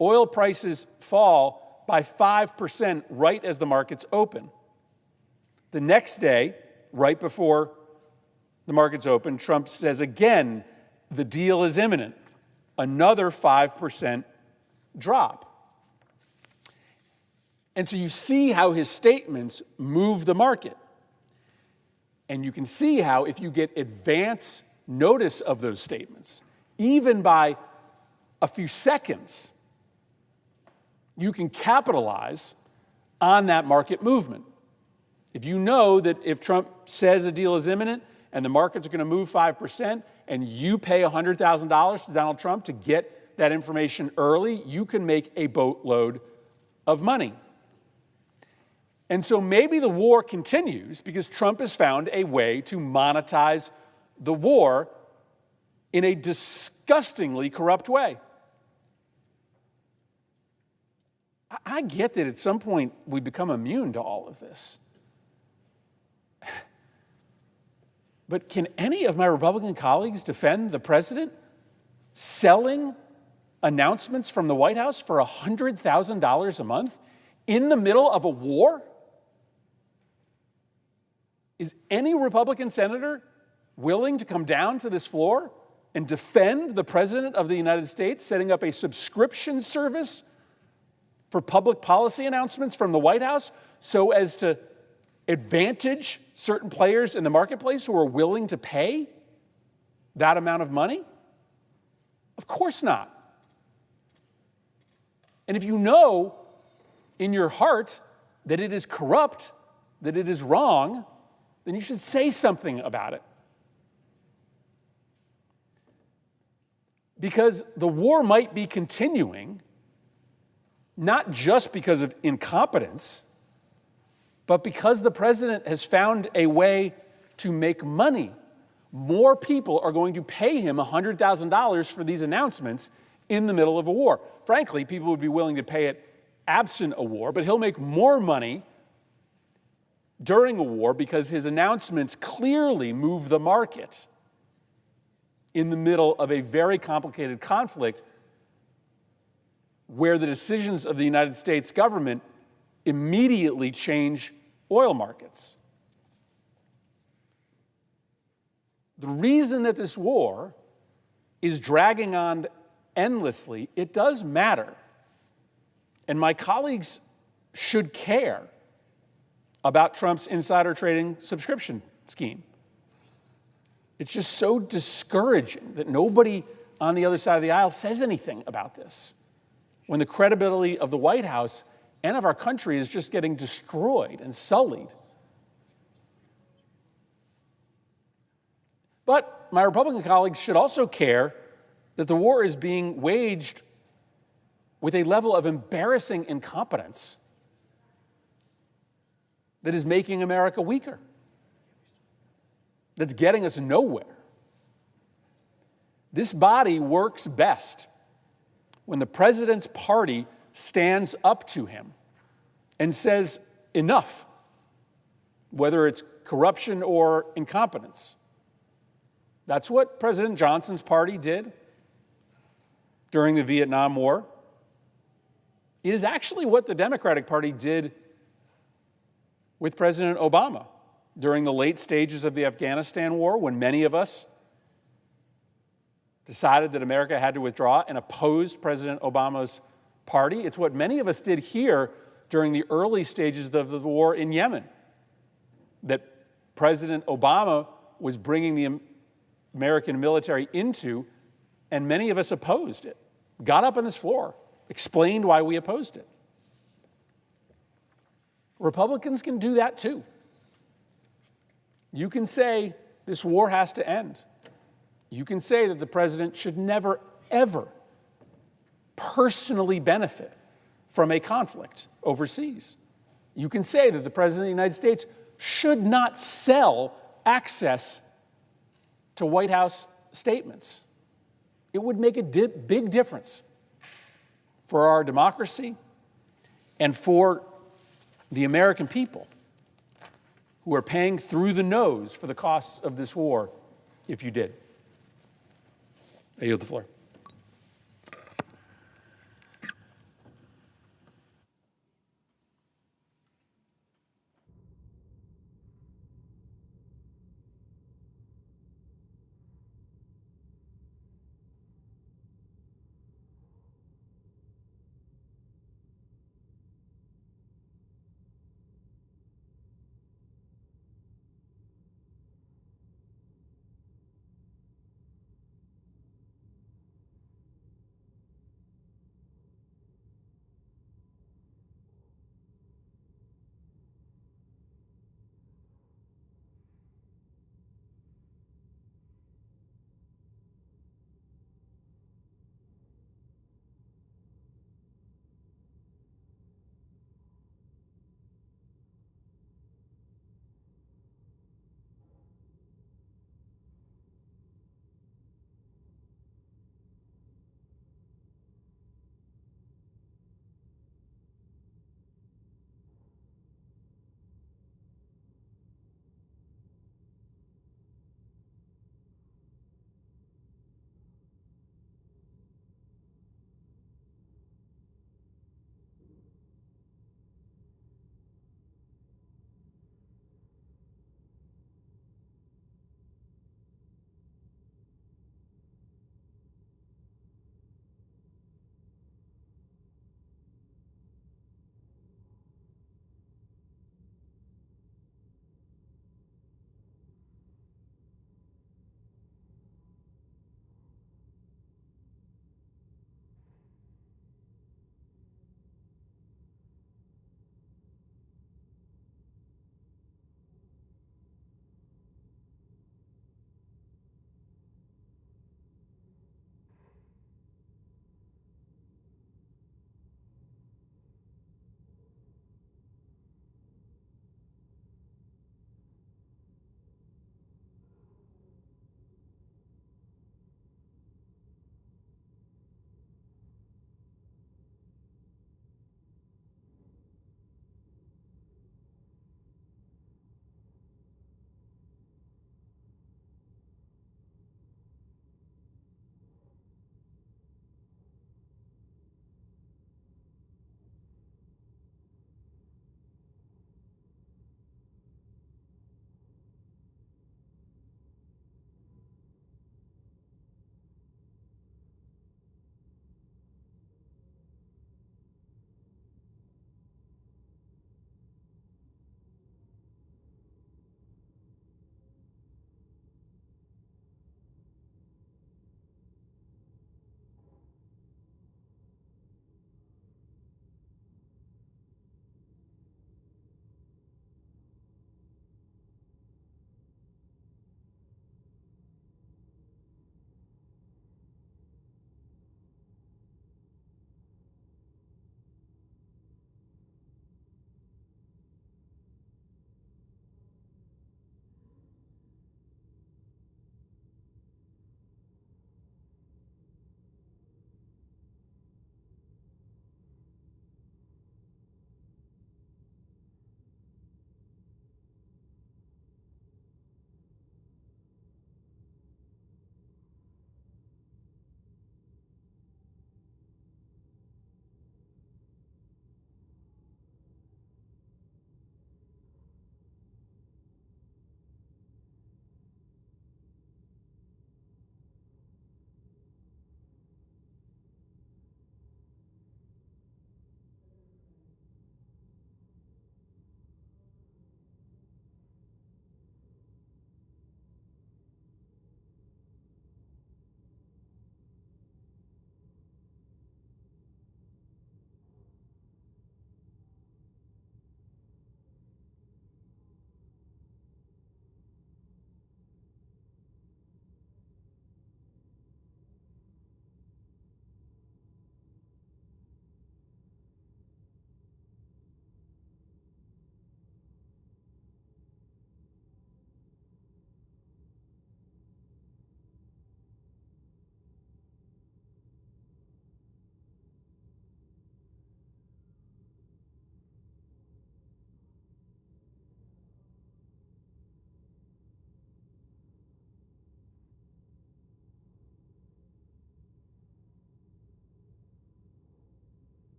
Oil prices fall by 5% right as the markets open. The next day, right before the markets open, Trump says again, the deal is imminent. Another 5% drop. And so you see how his statements move the market. And you can see how if you get advance notice of those statements, even by a few seconds, you can capitalize on that market movement. If you know that if Trump says a deal is imminent and the markets are going to move 5%, and you pay $100,000 to Donald Trump to get that information early, you can make a boatload of money. And so maybe the war continues because Trump has found a way to monetize the war in a disgustingly corrupt way. I get that at some point we become immune to all of this. But can any of my Republican colleagues defend the president selling announcements from the White House for $100,000 a month in the middle of a war? Is any Republican senator willing to come down to this floor and defend the President of the United States setting up a subscription service for public policy announcements from the White House so as to advantage certain players in the marketplace who are willing to pay that amount of money? Of course not. And if you know in your heart that it is corrupt, that it is wrong, then you should say something about it. Because the war might be continuing, not just because of incompetence, but because the president has found a way to make money. More people are going to pay him $100,000 for these announcements in the middle of a war. Frankly, people would be willing to pay it absent a war, but he'll make more money during a war because his announcements clearly move the market in the middle of a very complicated conflict where the decisions of the United States government immediately change oil markets. The reason that this war is dragging on endlessly, it does matter. And my colleagues should care about Trump's insider trading subscription scheme. It's just so discouraging that nobody on the other side of the aisle says anything about this, when the credibility of the White House and of our country is just getting destroyed and sullied. But my Republican colleagues should also care that the war is being waged with a level of embarrassing incompetence that is making America weaker, that's getting us nowhere. This body works best when the president's party stands up to him and says, enough, whether it's corruption or incompetence. That's what President Johnson's party did during the Vietnam War. It is actually what the Democratic Party did with President Obama during the late stages of the Afghanistan war, when many of us decided that America had to withdraw and opposed President Obama's party. It's what many of us did here during the early stages of the war in Yemen, that President Obama was bringing the American military into, and many of us opposed it. Got up on this floor, explained why we opposed it. Republicans can do that too. You can say this war has to end. You can say that the president should never, ever personally benefit from a conflict overseas. You can say that the president of the United States should not sell access to White House statements. It would make a big difference for our democracy and for the American people who are paying through the nose for the costs of this war if you did. I yield the floor.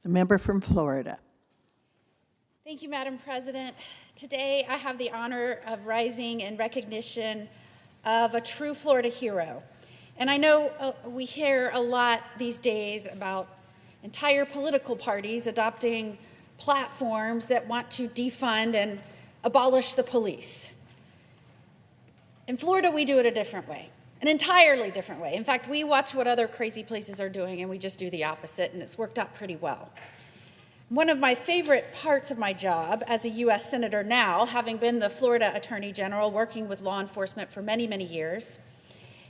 The member from Florida. Thank you, Madam President. Today, I have the honor of rising in recognition of a true Florida hero. And I know we hear a lot these days about entire political parties adopting platforms that want to defund and abolish the police. In Florida, we do it a different way, an entirely different way. In fact, we watch what other crazy places are doing, and we just do the opposite, and it's worked out pretty well. One of my favorite parts of my job as a U.S. Senator now, having been the Florida Attorney General working with law enforcement for many, many years,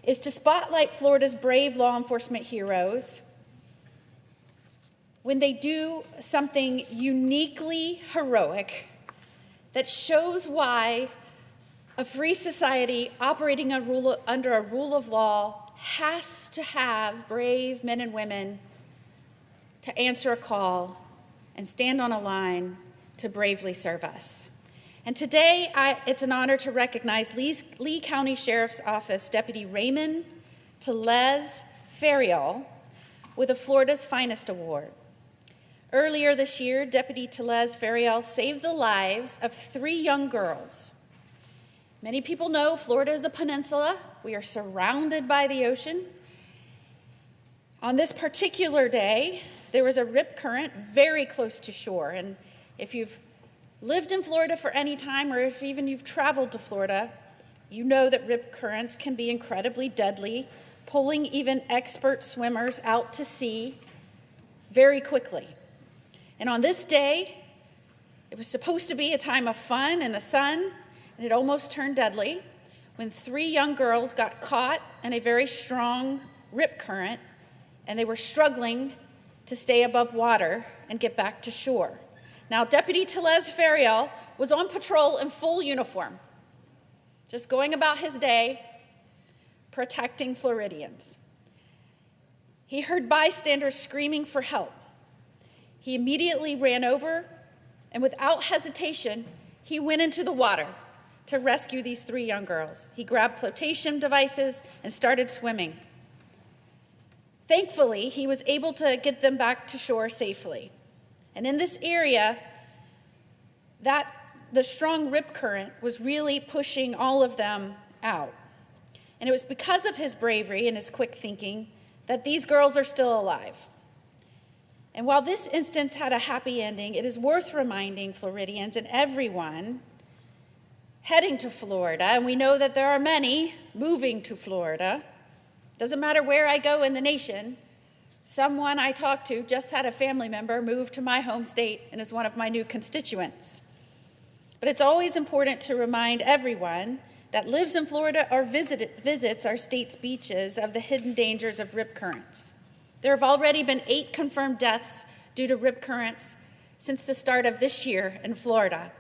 is to spotlight Florida's brave law enforcement heroes when they do something uniquely heroic that shows why a free society operating under a rule of law has to have brave men and women to answer a call and stand on a line to bravely serve us. And today, it's an honor to recognize Lee County Sheriff's Office Deputy Raymond Telez Ferial with a Florida's Finest Award. Earlier this year, Deputy Telez Ferial saved the lives of 3 young girls. Many people know Florida is a peninsula. We are surrounded by the ocean. On this particular day, there was a rip current very close to shore. And if you've lived in Florida for any time, or if even you've traveled to Florida, you know that rip currents can be incredibly deadly, pulling even expert swimmers out to sea very quickly. And on this day, it was supposed to be a time of fun in the sun, and it almost turned deadly when 3 young girls got caught in a very strong rip current, and they were struggling to stay above water and get back to shore. Now, Deputy Telez Ferial was on patrol in full uniform, just going about his day, protecting Floridians. He heard bystanders screaming for help. He immediately ran over, and without hesitation, he went into the water to rescue these 3 young girls. He grabbed flotation devices and started swimming. Thankfully, he was able to get them back to shore safely. And in this area, the strong rip current was really pushing all of them out. And it was because of his bravery and his quick thinking that these girls are still alive. And while this instance had a happy ending, it is worth reminding Floridians and everyone heading to Florida, and we know that there are many moving to Florida. Doesn't matter where I go in the nation, someone I talked to just had a family member move to my home state and is one of my new constituents. But it's always important to remind everyone that lives in Florida or visits our state's beaches of the hidden dangers of rip currents. There have already been 8 confirmed deaths due to rip currents since the start of this year in Florida.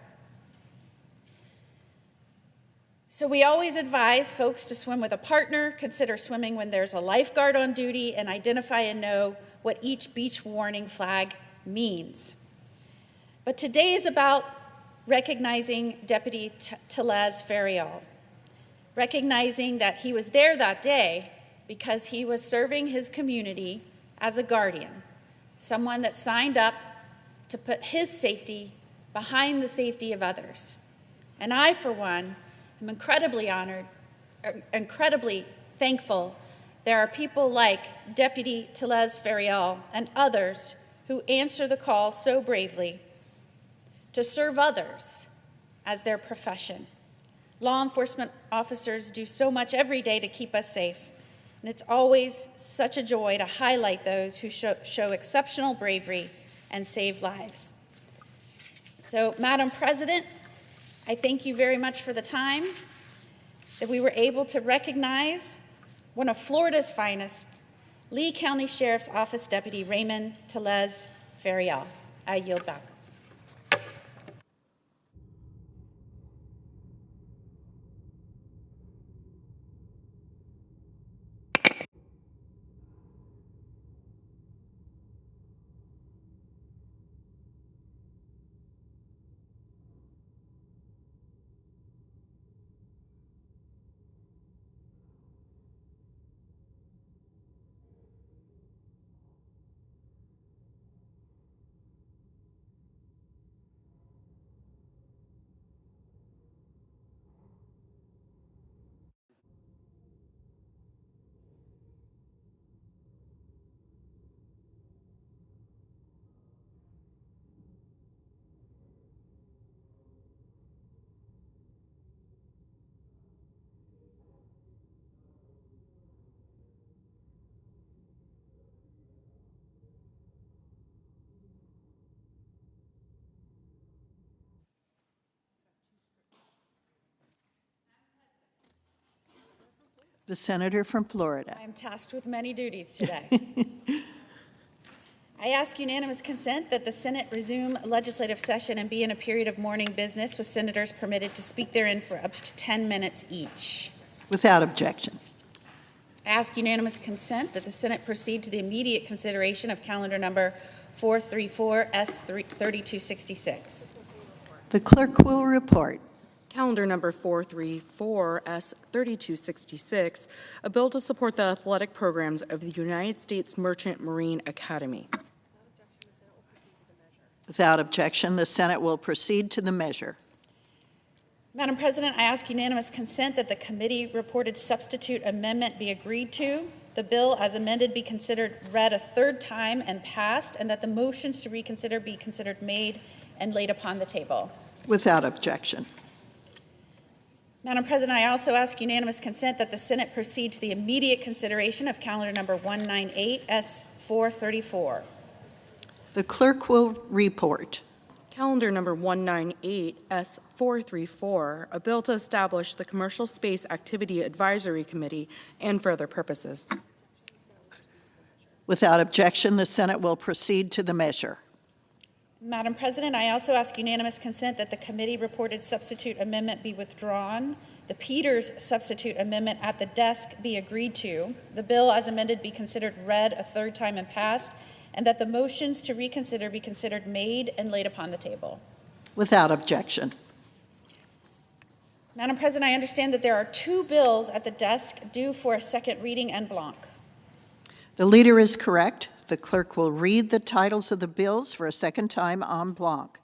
So we always advise folks to swim with a partner, consider swimming when there's a lifeguard on duty, and identify and know what each beach warning flag means. But today is about recognizing Deputy Telez Ferial, recognizing that he was there that day because he was serving his community as a guardian, someone that signed up to put his safety behind the safety of others. And I, for one, I'm incredibly honored, incredibly thankful there are people like Deputy Telez Ferial and others who answer the call so bravely to serve others as their profession. Law enforcement officers do so much every day to keep us safe, and it's always such a joy to highlight those who show exceptional bravery and save lives. So, Madam President, I thank you very much for the time that we were able to recognize one of Florida's finest, Lee County Sheriff's Office Deputy Raymond Telez Ferial. I yield back. The senator from Florida. I am tasked with many duties today. I ask unanimous consent that the Senate resume legislative session and be in a period of morning business with senators permitted to speak therein for up to 10 minutes each. Without objection. I ask unanimous consent that the Senate proceed to the immediate consideration of calendar number 434 S3266. The clerk will report. Calendar number 434 S3266, a bill to support the athletic programs of the United States Merchant Marine Academy. Without objection, the Senate will proceed to the measure. Madam President, I ask unanimous consent that the committee reported substitute amendment be agreed to, the bill as amended be considered read a third time and passed, and that the motions to reconsider be considered made and laid upon the table. Without objection. Madam President, I also ask unanimous consent that the Senate proceed to the immediate consideration of calendar number 198 S434. The clerk will report. Calendar number 198 S434, a bill to establish the Commercial Space Activity Advisory Committee and for other purposes. Without objection, the Senate will proceed to the measure. Madam President, I also ask unanimous consent that the committee reported substitute amendment be withdrawn, the Peters substitute amendment at the desk be agreed to, the bill as amended be considered read a third time and passed, and that the motions to reconsider be considered made and laid upon the table. Without objection. Madam President, I understand that there are 2 bills at the desk due for a second reading en bloc. The leader is correct. The clerk will read the titles of the bills for a second time en bloc.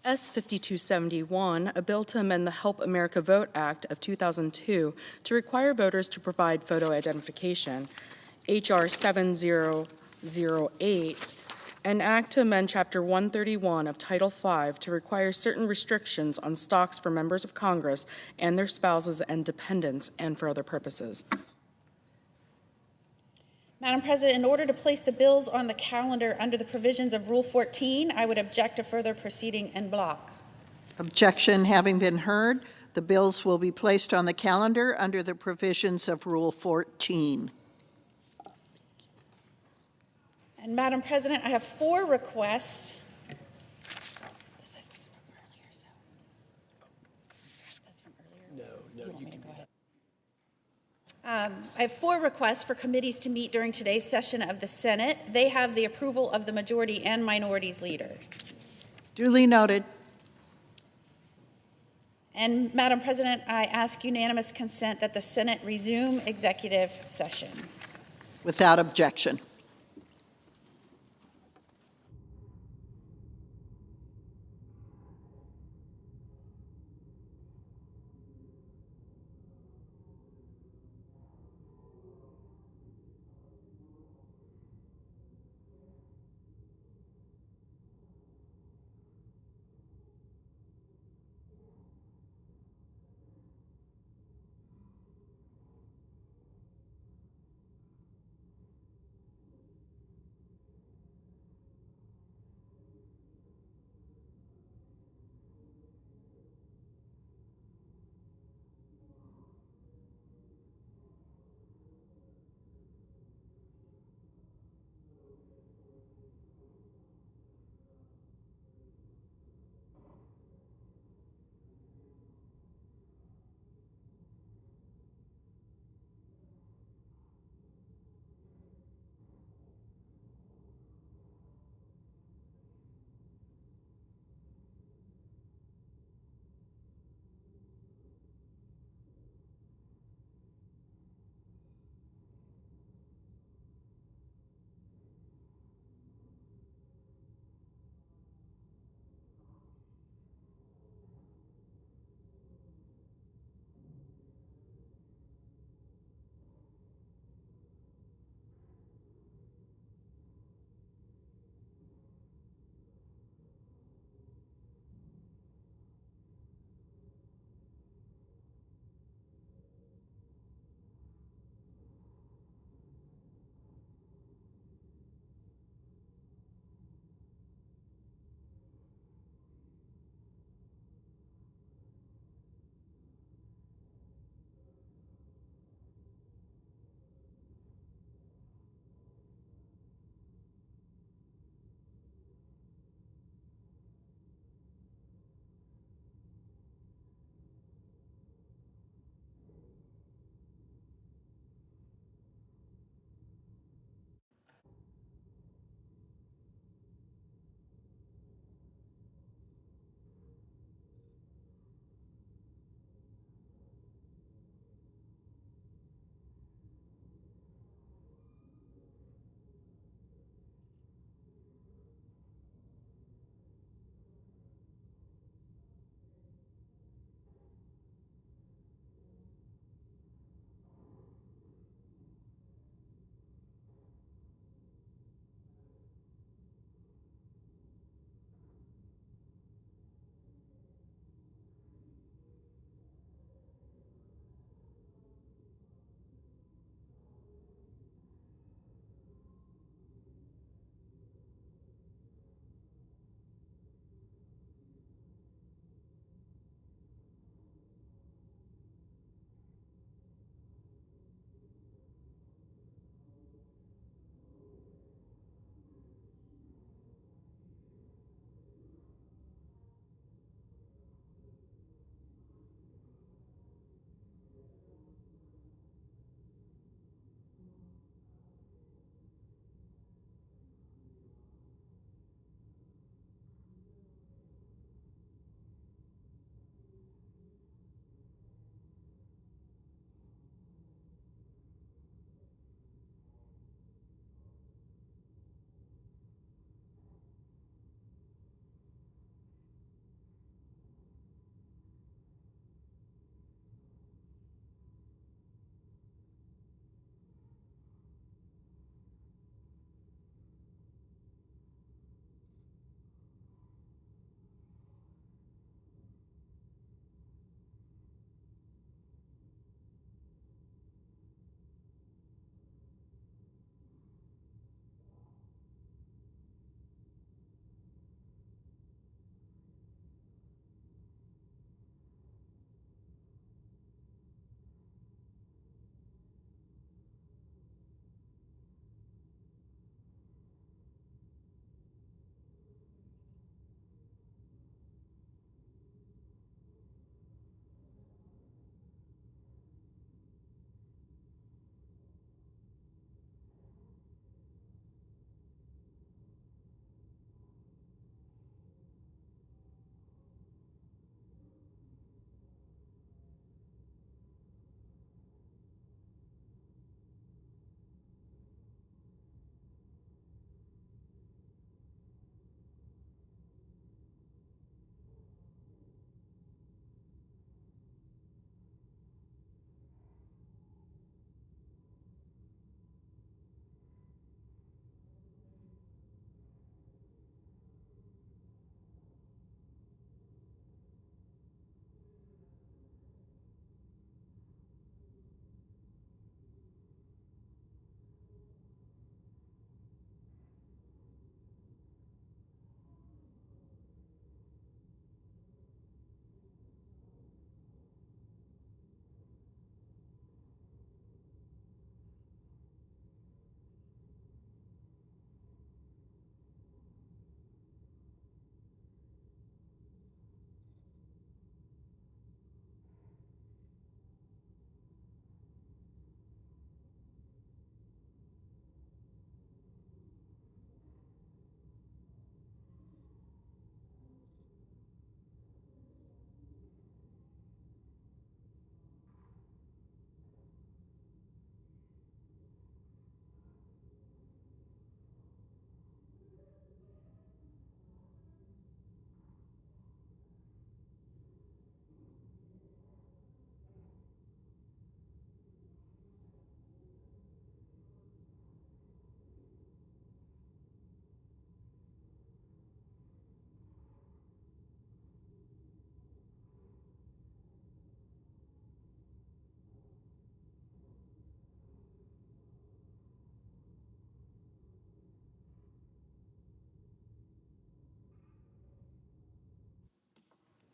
S5271, a bill to amend the Help America Vote Act of 2002 to require voters to provide photo identification. HR 7008, an act to amend Chapter 131 of Title V to require certain restrictions on stocks for members of Congress and their spouses and dependents and for other purposes. Madam President, in order to place the bills on the calendar under the provisions of Rule 14, I would object to further proceeding en bloc. Objection having been heard, the bills will be placed on the calendar under the provisions of Rule 14. And Madam President, I have 4 requests. This was from earlier, so. That's from earlier. No, you want me to go ahead? I have 4 requests for committees to meet during today's session of the Senate. They have the approval of the majority and minorities leader. Duly noted. And Madam President, I ask unanimous consent that the Senate resume executive session. Without objection.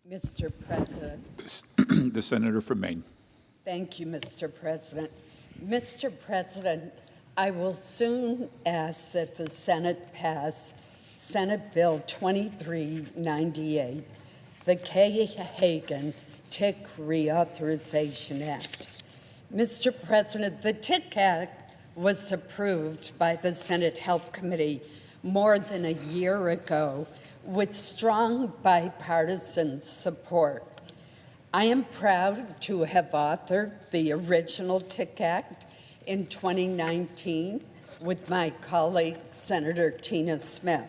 Mr. President. The senator from Maine. Thank you, Mr. President. Mr. President, I will soon ask that the Senate pass Senate Bill 2398, the Kay Hagan Tick Reauthorization Act. Mr. President, the Tick Act was approved by the Senate Health Committee more than a year ago with strong bipartisan support. I am proud to have authored the original Tick Act in 2019 with my colleague, Senator Tina Smith.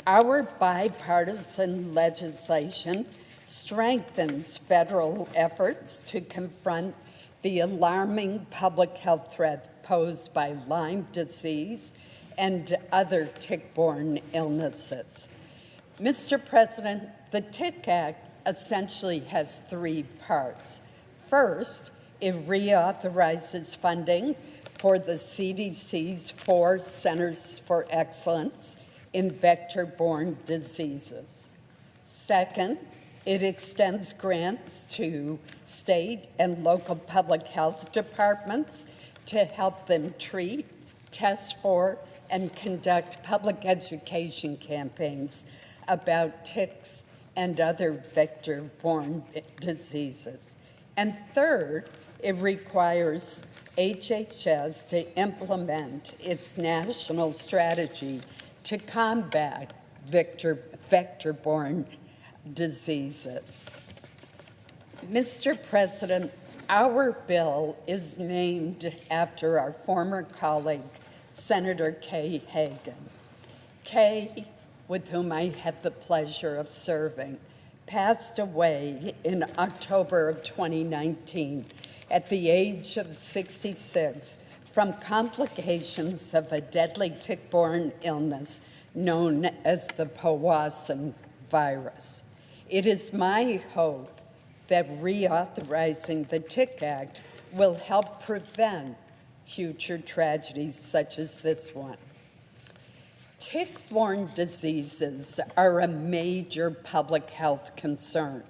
Our bipartisan legislation strengthens federal efforts to confront the alarming public health threat posed by Lyme disease and other tick-borne illnesses. Mr. President, the Tick Act essentially has three parts. First, it reauthorizes funding for the CDC's 4 Centers for Excellence in Vector-Borne Diseases. Second, it extends grants to state and local public health departments to help them treat, test for, and conduct public education campaigns about ticks and other vector-borne diseases. And third, it requires HHS to implement its national strategy to combat vector-borne diseases. Mr. President, our bill is named after our former colleague, Senator Kay Hagan. Kay, with whom I had the pleasure of serving, passed away in October of 2019 at the age of 66 from complications of a deadly tick-borne illness known as the Powassan virus. It is my hope that reauthorizing the Tick Act will help prevent future tragedies such as this one. Tick-borne diseases are a major public health concern,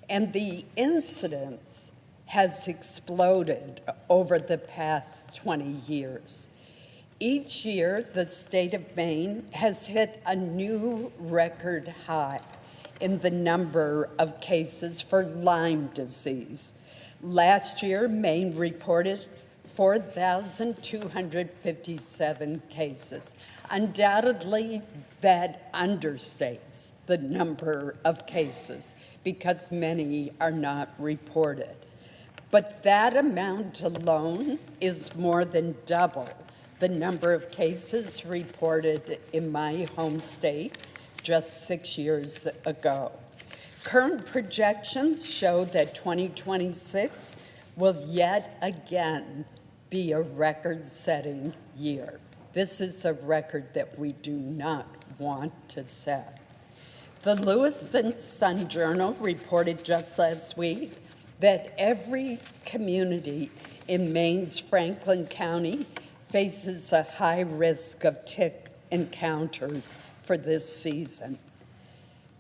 and the incidence has exploded over the past 20 years. Each year, the state of Maine has hit a new record high in the number of cases for Lyme disease. Last year, Maine reported 4,257 cases. Undoubtedly, that understates the number of cases because many are not reported. But that amount alone is more than double the number of cases reported in my home state just 6 years ago. Current projections show that 2026 will yet again be a record-setting year. This is a record that we do not want to set. The Lewiston Sun-Journal reported just last week that every community in Maine's Franklin County faces a high risk of tick encounters for this season.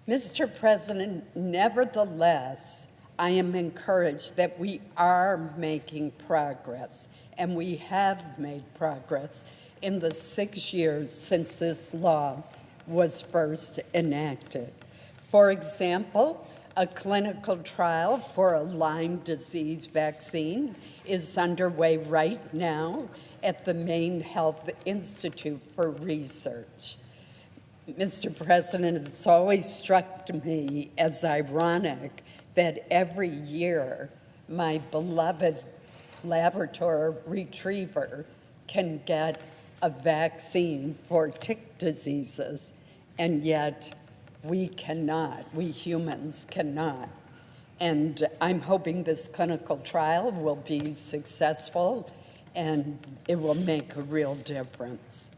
Mr. President, nevertheless, I am encouraged that we are making progress, and we have made progress in the 6 years since this law was first enacted. For example, a clinical trial for a Lyme disease vaccine is underway right now at the Maine Health Institute for Research. Mr. President, it's always struck me as ironic that every year my beloved Labrador retriever can get a vaccine for tick diseases, and yet we cannot, we humans cannot. And I'm hoping this clinical trial will be successful and it will make a real difference.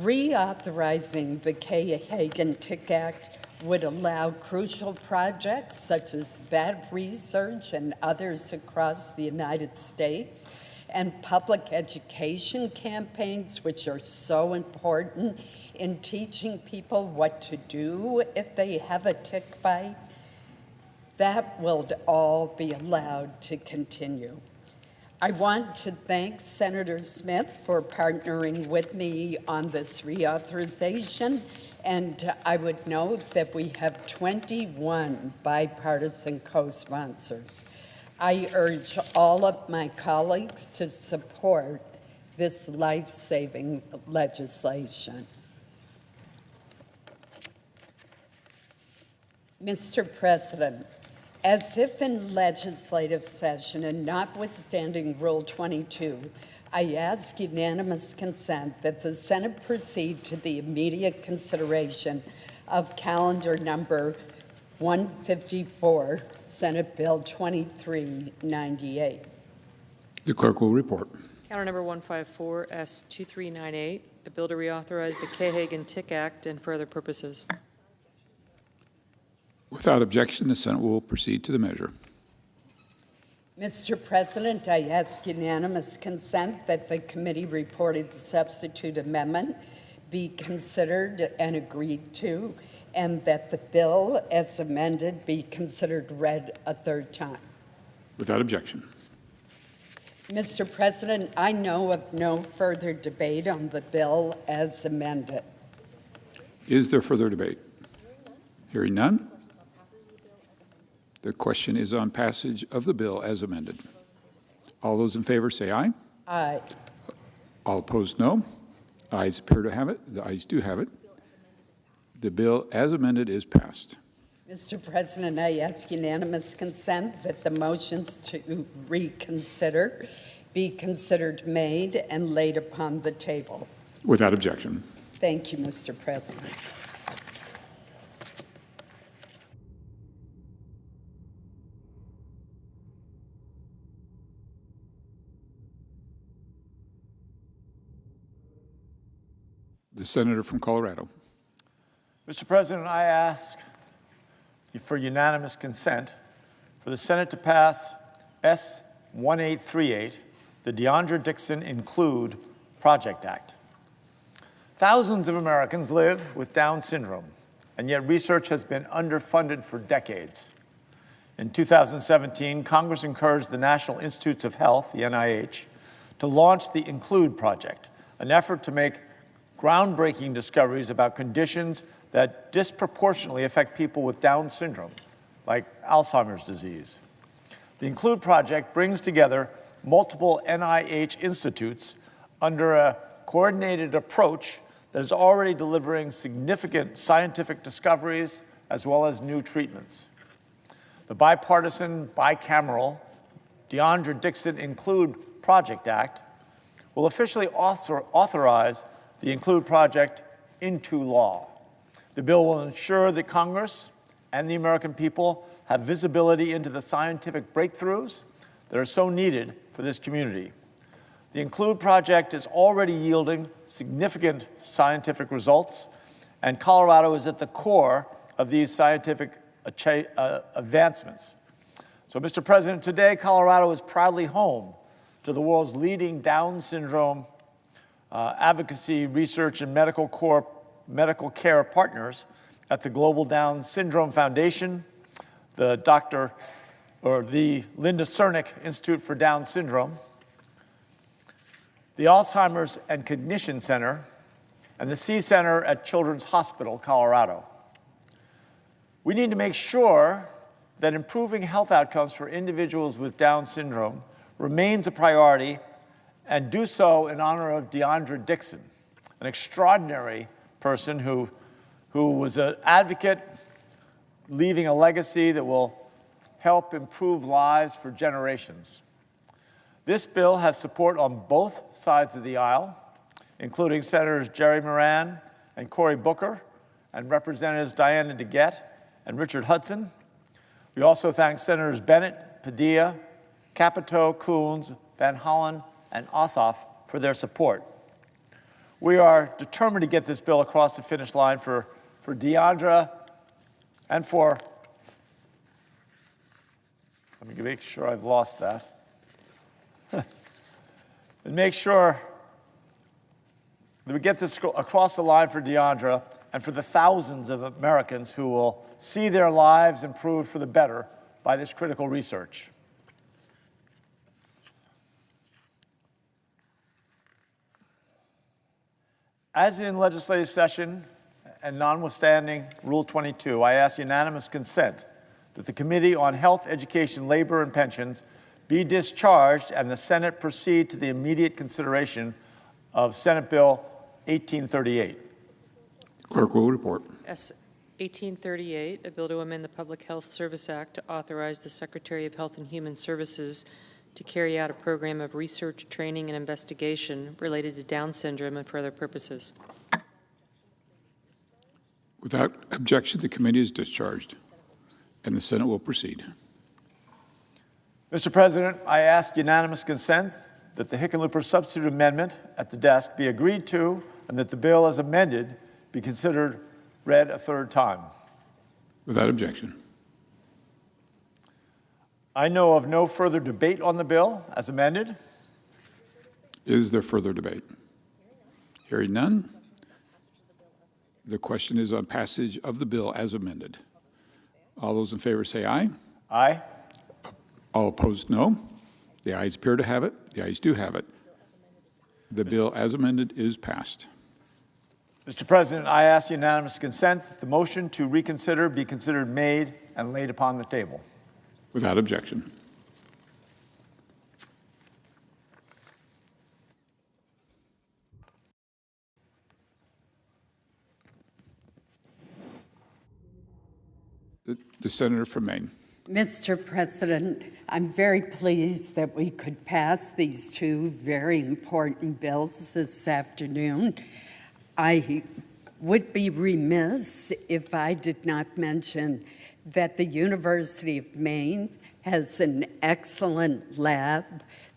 Reauthorizing the Kay Hagan Tick Act would allow crucial projects such as vet research and others across the United States and public education campaigns, which are so important in teaching people what to do if they have a tick bite. that will all be allowed to continue. I want to thank Senator Smith for partnering with me on this reauthorization, and I would note that we have 21 bipartisan co-sponsors. I urge all of my colleagues to support this life-saving legislation. Mr. President, as if in legislative session and notwithstanding Rule 22, I ask unanimous consent that the Senate proceed to the immediate consideration of calendar number 154, Senate Bill 2398. The clerk will report. Calendar number 154, S2398, a bill to reauthorize the Cahagan-Tick Act and for other purposes. Without objection, the Senate will proceed to the measure. Mr. President, I ask unanimous consent that the committee-reported substitute amendment be considered and agreed to, and that the bill as amended be considered read a third time. Without objection. Mr. President, I know of no further debate on the bill as amended. Is there further debate? Hearing none. The question is on passage of the bill as amended. All those in favor say aye. Aye. All opposed, no. Ayes appear to have it. The ayes do have it. The bill as amended is passed. Mr. President, I ask unanimous consent that the motions to reconsider be considered made and laid upon the table. Without objection. Thank you, Mr. President. The senator from Colorado. Mr. President, I ask for unanimous consent for the Senate to pass S1838, the Deandra Dixon Include Project Act. Thousands of Americans live with Down syndrome, and yet research has been underfunded for decades. In 2017, Congress encouraged the National Institutes of Health, the NIH, to launch the Include Project, an effort to make groundbreaking discoveries about conditions that disproportionately affect people with Down syndrome, like Alzheimer's disease. The Include Project brings together multiple NIH institutes under a coordinated approach that is already delivering significant scientific discoveries as well as new treatments. The bipartisan, bicameral Deandra Dixon Include Project Act will officially authorize the Include Project into law. The bill will ensure that Congress and the American people have visibility into the scientific breakthroughs that are so needed for this community. The Include Project is already yielding significant scientific results, and Colorado is at the core of these scientific advancements. So, Mr. President, today Colorado is proudly home to the world's leading Down syndrome advocacy, research, and medical care partners at the Global Down Syndrome Foundation, the Linda Cernick Institute for Down Syndrome, the Alzheimer's and Cognition Center, and the C Center at Children's Hospital, Colorado. We need to make sure that improving health outcomes for individuals with Down syndrome remains a priority, and do so in honor of Deandra Dixon, an extraordinary person who was an advocate, leaving a legacy that will help improve lives for generations. This bill has support on both sides of the aisle, including Senators Jerry Moran and Cory Booker, and Representatives Diana DeGette and Richard Hudson. We also thank Senators Bennett, Padilla, Capito, Coons, Van Hollen, and Ossoff for their support. We are determined to get this bill across the finish line for Deandra and for, let me make sure I've lost that, and make sure that we get this across the line for Deandra and for the thousands of Americans who will see their lives improved for the better by this critical research. As in legislative session and notwithstanding Rule 22, I ask unanimous consent that the Committee on Health, Education, Labor, and Pensions be discharged and the Senate proceed to the immediate consideration of Senate Bill 1838. Clerk will report. S. 1838, a bill to amend the Public Health Service Act to authorize the Secretary of Health and Human Services to carry out a program of research, training, and investigation related to Down syndrome and for other purposes. Without objection, the committee is discharged, and the Senate will proceed. Mr. President, I ask unanimous consent that the Hickenlooper substitute amendment at the desk be agreed to and that the bill as amended be considered read a third time. Without objection. I know of no further debate on the bill as amended. Is there further debate? Hearing none, the question is on passage of the bill as amended. All those in favor say aye. Aye. All opposed, no. The ayes appear to have it. The ayes do have it. The bill as amended is passed. Mr. President, I ask unanimous consent that the motion to reconsider be considered made and laid upon the table. Without objection. The senator from Maine. Mr. President, I'm very pleased that we could pass these two very important bills this afternoon. I would be remiss if I did not mention that the University of Maine has an excellent lab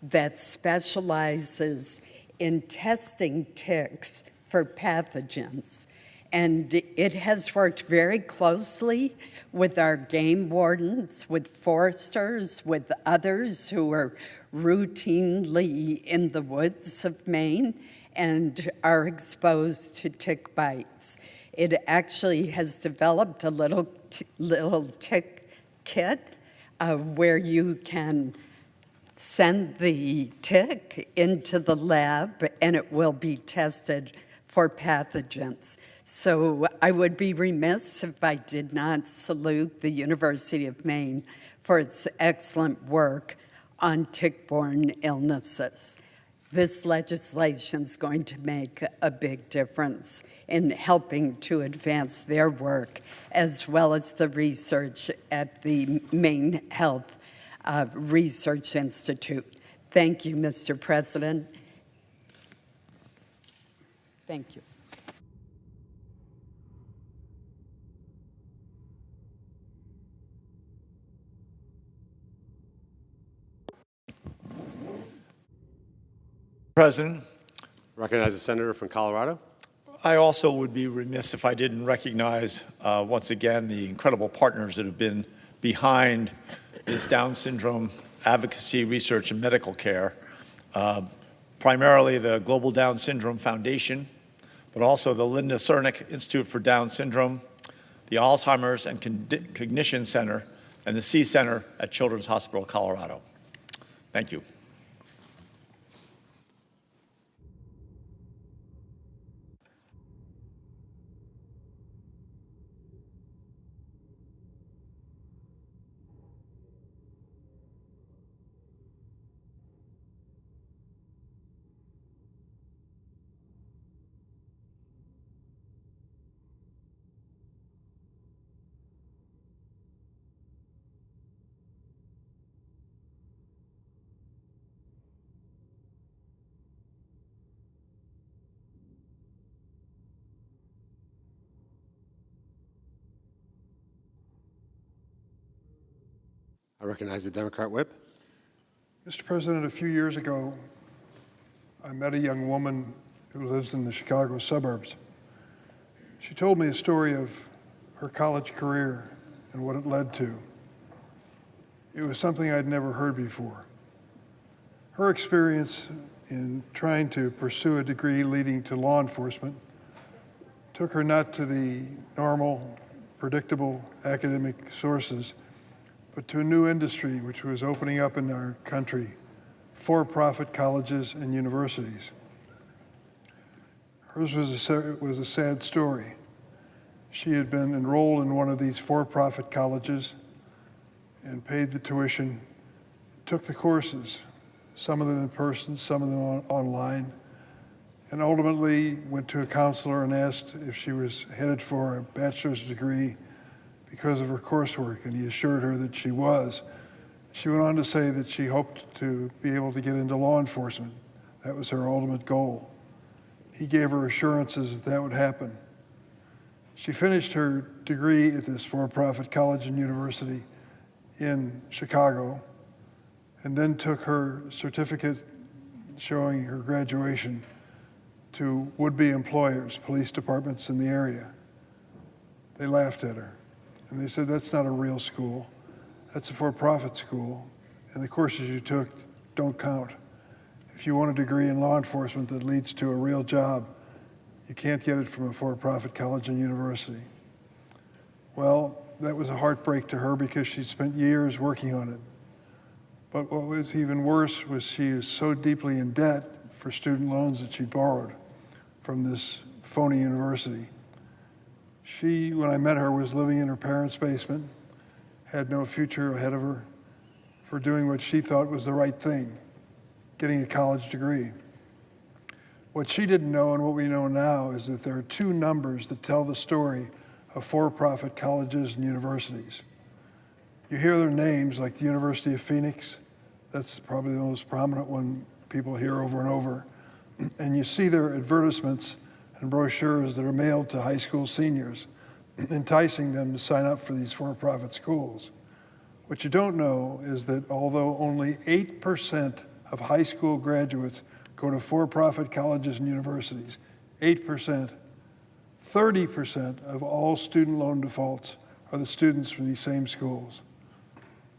that specializes in testing ticks for pathogens. And it has worked very closely with our game wardens, with foresters, with others who are routinely in the woods of Maine and are exposed to tick bites. It actually has developed a little tick kit where you can send the tick into the lab and it will be tested for pathogens. So I would be remiss if I did not salute the University of Maine for its excellent work on tick-borne illnesses. This legislation is going to make a big difference in helping to advance their work, as well as the research at the Maine Health Research Institute. Thank you, Mr. President. Thank you. President. Recognize the senator from Colorado. I also would be remiss if I didn't recognize once again the incredible partners that have been behind this Down syndrome advocacy, research, and medical care. Primarily the Global Down Syndrome Foundation, but also the Linda Cernick Institute for Down Syndrome, the Alzheimer's and Cognition Center, and the C Center at Children's Hospital, Colorado. Thank you. I recognize the Democrat whip. Mr. President, a few years ago, I met a young woman who lives in the Chicago suburbs. She told me a story of her college career and what it led to. It was something I'd never heard before. Her experience in trying to pursue a degree leading to law enforcement took her not to the normal, predictable academic sources, but to a new industry which was opening up in our country, for-profit colleges and universities. Hers was a sad story. She had been enrolled in one of these for-profit colleges and paid the tuition, took the courses, some of them in person, some of them online, and ultimately went to a counselor and asked if she was headed for a bachelor's degree because of her coursework, and he assured her that she was. She went on to say that she hoped to be able to get into law enforcement. That was her ultimate goal. He gave her assurances that that would happen. She finished her degree at this for-profit college and university in Chicago, and then took her certificate showing her graduation to would-be employers, police departments in the area. They laughed at her, and they said, that's not a real school. That's a for-profit school, and the courses you took don't count. If you want a degree in law enforcement that leads to a real job, you can't get it from a for-profit college and university. Well, that was a heartbreak to her because she'd spent years working on it. But what was even worse was she was so deeply in debt for student loans that she borrowed from this phony university. She, when I met her, was living in her parents' basement, had no future ahead of her for doing what she thought was the right thing, getting a college degree. What she didn't know and what we know now is that there are two numbers that tell the story of for-profit colleges and universities. You hear their names, like the University of Phoenix. That's probably the most prominent one people hear over and over. And you see their advertisements and brochures that are mailed to high school seniors, enticing them to sign up for these for-profit schools. What you don't know is that although only 8% of high school graduates go to for-profit colleges and universities, 8%, 30% of all student loan defaults are the students from these same schools.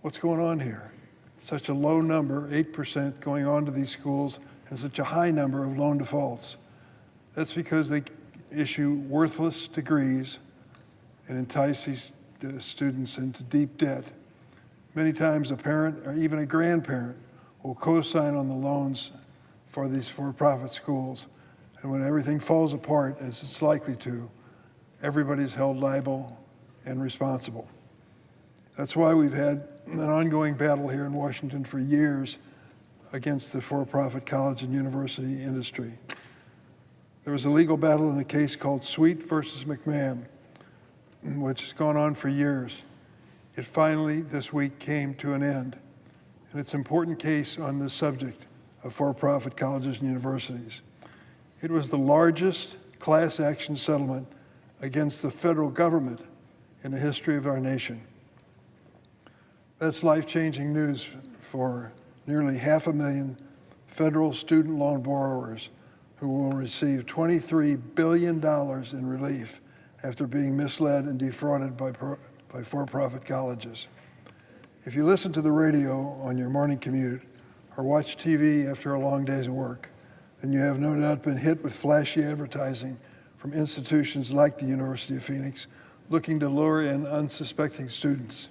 What's going on here? Such a low number, 8% going on to these schools, and such a high number of loan defaults. That's because they issue worthless degrees and entice these students into deep debt. Many times a parent or even a grandparent will co-sign on the loans for these for-profit schools. And when everything falls apart, as it's likely to, everybody's held liable and responsible. That's why we've had an ongoing battle here in Washington for years against the for-profit college and university industry. There was a legal battle in a case called Sweet versus McMahon, which has gone on for years. It finally, this week, came to an end. And it's an important case on the subject of for-profit colleges and universities. It was the largest class action settlement against the federal government in the history of our nation. That's life-changing news for nearly 500,000 federal student loan borrowers who will receive $23 billion in relief after being misled and defrauded by for-profit colleges. If you listen to the radio on your morning commute or watch TV after a long day's work, then you have no doubt been hit with flashy advertising from institutions like the University of Phoenix looking to lure in unsuspecting students.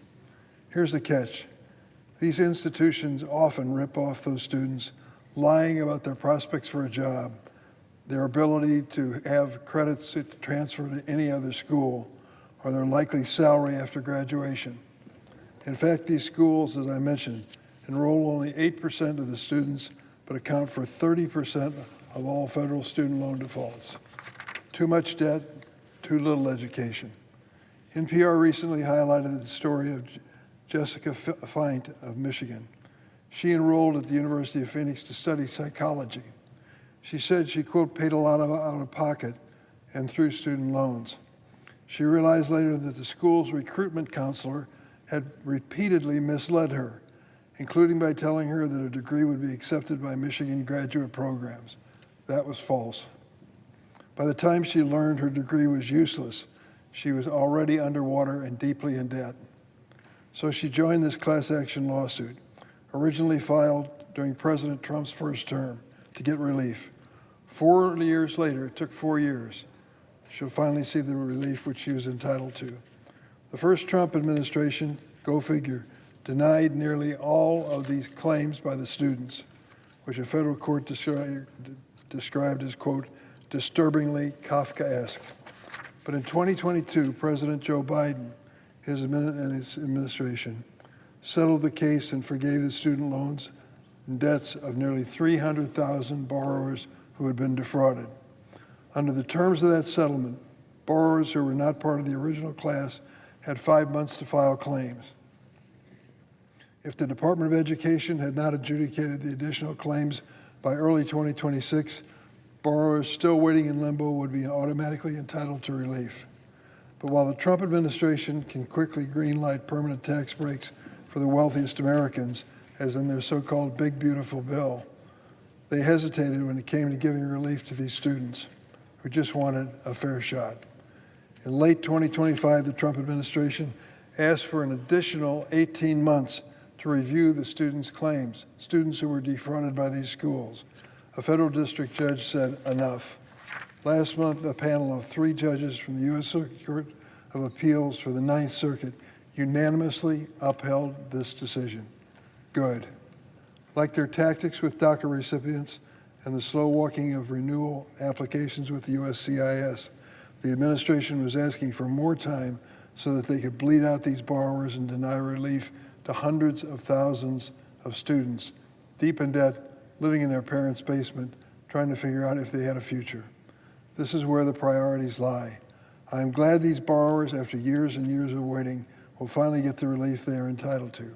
Here's the catch. These institutions often rip off those students, lying about their prospects for a job, their ability to have credits to transfer to any other school, or their likely salary after graduation. In fact, these schools, as I mentioned, enroll only 8% of the students, but account for 30% of all federal student loan defaults. Too much debt, too little education. NPR recently highlighted the story of Jessica Feint of Michigan. She enrolled at the University of Phoenix to study psychology. She said she, quote, paid a lot out of pocket and through student loans. She realized later that the school's recruitment counselor had repeatedly misled her, including by telling her that a degree would be accepted by Michigan graduate programs. That was false. By the time she learned her degree was useless, she was already underwater and deeply in debt. So she joined this class action lawsuit, originally filed during President Trump's first term, to get relief. 4 years later, it took 4 years, she'll finally see the relief which she was entitled to. The first Trump administration, go figure, denied nearly all of these claims by the students, which a federal court described as, quote, disturbingly Kafkaesque. But in 2022, President Joe Biden and his administration settled the case and forgave the student loans and debts of nearly 300,000 borrowers who had been defrauded. Under the terms of that settlement, borrowers who were not part of the original class had 5 months to file claims. If the Department of Education had not adjudicated the additional claims by early 2026, borrowers still waiting in limbo would be automatically entitled to relief. But while the Trump administration can quickly greenlight permanent tax breaks for the wealthiest Americans, as in their so-called big beautiful bill, they hesitated when it came to giving relief to these students who just wanted a fair shot. In late 2025, the Trump administration asked for an additional 18 months to review the students' claims, students who were defrauded by these schools. A federal district judge said, enough. Last month, a panel of 3 judges from the U.S. Court of Appeals for the Ninth Circuit unanimously upheld this decision. Good. Like their tactics with DACA recipients and the slow walking of renewal applications with the USCIS, the administration was asking for more time so that they could bleed out these borrowers and deny relief to hundreds of thousands of students deep in debt, living in their parents' basement, trying to figure out if they had a future. This is where the priorities lie. I am glad these borrowers, after years and years of waiting, will finally get the relief they are entitled to.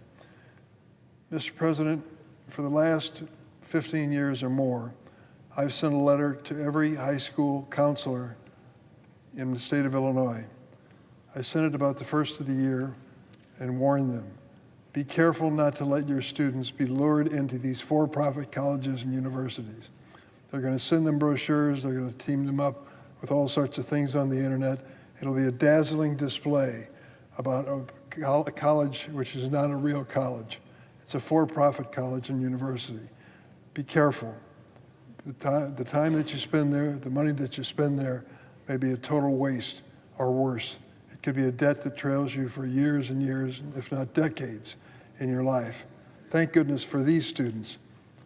Mr. President, for the last 15 years or more, I've sent a letter to every high school counselor in the state of Illinois. I sent it about the first of the year and warned them, be careful not to let your students be lured into these for-profit colleges and universities. They're going to send them brochures, they're going to team them up with all sorts of things on the internet. It'll be a dazzling display about a college which is not a real college. It's a for-profit college and university. Be careful. The time that you spend there, the money that you spend there may be a total waste or worse. It could be a debt that trails you for years and years, if not decades, in your life. Thank goodness for these students,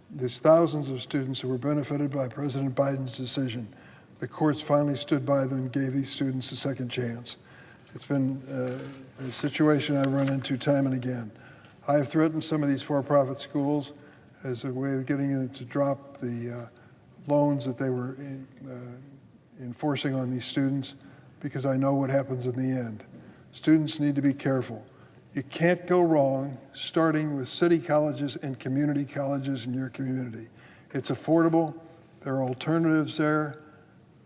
these thousands of students who were benefited by President Biden's decision. The courts finally stood by them and gave these students a second chance. It's been a situation I've run into time and again. I have threatened some of these for-profit schools as a way of getting them to drop the loans that they were enforcing on these students, because I know what happens in the end. Students need to be careful. You can't go wrong starting with city colleges and community colleges in your community. It's affordable. There are alternatives there.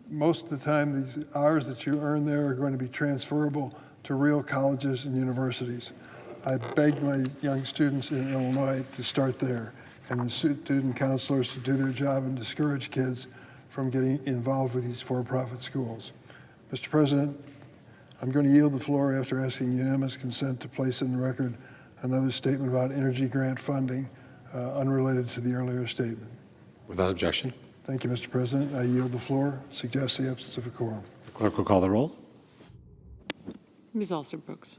Most of the time, these hours that you earn there are going to be transferable to real colleges and universities. I beg my young students in Illinois to start there, and the student counselors to do their job and discourage kids from getting involved with these for-profit schools. Mr. President, I'm going to yield the floor after asking unanimous consent to place in the record another statement about energy grant funding unrelated to the earlier statement. Without objection. Thank you, Mr. President. I yield the floor. Suggest the absence of a quorum. The clerk will call the roll. Ms. Alston-Brooks.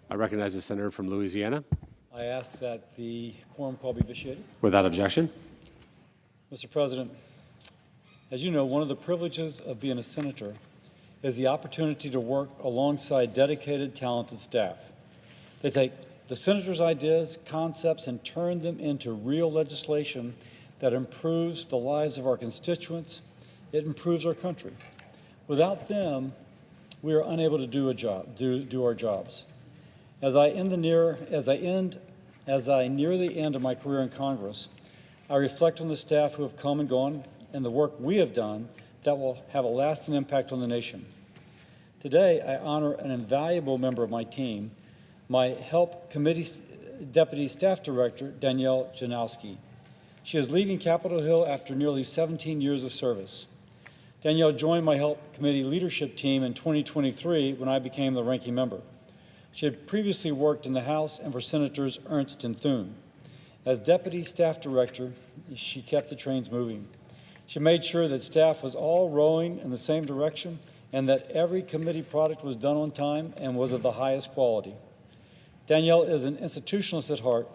I recognize the senator from Louisiana. I ask that the quorum call be vitiated. Without objection. Mr. President, as you know, one of the privileges of being a senator is the opportunity to work alongside dedicated, talented staff. They take the senator's ideas, concepts, and turn them into real legislation that improves the lives of our constituents. It improves our country. Without them, we are unable to do our jobs. As I near the end of my career in Congress, I reflect on the staff who have come and gone and the work we have done that will have a lasting impact on the nation. Today, I honor an invaluable member of my team, my Help Committee Deputy Staff Director, Danielle Janowski. She is leaving Capitol Hill after nearly 17 years of service. Danielle joined my Help Committee leadership team in 2023 when I became the ranking member. She had previously worked in the House and for Senators Ernst and Thune. As Deputy Staff Director, she kept the trains moving. She made sure that staff was all rowing in the same direction and that every committee product was done on time and was of the highest quality. Danielle is an institutionalist at heart,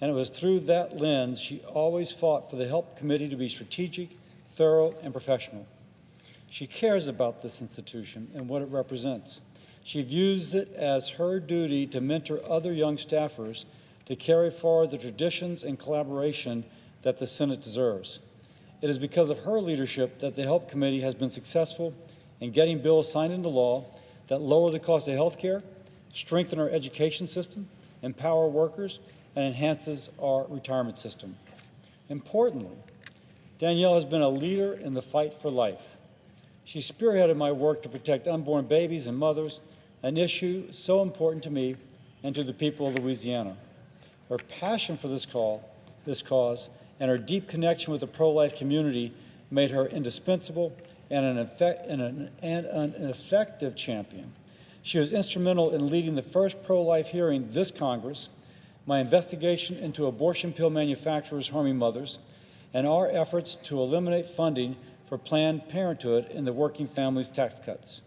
and it was through that lens she always fought for the Help Committee to be strategic, thorough, and professional. She cares about this institution and what it represents. She views it as her duty to mentor other young staffers to carry forward the traditions and collaboration that the Senate deserves. It is because of her leadership that the Help Committee has been successful in getting bills signed into law that lower the cost of health care, strengthen our education system, empower workers, and enhances our retirement system. Importantly, Danielle has been a leader in the fight for life. She spearheaded my work to protect unborn babies and mothers, an issue so important to me and to the people of Louisiana. Her passion for this cause, and her deep connection with the pro-life community made her indispensable and an effective champion. She was instrumental in leading the first pro-life hearing this Congress, my investigation into abortion pill manufacturers harming mothers, and our efforts to eliminate funding for Planned Parenthood in the Working Families Tax Cuts.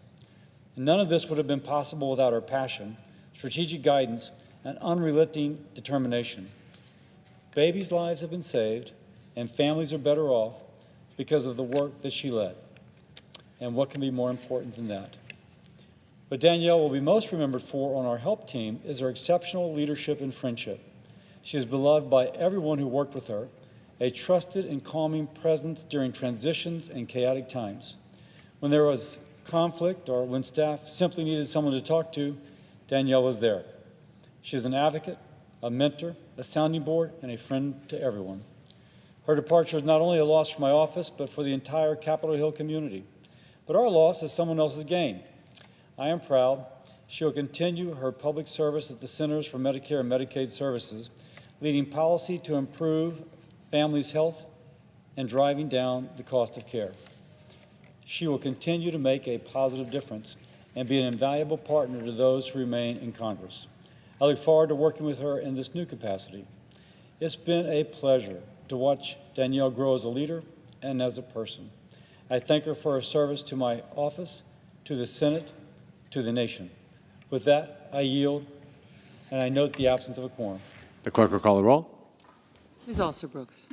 None of this would have been possible without her passion, strategic guidance, and unrelenting determination. Babies' lives have been saved, and families are better off because of the work that she led. And what can be more important than that? What Danielle will be most remembered for on our help team is her exceptional leadership and friendship. She is beloved by everyone who worked with her, a trusted and calming presence during transitions and chaotic times. When there was conflict or when staff simply needed someone to talk to, Danielle was there. She is an advocate, a mentor, a sounding board, and a friend to everyone. Her departure is not only a loss for my office, but for the entire Capitol Hill community. But our loss is someone else's gain. I am proud she will continue her public service at the Centers for Medicare and Medicaid Services, leading policy to improve families' health and driving down the cost of care. She will continue to make a positive difference and be an invaluable partner to those who remain in Congress. I look forward to working with her in this new capacity. It's been a pleasure to watch Danielle grow as a leader and as a person. I thank her for her service to my office, to the Senate, to the nation. With that, I yield, and I note the absence of a quorum. The clerk will call the roll. Ms. Alston-Brooks.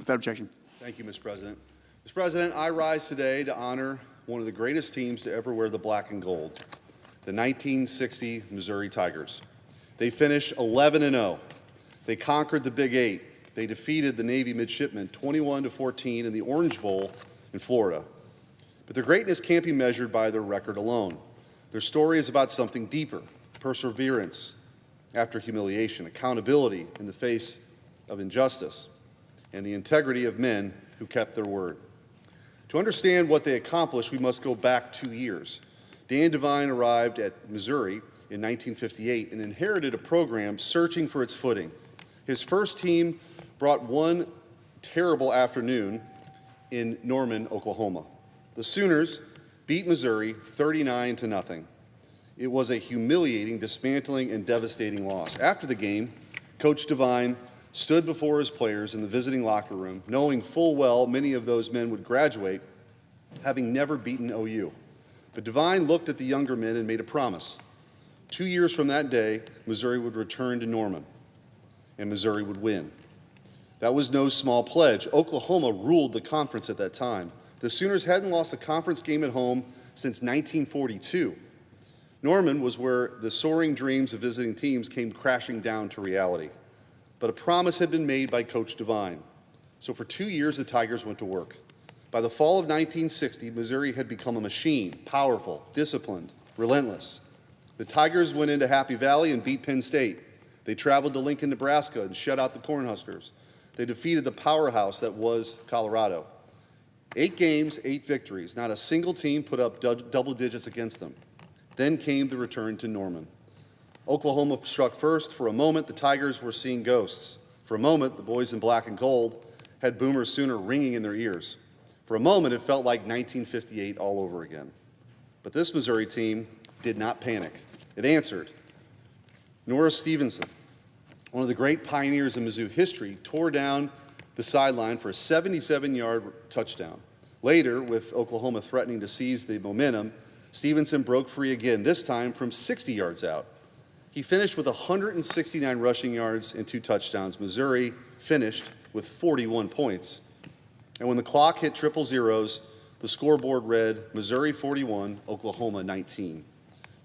Without objection. Thank you, Mr. President. Mr. President, I rise today to honor one of the greatest teams to ever wear the black and gold, the 1960 Missouri Tigers. They finished 11-0. They conquered the Big Eight. They defeated the Navy midshipmen 21-14 in the Orange Bowl in Florida. But their greatness can't be measured by their record alone. Their story is about something deeper: perseverance after humiliation, accountability in the face of injustice, and the integrity of men who kept their word. To understand what they accomplished, we must go back 2 years. Dan Devine arrived at Missouri in 1958 and inherited a program searching for its footing. His first team brought one terrible afternoon in Norman, Oklahoma. The Sooners beat Missouri 39-0. It was a humiliating, dismantling, and devastating loss. After the game, Coach Devine stood before his players in the visiting locker room, knowing full well many of those men would graduate having never beaten OU. But Devine looked at the younger men and made a promise. 2 years from that day, Missouri would return to Norman, and Missouri would win. That was no small pledge. Oklahoma ruled the conference at that time. The Sooners hadn't lost a conference game at home since 1942. Norman was where the soaring dreams of visiting teams came crashing down to reality. But a promise had been made by Coach Devine. So for 2 years, the Tigers went to work. By the fall of 1960, Missouri had become a machine, powerful, disciplined, relentless. The Tigers went into Happy Valley and beat Penn State. They traveled to Lincoln, Nebraska, and shut out the Cornhuskers. They defeated the powerhouse that was Colorado. 8 games, 8 victories. Not a single team put up double digits against them. Then came the return to Norman. Oklahoma struck first. For a moment, the Tigers were seeing ghosts. For a moment, the boys in black and gold had Boomer Sooner ringing in their ears. For a moment, it felt like 1958 all over again. But this Missouri team did not panic. It answered. Norris Stevenson, one of the great pioneers in Mizzou history, tore down the sideline for a 77-yard touchdown. Later, with Oklahoma threatening to seize the momentum, Stevenson broke free again, this time from 60 yards out. He finished with 169 rushing yards and 2 touchdowns. Missouri finished with 41 points. And when the clock hit triple zeros, the scoreboard read Missouri 41, Oklahoma 19.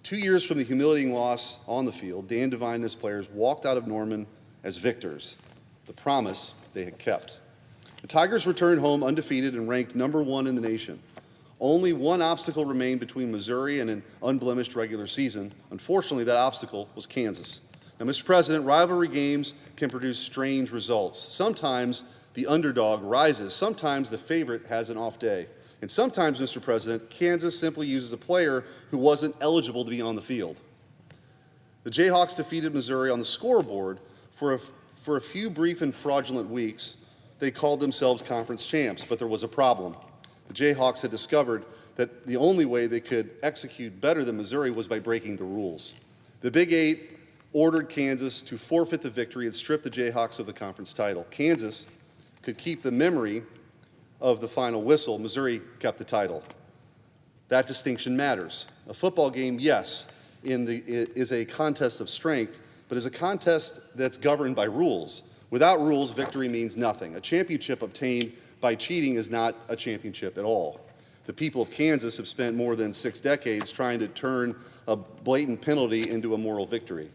2 years from the humiliating loss on the field, Dan Devine and his players walked out of Norman as victors, the promise they had kept. The Tigers returned home undefeated and ranked #1 in the nation. Only one obstacle remained between Missouri and an unblemished regular season. Unfortunately, that obstacle was Kansas. Now, Mr. President, rivalry games can produce strange results. Sometimes the underdog rises. Sometimes the favorite has an off day. And sometimes, Mr. President, Kansas simply uses a player who wasn't eligible to be on the field. The Jayhawks defeated Missouri on the scoreboard for a few brief and fraudulent weeks. They called themselves conference champs, but there was a problem. The Jayhawks had discovered that the only way they could execute better than Missouri was by breaking the rules. The Big Eight ordered Kansas to forfeit the victory and strip the Jayhawks of the conference title. Kansas could keep the memory of the final whistle. Missouri kept the title. That distinction matters. A football game, yes, is a contest of strength, but is a contest that's governed by rules. Without rules, victory means nothing. A championship obtained by cheating is not a championship at all. The people of Kansas have spent more than 6 decades trying to turn a blatant penalty into a moral victory.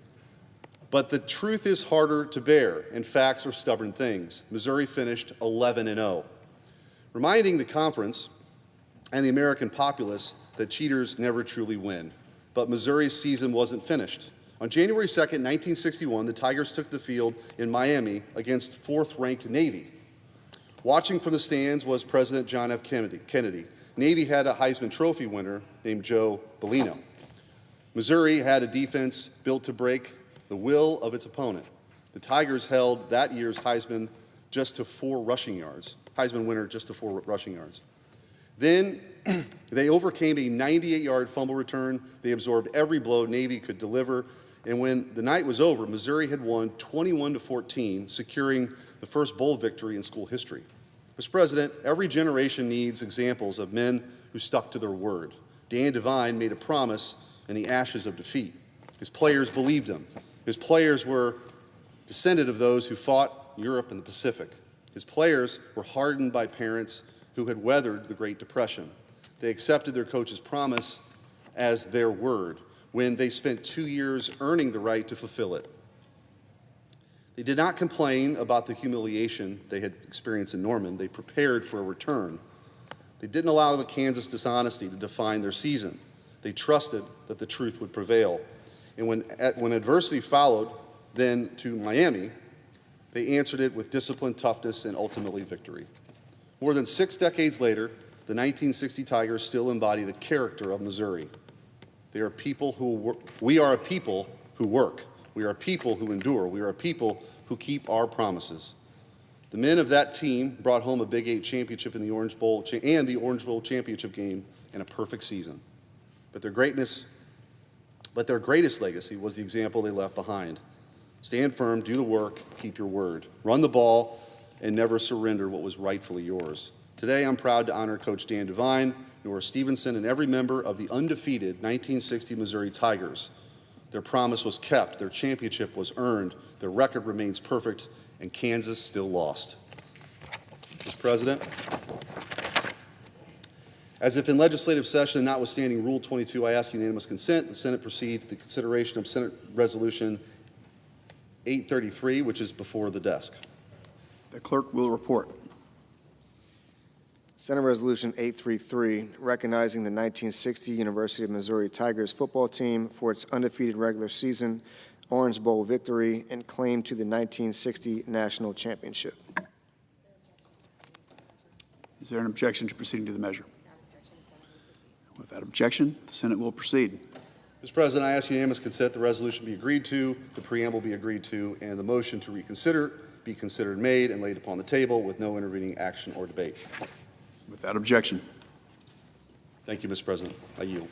But the truth is harder to bear, and facts are stubborn things. Missouri finished 11-0, reminding the conference and the American populace that cheaters never truly win. But Missouri's season wasn't finished. On January 2nd, 1961, the Tigers took the field in Miami against 4th-ranked Navy. Watching from the stands was President John F. Kennedy. Navy had a Heisman Trophy winner named Joe Bellino. Missouri had a defense built to break the will of its opponent. The Tigers held that year's Heisman just to 4 rushing yards. Heisman winner just to 4 rushing yards. Then they overcame a 98-yard fumble return. They absorbed every blow Navy could deliver. And when the night was over, Missouri had won 21-14, securing the first bowl victory in school history. Mr. President, every generation needs examples of men who stuck to their word. Dan Devine made a promise in the ashes of defeat. His players believed him. His players were descended of those who fought Europe and the Pacific. His players were hardened by parents who had weathered the Great Depression. They accepted their coach's promise as their word when they spent 2 years earning the right to fulfill it. They did not complain about the humiliation they had experienced in Norman. They prepared for a return. They didn't allow the Kansas dishonesty to define their season. They trusted that the truth would prevail. And when adversity followed, then to Miami, they answered it with discipline, toughness, and ultimately victory. More than 6 decades later, the 1960 Tigers still embody the character of Missouri. We are a people who work. We are a people who endure. We are a people who keep our promises. The men of that team brought home a Big 8 championship in the Orange Bowl and the Orange Bowl championship game in a perfect season. But their greatest legacy was the example they left behind. Stand firm, do the work, keep your word. Run the ball, and never surrender what was rightfully yours. Today, I'm proud to honor Coach Dan Devine, Nora Stevenson, and every member of the undefeated 1960 Missouri Tigers. Their promise was kept, their championship was earned, their record remains perfect, and Kansas still lost. Mr. President, as if in legislative session, notwithstanding Rule 22, I ask unanimous consent. The Senate proceed to the consideration of Senate Resolution 833, which is before the desk. The clerk will report. Senate Resolution 833, recognizing the 1960 University of Missouri Tigers football team for its undefeated regular season Orange Bowl victory and claim to the 1960 national championship. Is there an objection to proceeding to the measure? Without objection, the Senate will proceed. Mr. President, I ask unanimous consent the resolution be agreed to, the preamble be agreed to, and the motion to reconsider be considered made and laid upon the table with no intervening action or debate. Without objection. Thank you, Mr. President. I yield.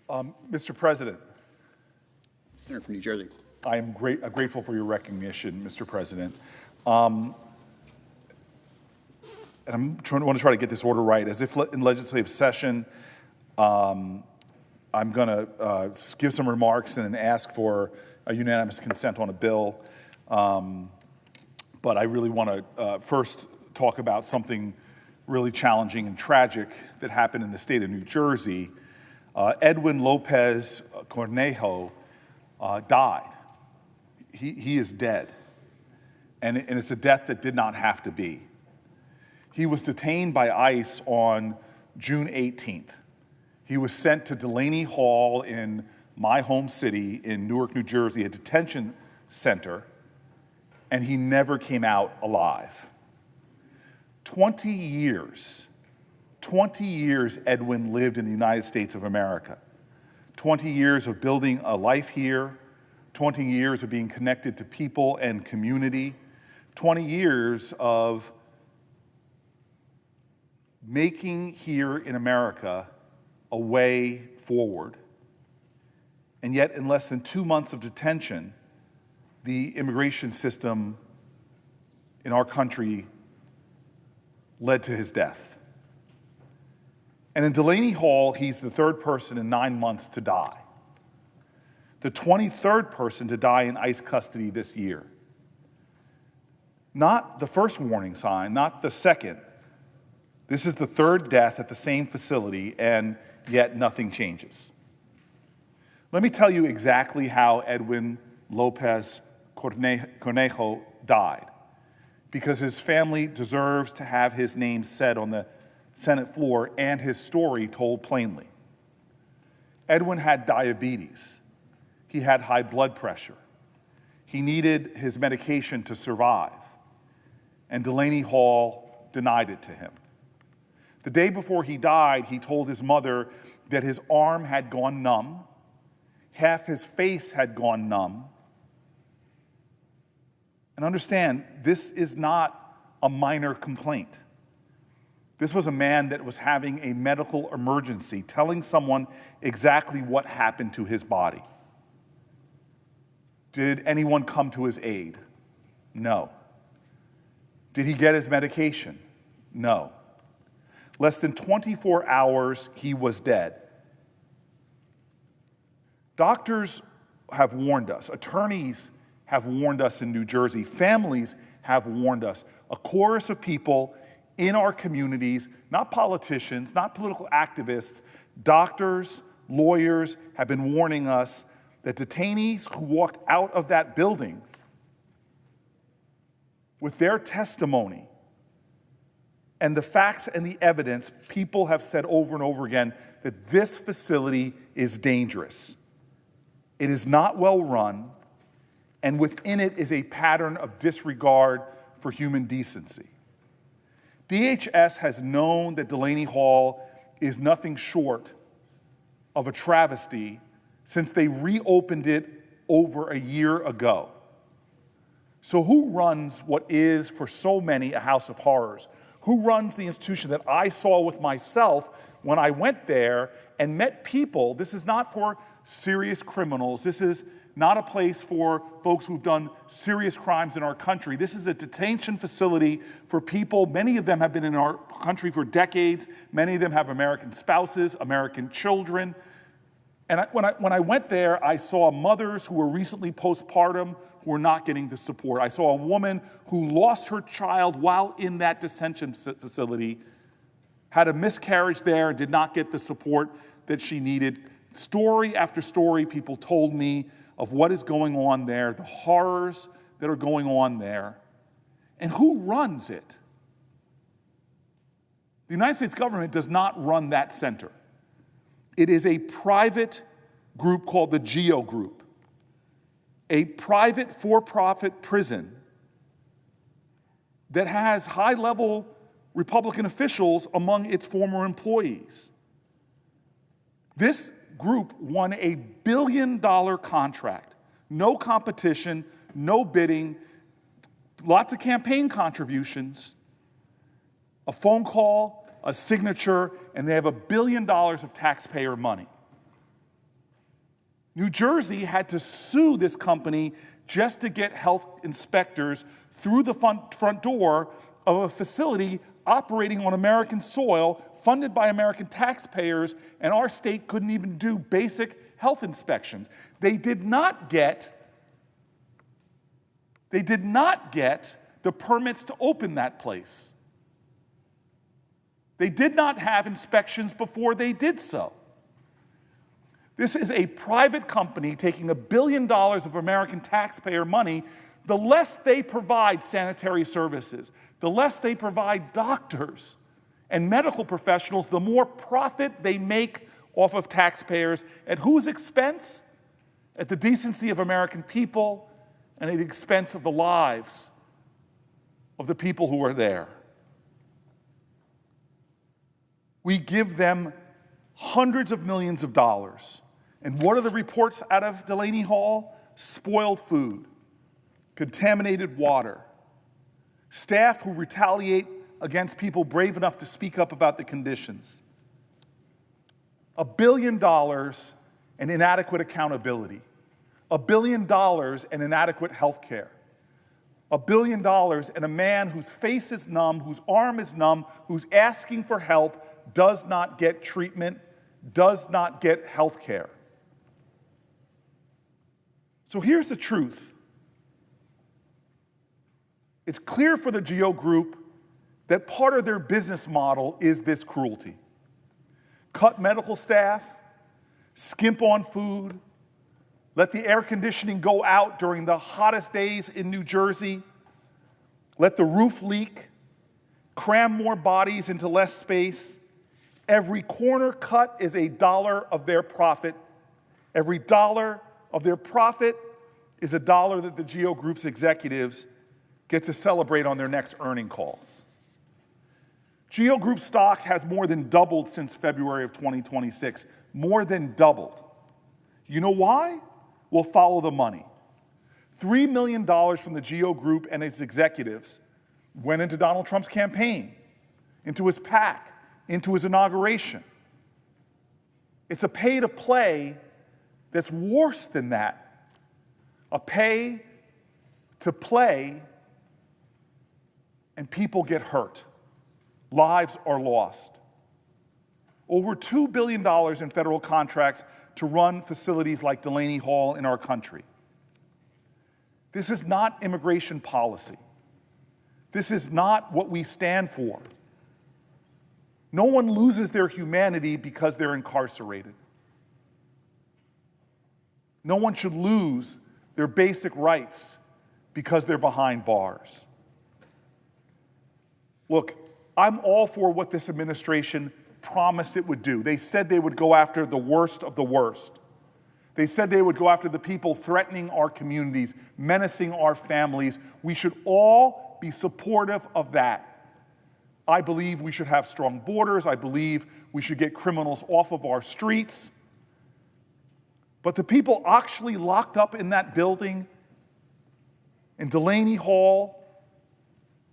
Mr. President, Senator from New Jersey. I am grateful for your recognition, Mr. President. And want to try to get this order right. As if in legislative session, I'm going to give some remarks and then ask for a unanimous consent on a bill. But I really want to first talk about something really challenging and tragic that happened in the state of New Jersey. Edwin Lopez Cornejo died. He is dead. And it's a death that did not have to be. He was detained by ICE on June 18th. He was sent to Delaney Hall in my home city in Newark, New Jersey, a detention center, and he never came out alive. 20 years Edwin lived in the United States of America. 20 years of building a life here, 20 years of being connected to people and community, 20 years of making here in America a way forward. And yet, in less than 2 months of detention, the immigration system in our country led to his death. And in Delaney Hall, he's the third person in 9 months to die. The 23rd person to die in ICE custody this year. Not the first warning sign, not the second. This is the third death at the same facility, and yet nothing changes. Let me tell you exactly how Edwin Lopez Cornejo died, because his family deserves to have his name said on the Senate floor and his story told plainly. Edwin had diabetes. He had high blood pressure. He needed his medication to survive, and Delaney Hall denied it to him. The day before he died, he told his mother that his arm had gone numb, half his face had gone numb. And understand, this is not a minor complaint. This was a man that was having a medical emergency, telling someone exactly what happened to his body. Did anyone come to his aid? No. Did he get his medication? No. Less than 24 hours, he was dead. Doctors have warned us. Attorneys have warned us in New Jersey. Families have warned us. A chorus of people in our communities, not politicians, not political activists, doctors, lawyers have been warning us that detainees who walked out of that building with their testimony and the facts and the evidence, people have said over and over again that this facility is dangerous. It is not well run, and within it is a pattern of disregard for human decency. DHS has known that Delaney Hall is nothing short of a travesty since they reopened it over a year ago. So who runs what is, for so many, a house of horrors? Who runs the institution that I saw with myself when I went there and met people? This is not for serious criminals. This is not a place for folks who've done serious crimes in our country. This is a detention facility for people. Many of them have been in our country for decades. Many of them have American spouses, American children. And when I went there, I saw mothers who were recently postpartum who were not getting the support. I saw a woman who lost her child while in that detention facility, had a miscarriage there, and did not get the support that she needed. Story after story, people told me of what is going on there, the horrors that are going on there, and who runs it. The United States government does not run that center. It is a private group called the GEO Group, a private for-profit prison that has high-level Republican officials among its former employees. This group won a $1 billion contract, no competition, no bidding, lots of campaign contributions, a phone call, a signature, and they have $1 billion of taxpayer money. New Jersey had to sue this company just to get health inspectors through the front door of a facility operating on American soil, funded by American taxpayers, and our state couldn't even do basic health inspections. They did not get the permits to open that place. They did not have inspections before they did so. This is a private company taking $1 billion of American taxpayer money. The less they provide sanitary services, the less they provide doctors and medical professionals, the more profit they make off of taxpayers. At whose expense? At the decency of American people and at the expense of the lives of the people who are there. We give them hundreds of millions of dollars. And what are the reports out of Delaney Hall? Spoiled food, contaminated water, staff who retaliate against people brave enough to speak up about the conditions. $1 billion and inadequate accountability. $1 billion and inadequate health care. $1 billion and a man whose face is numb, whose arm is numb, who's asking for help, does not get treatment, does not get health care. So here's the truth. It's clear for the GEO Group that part of their business model is this cruelty. Cut medical staff, skimp on food, let the air conditioning go out during the hottest days in New Jersey, let the roof leak, cram more bodies into less space. Every corner cut is $1 of their profit. Every dollar of their profit is $1 that the GEO Group's executives get to celebrate on their next earning calls. GEO Group stock has more than doubled since February of 2026, more than doubled. You know why? We'll follow the money. $3 million from the GEO Group and its executives went into Donald Trump's campaign, into his PAC, into his inauguration. It's a pay to play that's worse than that. A pay to play and people get hurt. Lives are lost. Over $2 billion in federal contracts to run facilities like Delaney Hall in our country. This is not immigration policy. This is not what we stand for. No one loses their humanity because they're incarcerated. No one should lose their basic rights because they're behind bars. Look, I'm all for what this administration promised it would do. They said they would go after the worst of the worst. They said they would go after the people threatening our communities, menacing our families. We should all be supportive of that. I believe we should have strong borders. I believe we should get criminals off of our streets. But the people actually locked up in that building, in Delaney Hall,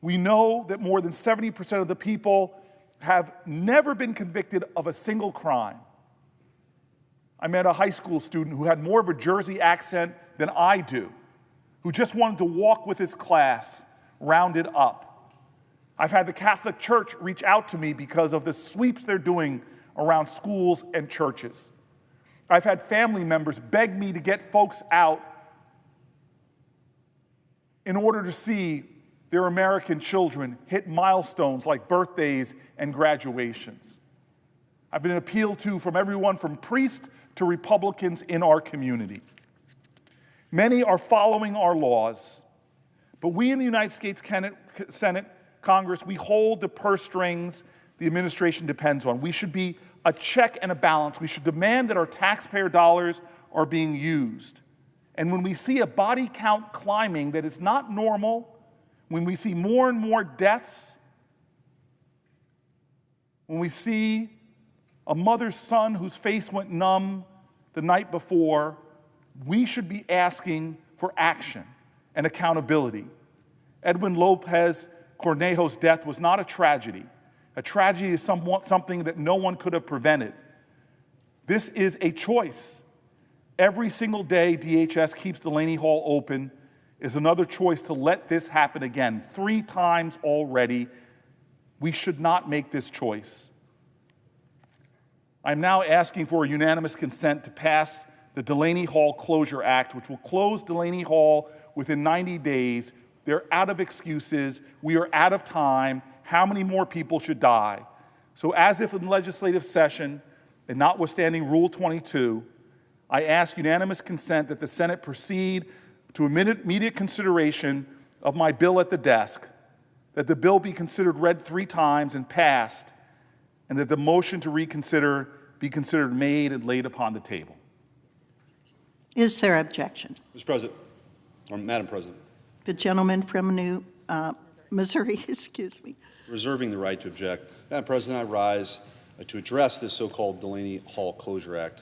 we know that more than 70% of the people have never been convicted of a single crime. I met a high school student who had more of a Jersey accent than I do, who just wanted to walk with his class, rounded up. I've had the Catholic Church reach out to me because of the sweeps they're doing around schools and churches. I've had family members beg me to get folks out in order to see their American children hit milestones like birthdays and graduations. I've been appealed to from everyone from priests to Republicans in our community. Many are following our laws, but we in the United States Senate, Congress, we hold the purse strings the administration depends on. We should be a check and a balance. We should demand that our taxpayer dollars are being used. And when we see a body count climbing that is not normal, when we see more and more deaths, when we see a mother's son whose face went numb the night before, we should be asking for action and accountability. Edwin Lopez Cornejo's death was not a tragedy. A tragedy is something that no one could have prevented. This is a choice. Every single day DHS keeps Delaney Hall open is another choice to let this happen again. 3 times already. We should not make this choice. I'm now asking for a unanimous consent to pass the Delaney Hall Closure Act, which will close Delaney Hall within 90 days. They're out of excuses. We are out of time. How many more people should die? So as if in legislative session, and notwithstanding Rule 22, I ask unanimous consent that the Senate proceed to immediate consideration of my bill at the desk, that the bill be considered read 3 times and passed, and that the motion to reconsider be considered made and laid upon the table. Is there objection? Mr. President, or Madam President. The gentleman from New Missouri, excuse me. Reserving the right to object. Madam President, I rise to address this so-called Delaney Hall Closure Act.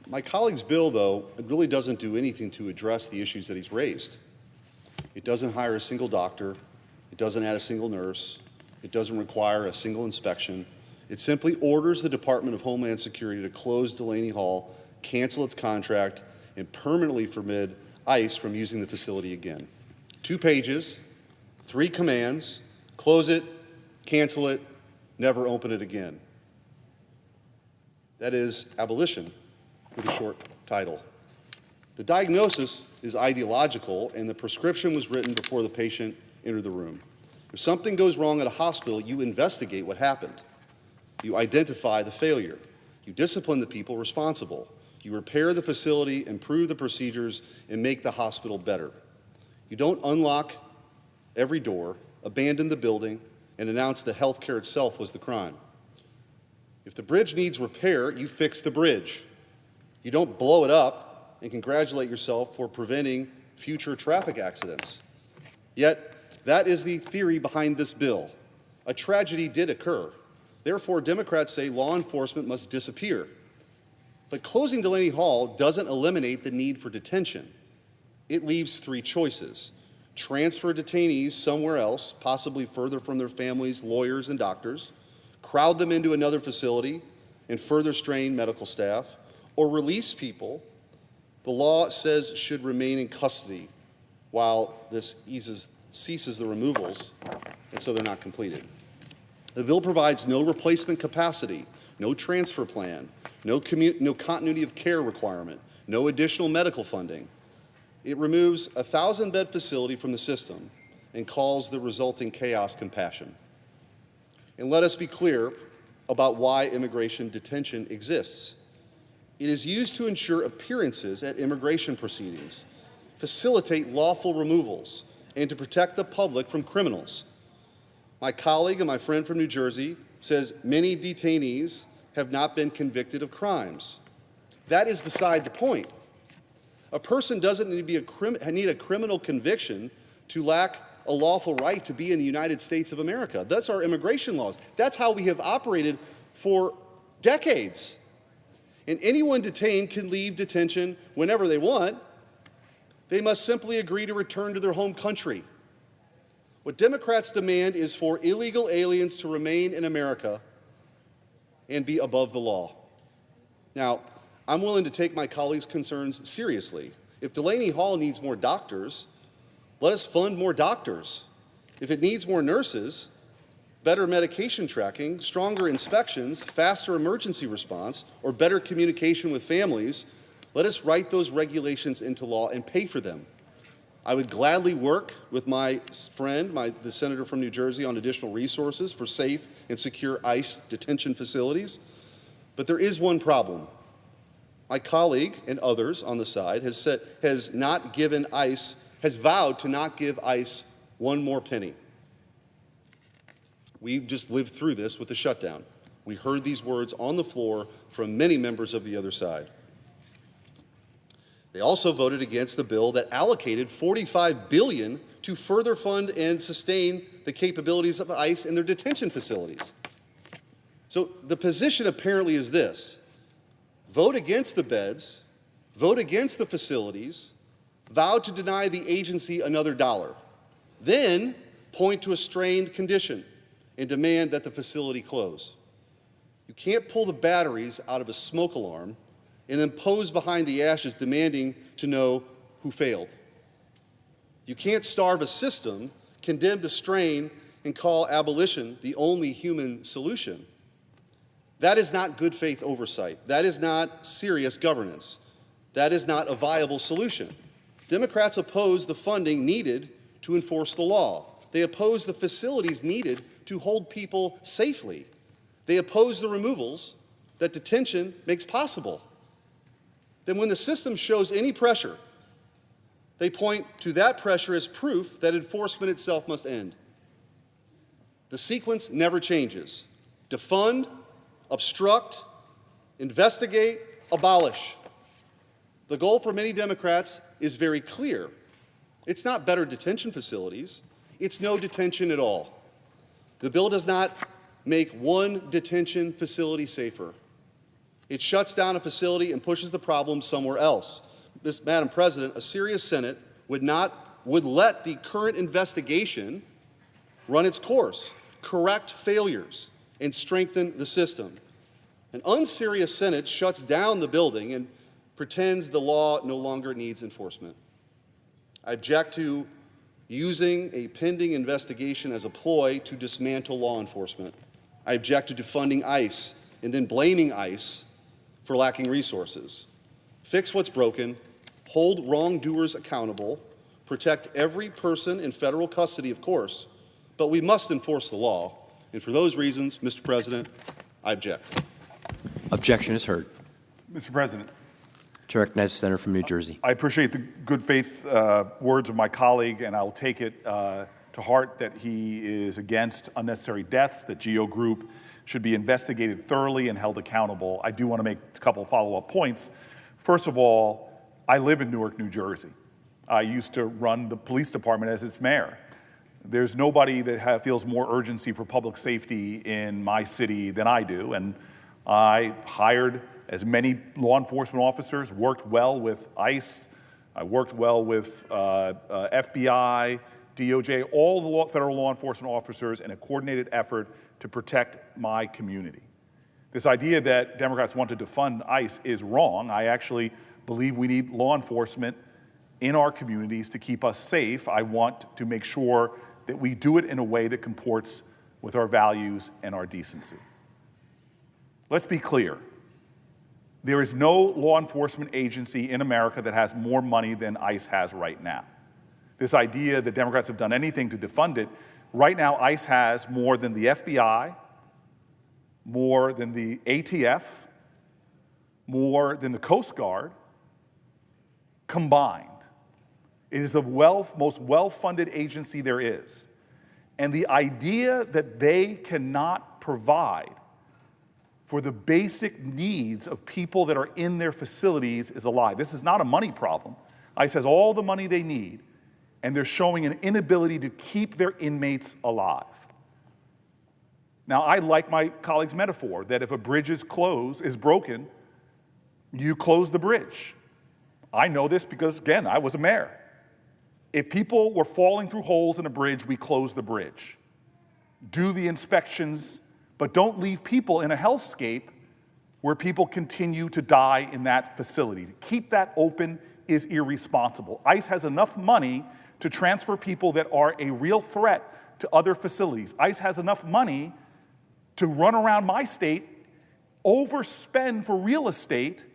My colleague's bill, though, it really doesn't do anything to address the issues that he's raised. It doesn't hire a single doctor. It doesn't add a single nurse. It doesn't require a single inspection. It simply orders the Department of Homeland Security to close Delaney Hall, cancel its contract, and permanently forbid ICE from using the facility again. 2 pages, 3 commands: close it, cancel it, never open it again. That is abolition with a short title. The diagnosis is ideological, and the prescription was written before the patient entered the room. If something goes wrong at a hospital, you investigate what happened. You identify the failure. You discipline the people responsible. You repair the facility, improve the procedures, and make the hospital better. You don't unlock every door, abandon the building, and announce that health care itself was the crime. If the bridge needs repair, you fix the bridge. You don't blow it up and congratulate yourself for preventing future traffic accidents. Yet, that is the theory behind this bill. A tragedy did occur. Therefore, Democrats say law enforcement must disappear. But closing Delaney Hall doesn't eliminate the need for detention. It leaves 3 choices: transfer detainees somewhere else, possibly further from their families, lawyers, and doctors, crowd them into another facility, and further strain medical staff, or release people the law says should remain in custody while this ceases the removals, and so they're not completed. The bill provides no replacement capacity, no transfer plan, no continuity of care requirement, no additional medical funding. It removes a 1,000-bed facility from the system and calls the resulting chaos compassion. And let us be clear about why immigration detention exists. It is used to ensure appearances at immigration proceedings, facilitate lawful removals, and to protect the public from criminals. My colleague and my friend from New Jersey says many detainees have not been convicted of crimes. That is beside the point. A person doesn't need a criminal conviction to lack a lawful right to be in the United States of America. That's our immigration laws. That's how we have operated for decades. And anyone detained can leave detention whenever they want. They must simply agree to return to their home country. What Democrats demand is for illegal aliens to remain in America and be above the law. Now, I'm willing to take my colleagues' concerns seriously. If Delaney Hall needs more doctors, let us fund more doctors. If it needs more nurses, better medication tracking, stronger inspections, faster emergency response, or better communication with families, let us write those regulations into law and pay for them. I would gladly work with my friend, the senator from New Jersey, on additional resources for safe and secure ICE detention facilities. But there is one problem. My colleague and others on the side has vowed to not give ICE one more penny. We've just lived through this with the shutdown. We heard these words on the floor from many members of the other side. They also voted against the bill that allocated $45 billion to further fund and sustain the capabilities of ICE in their detention facilities. So the position apparently is this: vote against the beds, vote against the facilities, vow to deny the agency another dollar, then point to a strained condition and demand that the facility close. You can't pull the batteries out of a smoke alarm and then pose behind the ashes demanding to know who failed. You can't starve a system, condemn to strain, and call abolition the only human solution. That is not good faith oversight. That is not serious governance. That is not a viable solution. Democrats oppose the funding needed to enforce the law. They oppose the facilities needed to hold people safely. They oppose the removals that detention makes possible. Then when the system shows any pressure, they point to that pressure as proof that enforcement itself must end. The sequence never changes. Defund, obstruct, investigate, abolish. The goal for many Democrats is very clear. It's not better detention facilities. It's no detention at all. The bill does not make one detention facility safer. It shuts down a facility and pushes the problem somewhere else. Madam President, a serious Senate would let the current investigation run its course, correct failures, and strengthen the system. An unserious Senate shuts down the building and pretends the law no longer needs enforcement. I object to using a pending investigation as a ploy to dismantle law enforcement. I object to defunding ICE and then blaming ICE for lacking resources. Fix what's broken, hold wrongdoers accountable, protect every person in federal custody, of course, but we must enforce the law. And for those reasons, Mr. President, I object. Objection is heard. Mr. President. To recognize the senator from New Jersey. I appreciate the good faith words of my colleague, and I'll take it to heart that he is against unnecessary deaths, that GEO Group should be investigated thoroughly and held accountable. I do want to make a couple of follow-up points. First of all, I live in Newark, New Jersey. I used to run the police department as its mayor. There's nobody that feels more urgency for public safety in my city than I do, and I hired as many law enforcement officers, worked well with ICE, I worked well with FBI, DOJ, all the federal law enforcement officers in a coordinated effort to protect my community. This idea that Democrats want to defund ICE is wrong. I actually believe we need law enforcement in our communities to keep us safe. I want to make sure that we do it in a way that comports with our values and our decency. Let's be clear. There is no law enforcement agency in America that has more money than ICE has right now. This idea that Democrats have done anything to defund it, right now ICE has more than the FBI, more than the ATF, more than the Coast Guard combined. It is the most well-funded agency there is. And the idea that they cannot provide for the basic needs of people that are in their facilities is a lie. This is not a money problem. ICE has all the money they need, and they're showing an inability to keep their inmates alive. Now, I like my colleague's metaphor that if a bridge is broken, you close the bridge. I know this because, again, I was a mayor. If people were falling through holes in a bridge, we close the bridge. Do the inspections, but don't leave people in a hellscape where people continue to die in that facility. To keep that open is irresponsible. ICE has enough money to transfer people that are a real threat to other facilities. ICE has enough money to run around my state, overspend for real estate,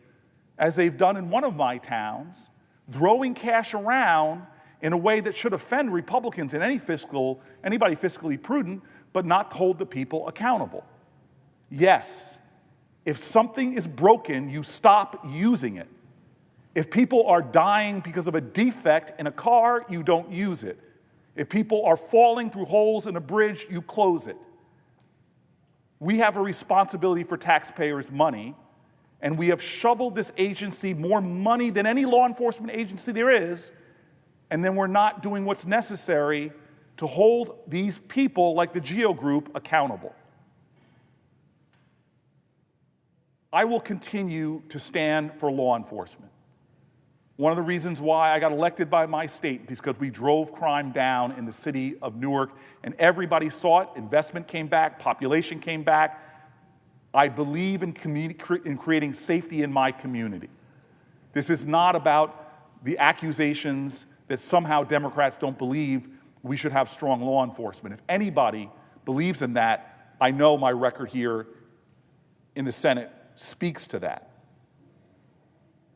as they've done in one of my towns, throwing cash around in a way that should offend Republicans and anybody fiscally prudent, but not hold the people accountable. Yes, if something is broken, you stop using it. If people are dying because of a defect in a car, you don't use it. If people are falling through holes in a bridge, you close it. We have a responsibility for taxpayers' money, and we have shoveled this agency more money than any law enforcement agency there is, and then we're not doing what's necessary to hold these people like the GEO Group accountable. I will continue to stand for law enforcement. One of the reasons why I got elected by my state is because we drove crime down in the city of Newark, and everybody saw it. Investment came back, population came back. I believe in creating safety in my community. This is not about the accusations that somehow Democrats don't believe we should have strong law enforcement. If anybody believes in that, I know my record here in the Senate speaks to that.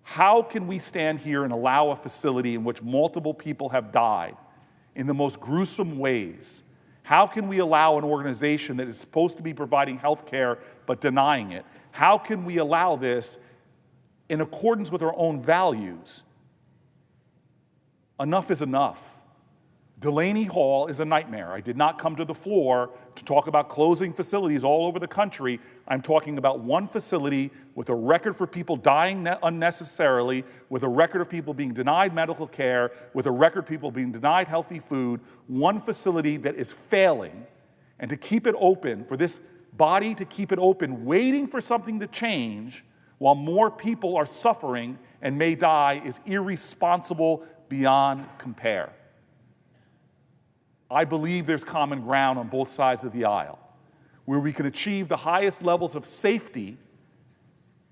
How can we stand here and allow a facility in which multiple people have died in the most gruesome ways? How can we allow an organization that is supposed to be providing health care but denying it? How can we allow this in accordance with our own values? Enough is enough. Delaney Hall is a nightmare. I did not come to the floor to talk about closing facilities all over the country. I'm talking about one facility with a record for people dying unnecessarily, with a record of people being denied medical care, with a record of people being denied healthy food, one facility that is failing. And to keep it open, for this body to keep it open, waiting for something to change while more people are suffering and may die, is irresponsible beyond compare. I believe there's common ground on both sides of the aisle, where we can achieve the highest levels of safety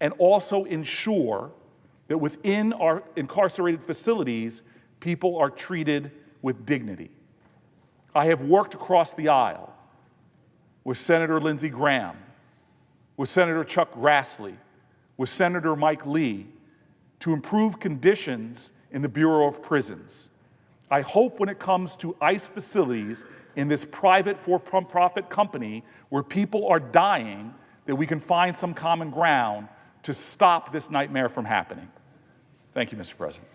and also ensure that within our incarcerated facilities, people are treated with dignity. I have worked across the aisle with Senator Lindsey Graham, with Senator Chuck Grassley, with Senator Mike Lee to improve conditions in the Bureau of Prisons. I hope when it comes to ICE facilities in this private for-profit company where people are dying, that we can find some common ground to stop this nightmare from happening. Thank you, Mr. President.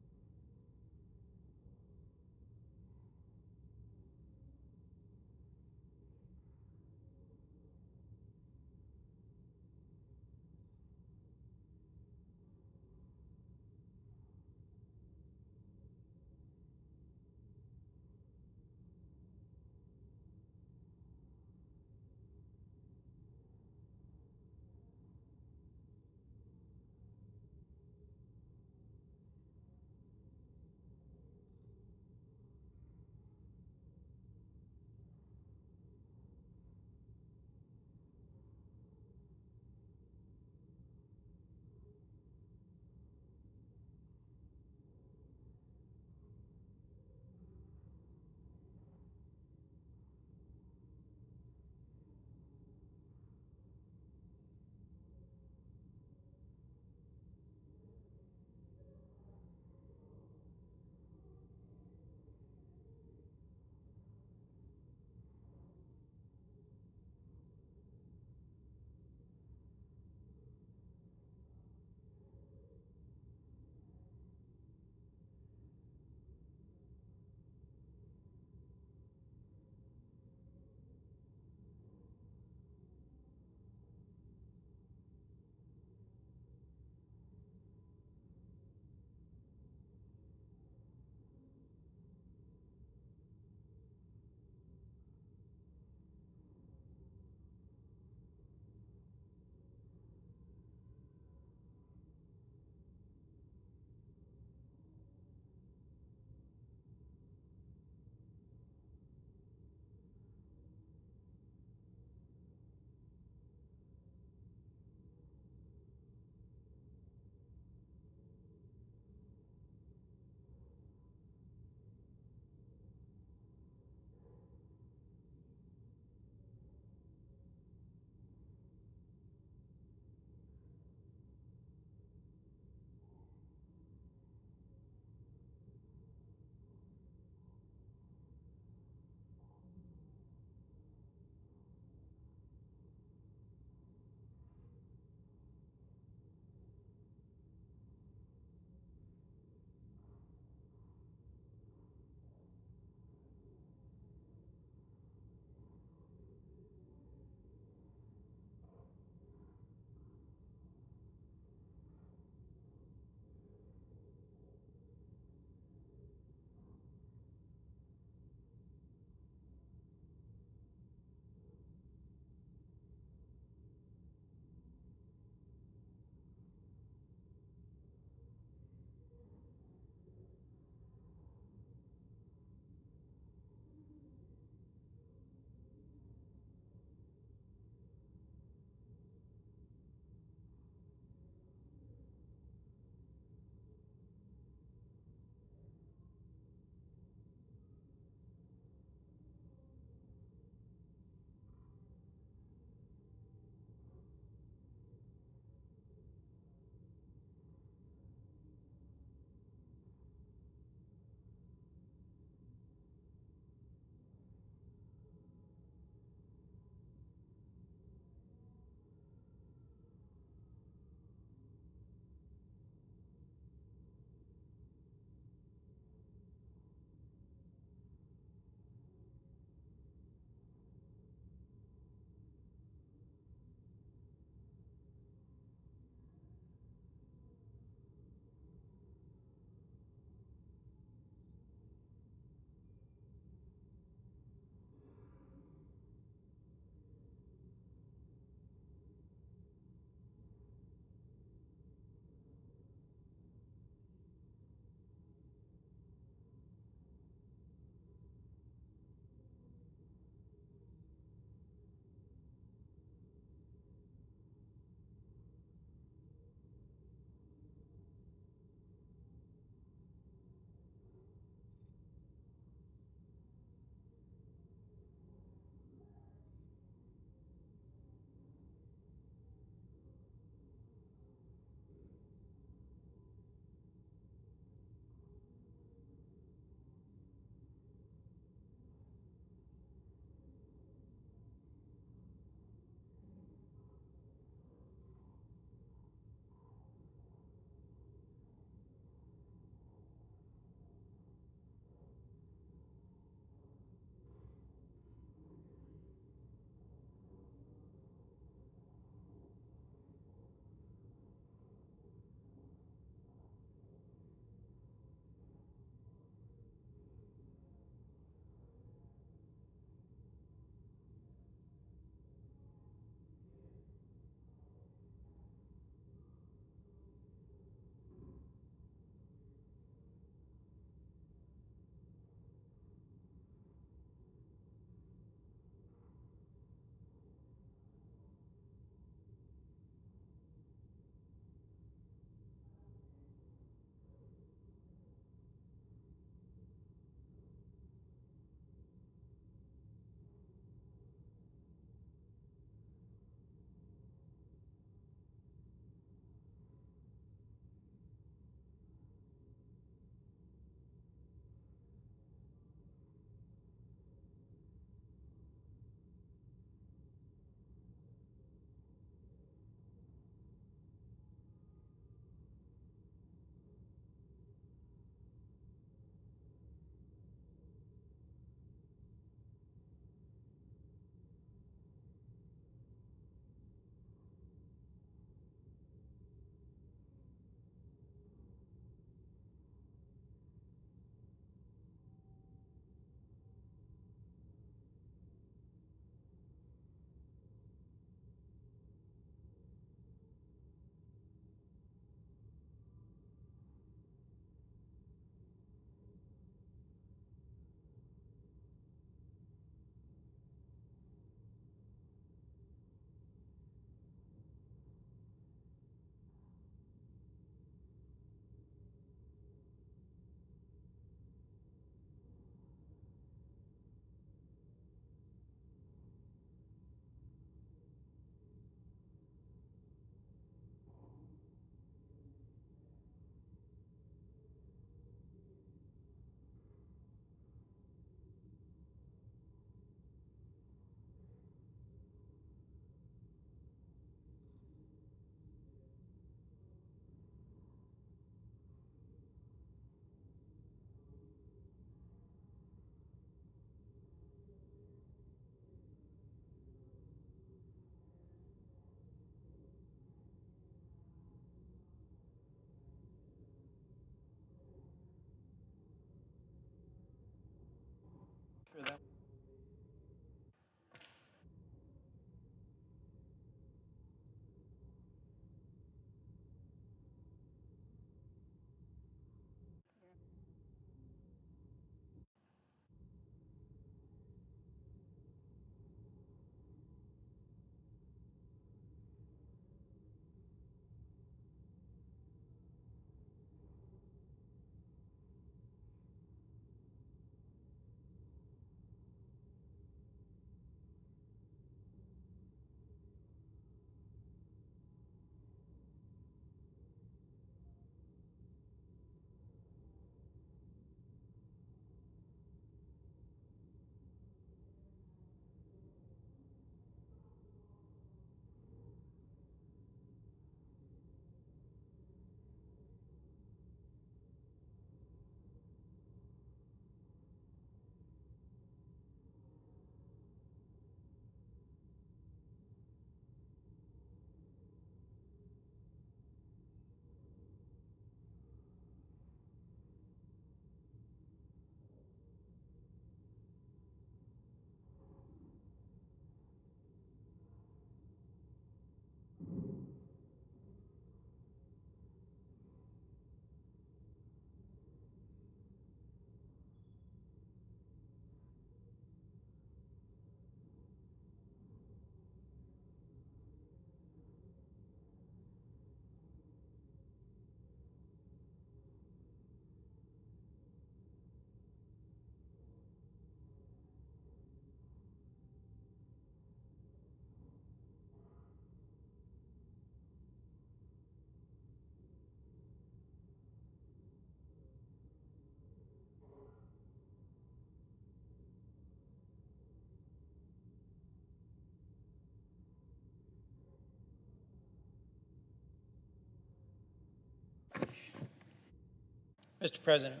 Mr. President.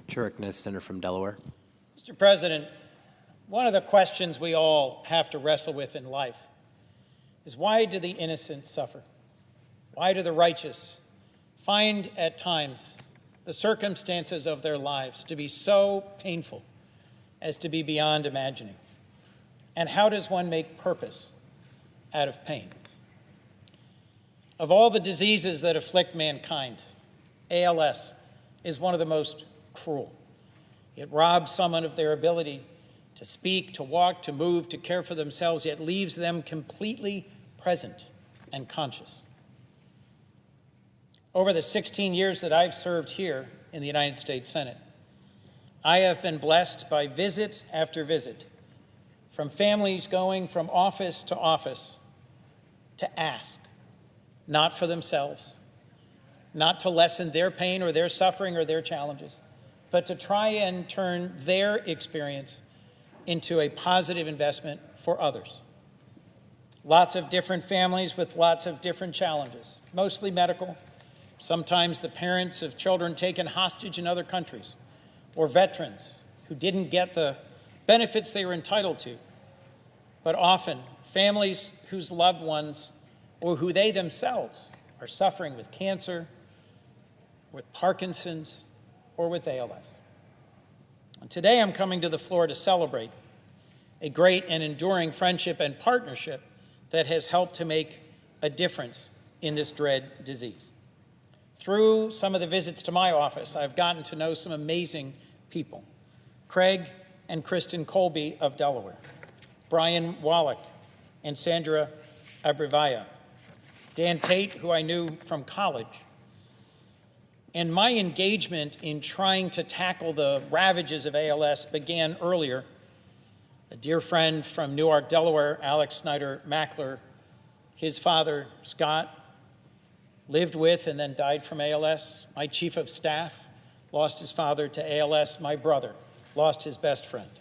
Chair recognizes the senator from Delaware. Mr. President, one of the questions we all have to wrestle with in life is why do the innocent suffer? Why do the righteous find at times the circumstances of their lives to be so painful as to be beyond imagining? And how does one make purpose out of pain? Of all the diseases that afflict mankind, ALS is one of the most cruel. It robs someone of their ability to speak, to walk, to move, to care for themselves, yet leaves them completely present and conscious. Over the 16 years that I've served here in the United States Senate, I have been blessed by visit after visit from families going from office to office to ask, not for themselves, not to lessen their pain or their suffering or their challenges, but to try and turn their experience into a positive investment for others. Lots of different families with lots of different challenges, mostly medical, sometimes the parents of children taken hostage in other countries, or veterans who didn't get the benefits they were entitled to, but often families whose loved ones or who they themselves are suffering with cancer, with Parkinson's, or with ALS. And today I'm coming to the floor to celebrate a great and enduring friendship and partnership that has helped to make a difference in this dread disease. Through some of the visits to my office, I've gotten to know some amazing people. Craig and Kristen Colby of Delaware, Brian Wallach and Sandra Abrivaya, Dan Tate, who I knew from college. And my engagement in trying to tackle the ravages of ALS began earlier. A dear friend from Newark, Delaware, Alex Snyder Mackler, his father, Scott, lived with and then died from ALS. My chief of staff lost his father to ALS. My brother lost his best friend.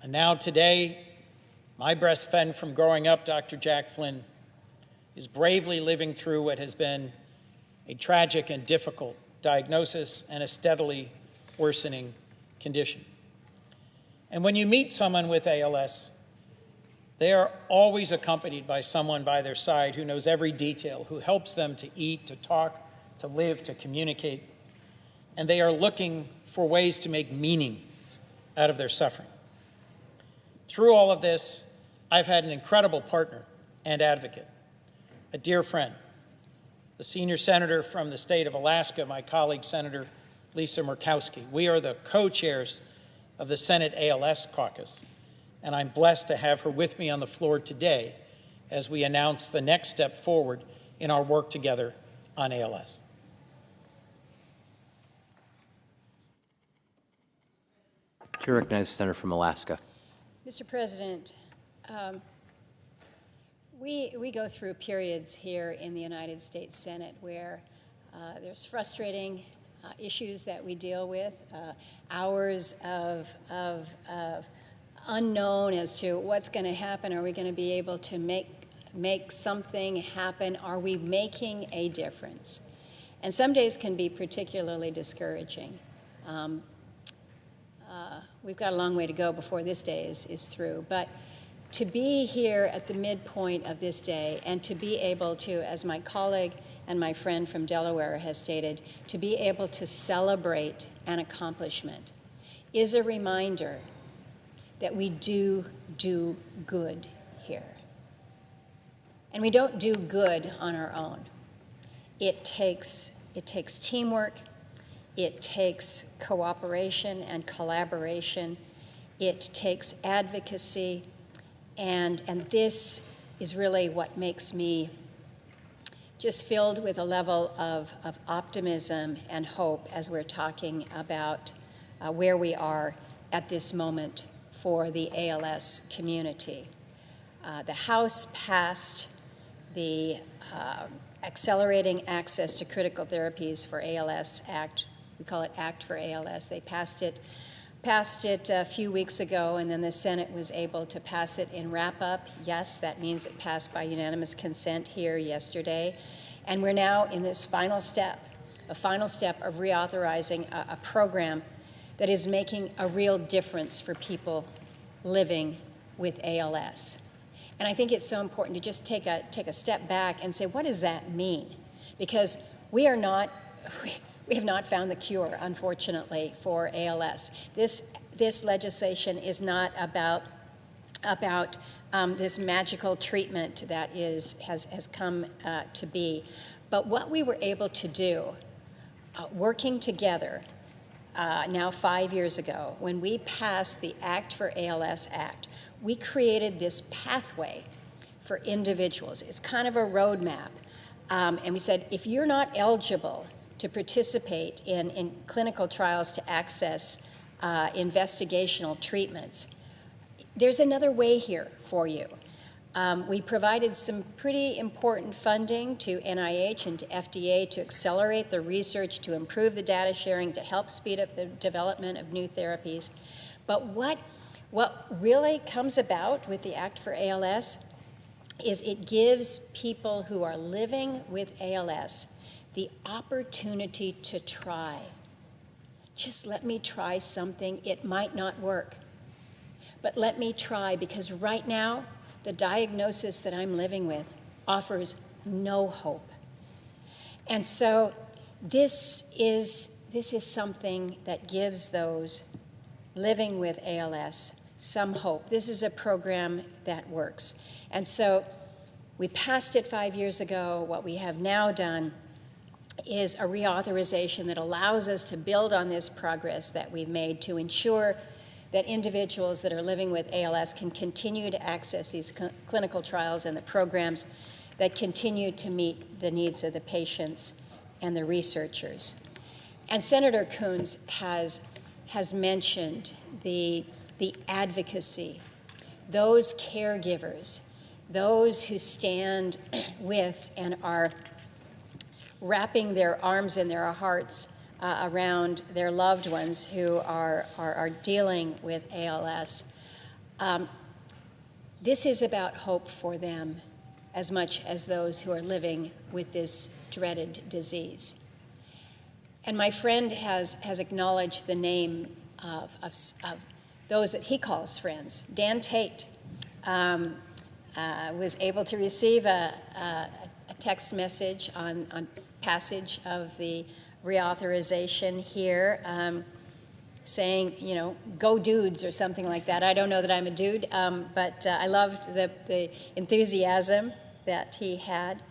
And now today, my best friend from growing up, Dr. Jack Flynn, is bravely living through what has been a tragic and difficult diagnosis and a steadily worsening condition. And when you meet someone with ALS, they are always accompanied by someone by their side who knows every detail, who helps them to eat, to talk, to live, to communicate. And they are looking for ways to make meaning out of their suffering. Through all of this, I've had an incredible partner and advocate, a dear friend, the senior senator from the state of Alaska, my colleague, Senator Lisa Murkowski. We are the co-chairs of the Senate ALS caucus, and I'm blessed to have her with me on the floor today as we announce the next step forward in our work together on ALS. Chair recognizes the senator from Alaska. Mr. President, we go through periods here in the United States Senate where there's frustrating issues that we deal with, hours of unknown as to what's going to happen. Are we going to be able to make something happen? Are we making a difference? And some days can be particularly discouraging. We've got a long way to go before this day is through. But to be here at the midpoint of this day and to be able to, as my colleague and my friend from Delaware has stated, to be able to celebrate an accomplishment is a reminder that we do good here. And we don't do good on our own. It takes teamwork. It takes cooperation and collaboration. It takes advocacy. And this is really what makes me just filled with a level of optimism and hope as we're talking about where we are at this moment for the ALS community. The House passed the Accelerating Access to Critical Therapies for ALS Act. We call it Act for ALS. They passed it a few weeks ago, and then the Senate was able to pass it in wrap-up. Yes, that means it passed by unanimous consent here yesterday. And we're now in this final step a final step of reauthorizing a program that is making a real difference for people living with ALS. And I think it's so important to just take a step back and say, what does that mean? Because we have not found the cure, unfortunately, for ALS. This legislation is not about this magical treatment that has come to be. But what we were able to do, working together now 5 years ago, when we passed the Act for ALS Act, we created this pathway for individuals. It's kind of a roadmap. And we said, if you're not eligible to participate in clinical trials to access investigational treatments, there's another way here for you. We provided some pretty important funding to NIH and to FDA to accelerate the research, to improve the data sharing, to help speed up the development of new therapies. But what really comes about with the Act for ALS is it gives people who are living with ALS the opportunity to try. Just let me try something. It might not work, but let me try, because right now, the diagnosis that I'm living with offers no hope. And so this is something that gives those living with ALS some hope. This is a program that works. And so we passed it 5 years ago. What we have now done is a reauthorization that allows us to build on this progress that we've made to ensure that individuals that are living with ALS can continue to access these clinical trials and the programs that continue to meet the needs of the patients and the researchers. And Senator Coons has mentioned the advocacy, those caregivers, those who stand with and are wrapping their arms and their hearts around their loved ones who are dealing with ALS. This is about hope for them as much as those who are living with this dreaded disease. And my friend has acknowledged the name of those that he calls friends. Dan Tate was able to receive a text message on passage of the reauthorization here, saying, go dudes or something like that. I don't know that I'm a dude, but I loved the enthusiasm that he had.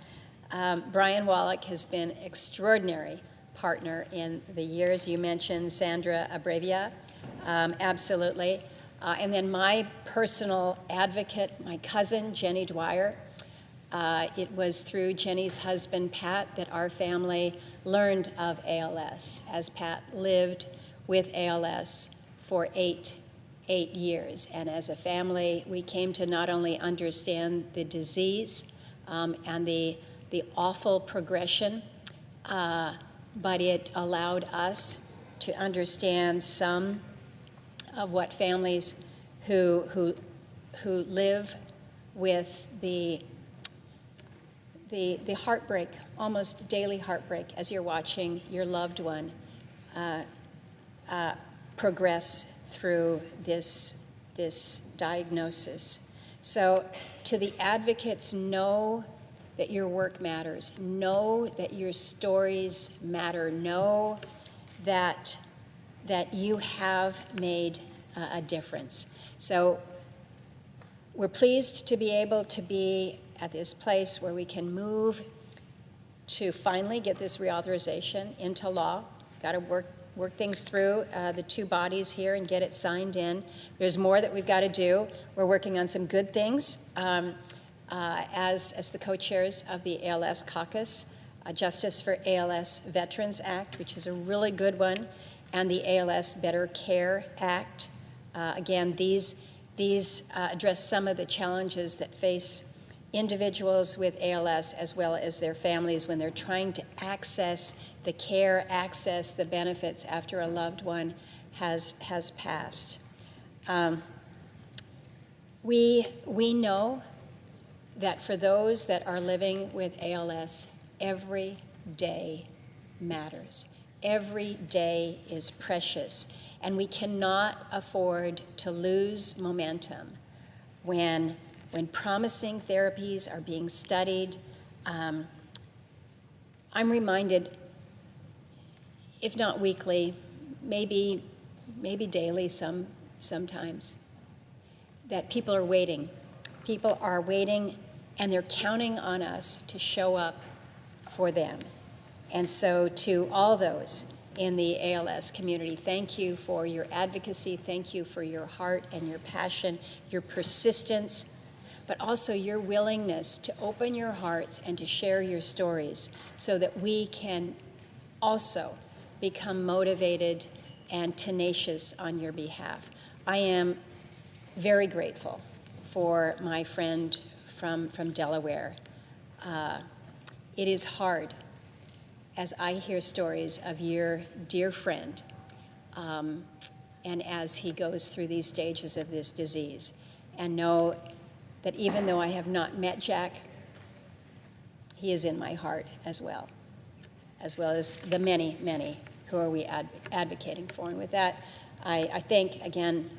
Brian Wallach has been an extraordinary partner in the years. You mentioned Sandra Abrevia, absolutely. And then my personal advocate, my cousin, Jenny Dwyer. It was through Jenny's husband, Pat, that our family learned of ALS, as Pat lived with ALS for eight years. And as a family, we came to not only understand the disease and the awful progression, but it allowed us to understand some of what families who live with the heartbreak, almost daily heartbreak, as you're watching your loved one progress through this diagnosis. So to the advocates, know that your work matters. Know that your stories matter. Know that you have made a difference. So we're pleased to be able to be at this place where we can move to finally get this reauthorization into law. Got to work things through the two bodies here and get it signed in. There's more that we've got to do. We're working on some good things as the co-chairs of the ALS caucus, Justice for ALS Veterans Act, which is a really good one, and the ALS Better Care Act. Again, these address some of the challenges that face individuals with ALS as well as their families when they're trying to access the care, access the benefits after a loved one has passed. We know that for those that are living with ALS, every day matters. Every day is precious, and we cannot afford to lose momentum when promising therapies are being studied. I'm reminded, if not weekly, maybe daily sometimes, that people are waiting. People are waiting, and they're counting on us to show up for them. And so to all those in the ALS community, thank you for your advocacy, thank you for your heart and your passion, your persistence, but also your willingness to open your hearts and to share your stories so that we can also become motivated and tenacious on your behalf. I am very grateful for my friend from Delaware. It is hard as I hear stories of your dear friend and as he goes through these stages of this disease, and know that even though I have not met Jack, he is in my heart as well as the many, many who are we advocating for. And with that, I thank, again,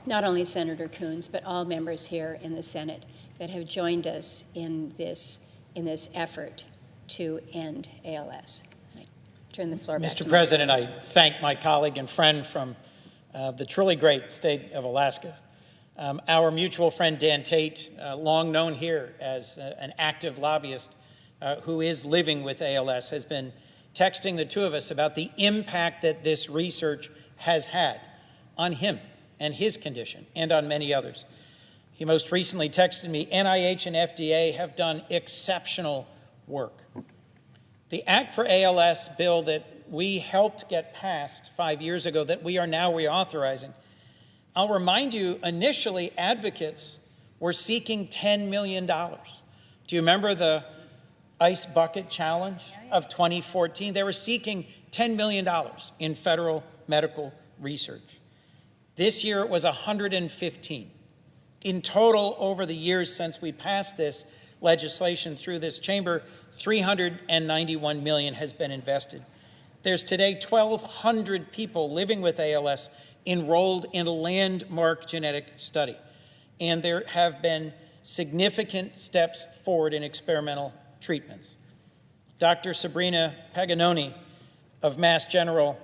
not only Senator Coons, but all members here in the Senate that have joined us in this effort to end ALS. I turn the floor back to Mr. President, I thank my colleague and friend from the truly great state of Alaska. Our mutual friend Dan Tate, long known here as an active lobbyist who is living with ALS, has been texting the two of us about the impact that this research has had on him and his condition and on many others. He most recently texted me, NIH and FDA have done exceptional work. The Act for ALS bill that we helped get passed 5 years ago that we are now reauthorizing, I'll remind you, initially advocates were seeking $10 million. Do you remember the Ice Bucket Challenge of 2014? They were seeking $10 million in federal medical research. This year it was 115. In total, over the years since we passed this legislation through this chamber, $391 million has been invested. There's today 1,200 people living with ALS enrolled in a landmark genetic study, and there have been significant steps forward in experimental treatments. Dr. Sabrina Paganoni of Mass General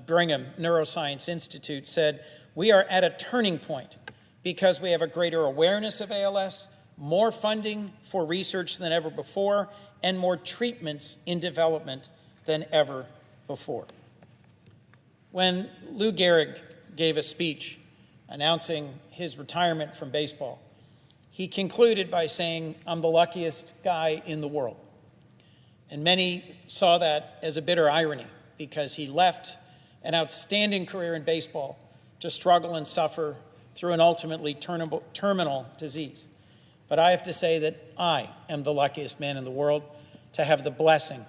Brigham Neuroscience Institute said, "We are at a turning point because we have a greater awareness of ALS, more funding for research than ever before, and more treatments in development than ever before." When Lou Gehrig gave a speech announcing his retirement from baseball, he concluded by saying, "I'm the luckiest guy in the world." And many saw that as a bitter irony because he left an outstanding career in baseball to struggle and suffer through an ultimately terminal disease. But I have to say that I am the luckiest man in the world to have the blessing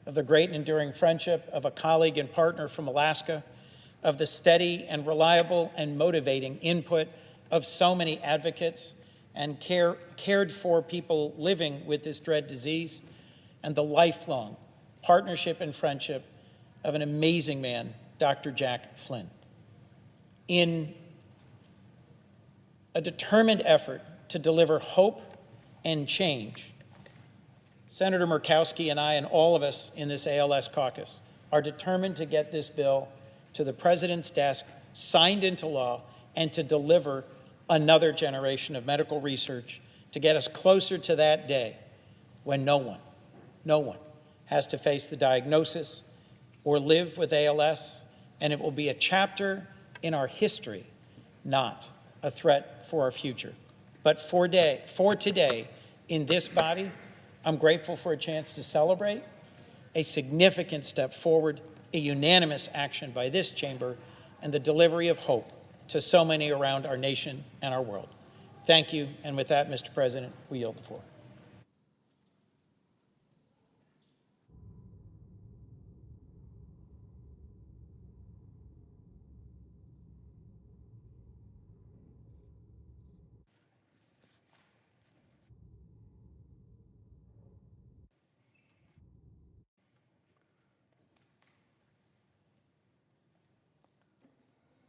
of the great and enduring friendship of a colleague and partner from Alaska, of the steady and reliable and motivating input of so many advocates and cared for people living with this dread disease, and the lifelong partnership and friendship of an amazing man, Dr. Jack Flynn. In a determined effort to deliver hope and change, Senator Murkowski and I and all of us in this ALS caucus are determined to get this bill to the President's desk, signed into law, and to deliver another generation of medical research to get us closer to that day when no one has to face the diagnosis or live with ALS, and it will be a chapter in our history, not a threat for our future. But for today, in this body, I'm grateful for a chance to celebrate a significant step forward, a unanimous action by this chamber, and the delivery of hope to so many around our nation and our world. Thank you, and with that, Mr. President, we yield the floor.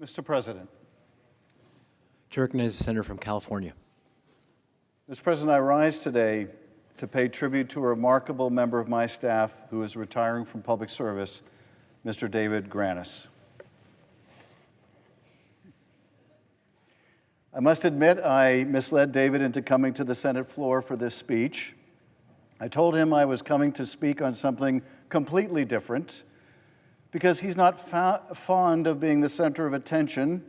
Mr. President. To recognize the senator from California. Mr. President, I rise today to pay tribute to a remarkable member of my staff who is retiring from public service, Mr. David Granis. I must admit I misled David into coming to the Senate floor for this speech. I told him I was coming to speak on something completely different because he's not fond of being the center of attention,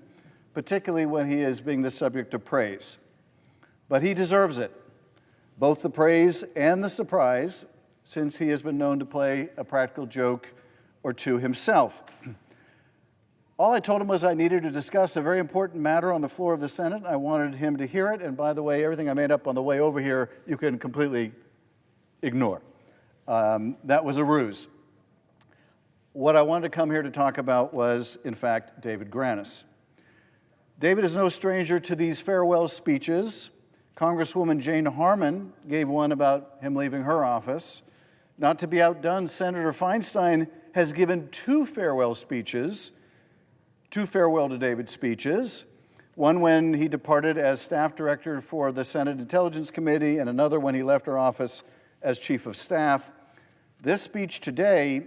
particularly when he is being the subject of praise. But he deserves it, both the praise and the surprise, since he has been known to play a practical joke or two himself. All I told him was I needed to discuss a very important matter on the floor of the Senate. I wanted him to hear it, and by the way, everything I made up on the way over here, you can completely ignore. That was a ruse. What I wanted to come here to talk about was, in fact, David Granis. David is no stranger to these farewell speeches. Congresswoman Jane Harman gave one about him leaving her office. Not to be outdone, Senator Feinstein has given two farewell speeches, two farewell to David speeches, one when he departed as staff director for the Senate Intelligence Committee and another when he left her office as chief of staff. This speech today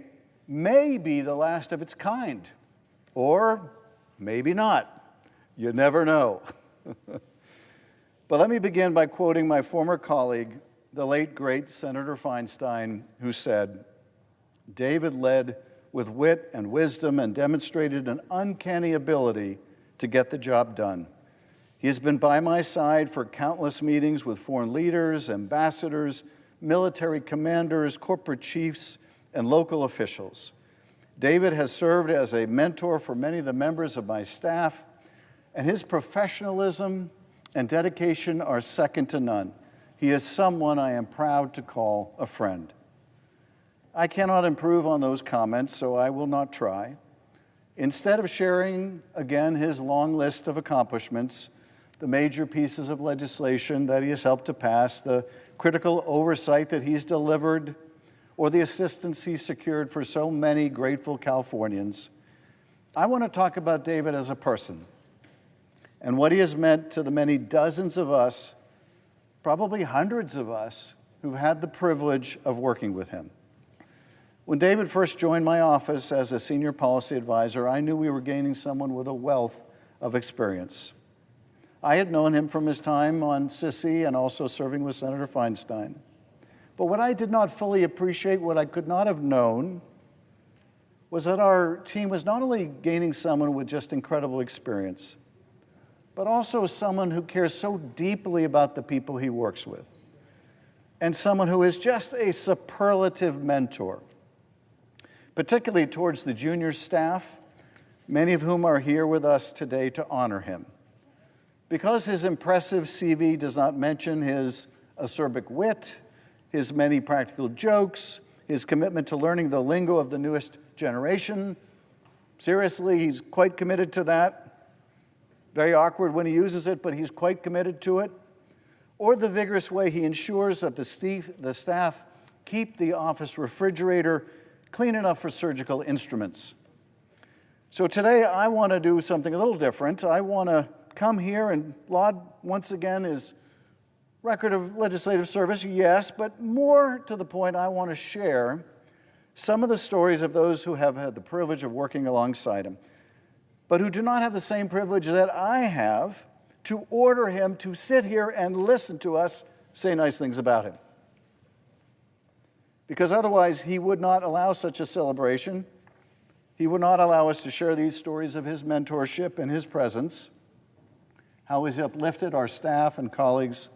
may be the last of its kind, or maybe not. You never know. But let me begin by quoting my former colleague, the late, great Senator Feinstein, who said, "David led with wit and wisdom and demonstrated an uncanny ability to get the job done. He has been by my side for countless meetings with foreign leaders, ambassadors, military commanders, corporate chiefs, and local officials. David has served as a mentor for many of the members of my staff, and his professionalism and dedication are second to none. He is someone I am proud to call a friend." I cannot improve on those comments, so I will not try. Instead of sharing, again, his long list of accomplishments, the major pieces of legislation that he has helped to pass, the critical oversight that he's delivered, or the assistance he's secured for so many grateful Californians, I want to talk about David as a person and what he has meant to the many dozens of us, probably hundreds of us, who've had the privilege of working with him. When David first joined my office as a senior policy advisor, I knew we were gaining someone with a wealth of experience. I had known him from his time on SISI and also serving with Senator Feinstein. But what I did not fully appreciate, what I could not have known, was that our team was not only gaining someone with just incredible experience, but also someone who cares so deeply about the people he works with, and someone who is just a superlative mentor, particularly towards the junior staff, many of whom are here with us today to honor him. Because his impressive CV does not mention his acerbic wit, his many practical jokes, his commitment to learning the lingo of the newest generation. Seriously, he's quite committed to that. Very awkward when he uses it, but he's quite committed to it. Or the vigorous way he ensures that the staff keep the office refrigerator clean enough for surgical instruments. So today I want to do something a little different. I want to come here and laud once again his record of legislative service, yes, but more to the point, I want to share some of the stories of those who have had the privilege of working alongside him, but who do not have the same privilege that I have to order him to sit here and listen to us say nice things about him. Because otherwise, he would not allow such a celebration. He would not allow us to share these stories of his mentorship and his presence, how he's uplifted our staff and colleagues,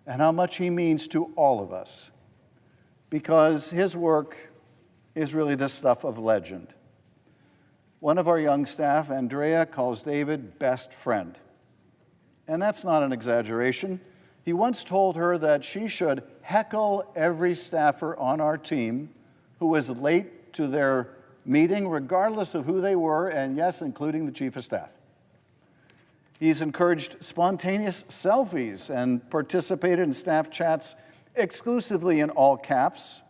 and how much he means to all of us. Because his work is really the stuff of legend. One of our young staff, Andrea, calls David best friend. And that's not an exaggeration. He once told her that she should heckle every staffer on our team who was late to their meeting, regardless of who they were, and yes, including the chief of staff. He's encouraged spontaneous selfies and participated in staff chats exclusively in all caps.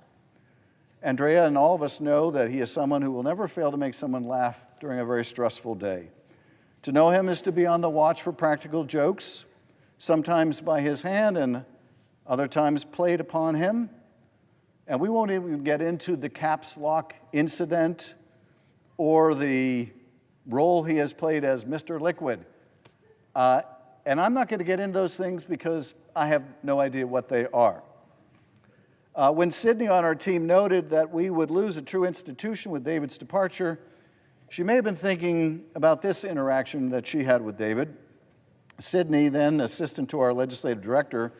Andrea and all of us know that he is someone who will never fail to make someone laugh during a very stressful day. To know him is to be on the watch for practical jokes, sometimes by his hand and other times played upon him. And we won't even get into the caps lock incident or the role he has played as Mr. Liquid. And I'm not going to get into those things because I have no idea what they are. When Sydney on our team noted that we would lose a true institution with David's departure, she may have been thinking about this interaction that she had with David. Sydney, then assistant to our legislative director,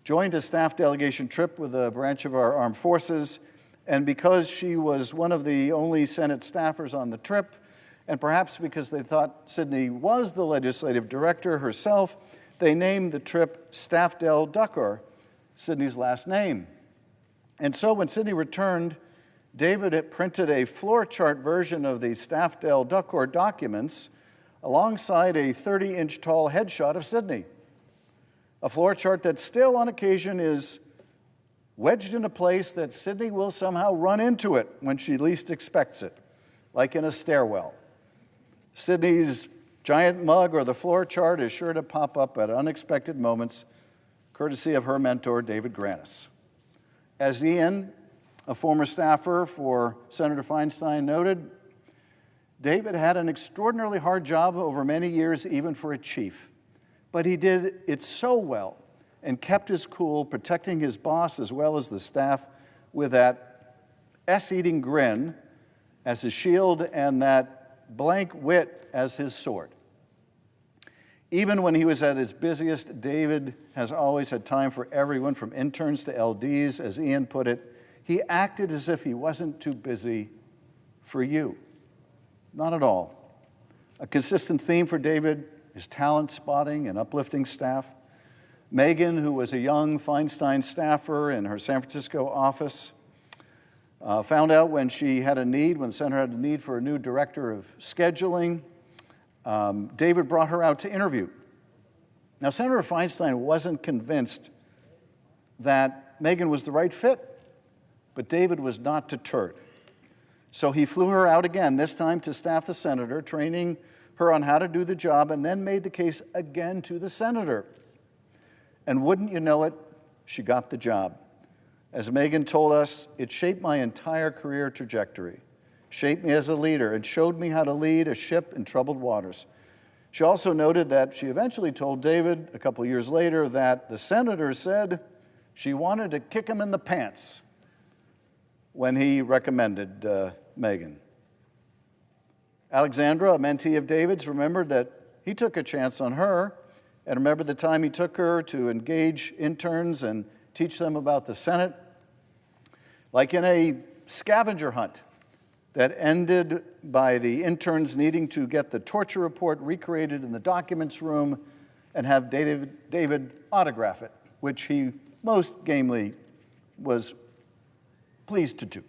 joined a staff delegation trip with a branch of our armed forces, and because she was one of the only Senate staffers on the trip, and perhaps because they thought Sydney was the legislative director herself, they named the trip Staffdale Duckor, Sydney's last name. And so when Sydney returned, David had printed a floor chart version of the Staffdale Duckor documents alongside a 30-inch tall headshot of Sydney. A floor chart that still on occasion is wedged in a place that Sydney will somehow run into it when she least expects it, like in a stairwell. Sydney's giant mug or the floor chart is sure to pop up at unexpected moments, courtesy of her mentor, David Granis. As Ian, a former staffer for Senator Feinstein, noted, David had an extraordinarily hard job over many years, even for a chief. But he did it so well and kept his cool, protecting his boss as well as the staff with that S-eating grin as his shield and that blank wit as his sword. Even when he was at his busiest, David has always had time for everyone from interns to LDs, as Ian put it. He acted as if he wasn't too busy for you. Not at all. A consistent theme for David is talent spotting and uplifting staff. Megan, who was a young Feinstein staffer in her San Francisco office, found out when the center had a need for a new director of scheduling. David brought her out to interview. Now, Senator Feinstein wasn't convinced that Megan was the right fit, but David was not deterred. So he flew her out again, this time to staff the senator, training her on how to do the job, and then made the case again to the senator. And wouldn't you know it, she got the job. As Megan told us, it shaped my entire career trajectory, shaped me as a leader, and showed me how to lead a ship in troubled waters. She also noted that she eventually told David a couple years later that the senator said she wanted to kick him in the pants when he recommended Megan. Alexandra, a mentee of David's, remembered that he took a chance on her and remembered the time he took her to engage interns and teach them about the Senate. Like in a scavenger hunt that ended by the interns needing to get the torture report recreated in the documents room and have David autograph it, which he most gamely was pleased to do.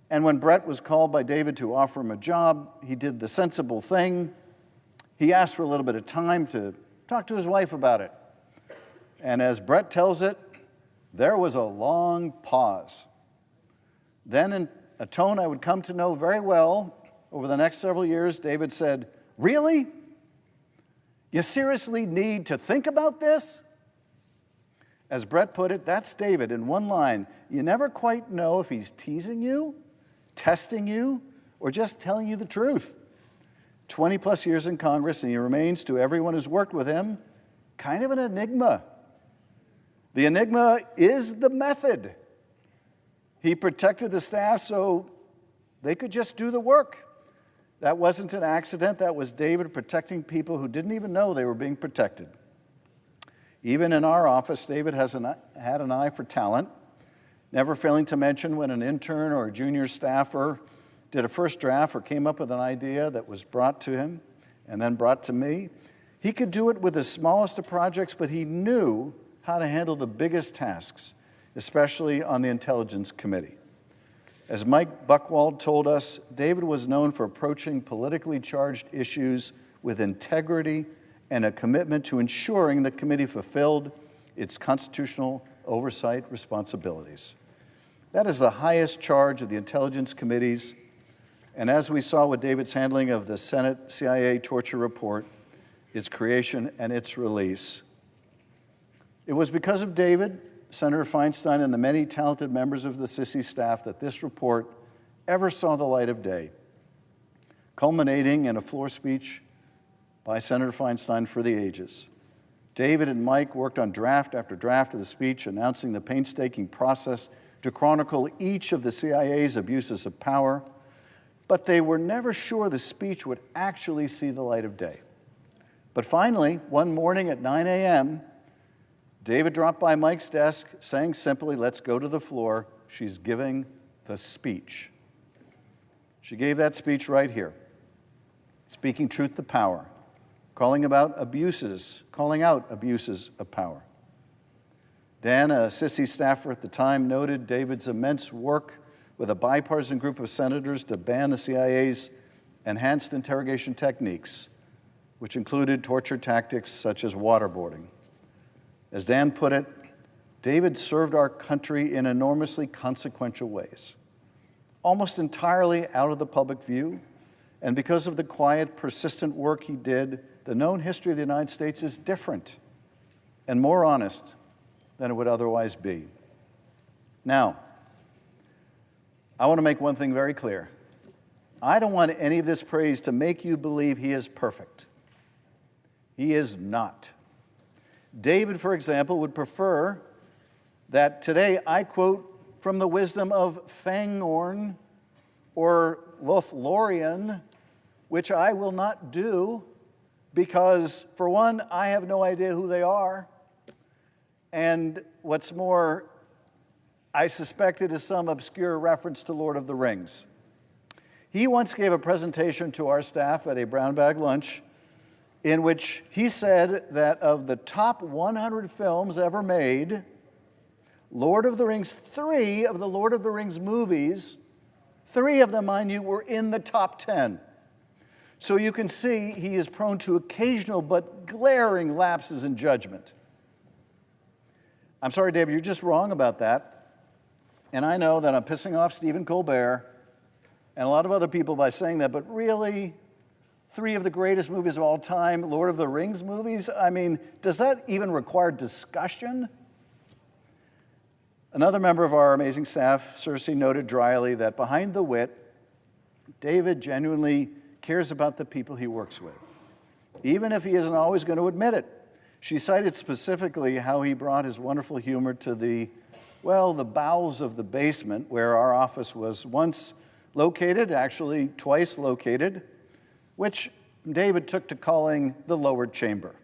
And when Brett was called by David to offer him a job, he did the sensible thing. He asked for a little bit of time to talk to his wife about it. And as Brett tells it, there was a long pause. Then, in a tone I would come to know very well over the next several years, David said, "Really? You seriously need to think about this?" As Brett put it, that's David in one line. You never quite know if he's teasing you, testing you, or just telling you the truth. 20 plus years in Congress, and he remains, to everyone who's worked with him, kind of an enigma. The enigma is the method. He protected the staff so they could just do the work. That wasn't an accident. That was David protecting people who didn't even know they were being protected. Even in our office, David had an eye for talent, never failing to mention when an intern or a junior staffer did a first draft or came up with an idea that was brought to him and then brought to me. He could do it with the smallest of projects, but he knew how to handle the biggest tasks, especially on the Intelligence Committee. As Mike Buchwald told us, David was known for approaching politically charged issues with integrity and a commitment to ensuring the committee fulfilled its constitutional oversight responsibilities. That is the highest charge of the Intelligence Committees, And as we saw with David's handling of the Senate CIA torture report, its creation and its release, it was because of David, Senator Feinstein, and the many talented members of the Sissy staff that this report ever saw the light of day, culminating in a floor speech by Senator Feinstein for the ages. David and Mike worked on draft after draft of the speech, announcing the painstaking process to chronicle each of the CIA's abuses of power, but they were never sure the speech would actually see the light of day. But finally, one morning at 9 a.m., David dropped by Mike's desk, saying simply, "Let's go to the floor. She's giving the speech." She gave that speech right here, speaking truth to power, calling out abuses of power. Dan, a Sissy staffer at the time, noted David's immense work with a bipartisan group of senators to ban the CIA's enhanced interrogation techniques, which included torture tactics such as waterboarding. As Dan put it, David served our country in enormously consequential ways, almost entirely out of the public view, and because of the quiet, persistent work he did, the known history of the United States is different and more honest than it would otherwise be. Now, I want to make one thing very clear. I don't want any of this praise to make you believe he is perfect. He is not. David, for example, would prefer that today I quote from the wisdom of Fangorn or Lothlorien, which I will not do because, for one, I have no idea who they are. And what's more, I suspect it is some obscure reference to Lord of the Rings. He once gave a presentation to our staff at a brown bag lunch in which he said that of the top 100 films ever made, Lord of the Rings, 3 of the Lord of the Rings movies, 3 of them, mind you, were in the top 10. So you can see he is prone to occasional but glaring lapses in judgment. I'm sorry, David, you're just wrong about that. And I know that I'm pissing off Stephen Colbert and a lot of other people by saying that, but really, 3 of the greatest movies of all time, Lord of the Rings movies? I mean, does that even require discussion? Another member of our amazing staff, Cersei, noted dryly that behind the wit, David genuinely cares about the people he works with, even if he isn't always going to admit it. She cited specifically how he brought his wonderful humor to the bowels of the basement where our office was once located, actually twice located, which David took to calling the lower chamber.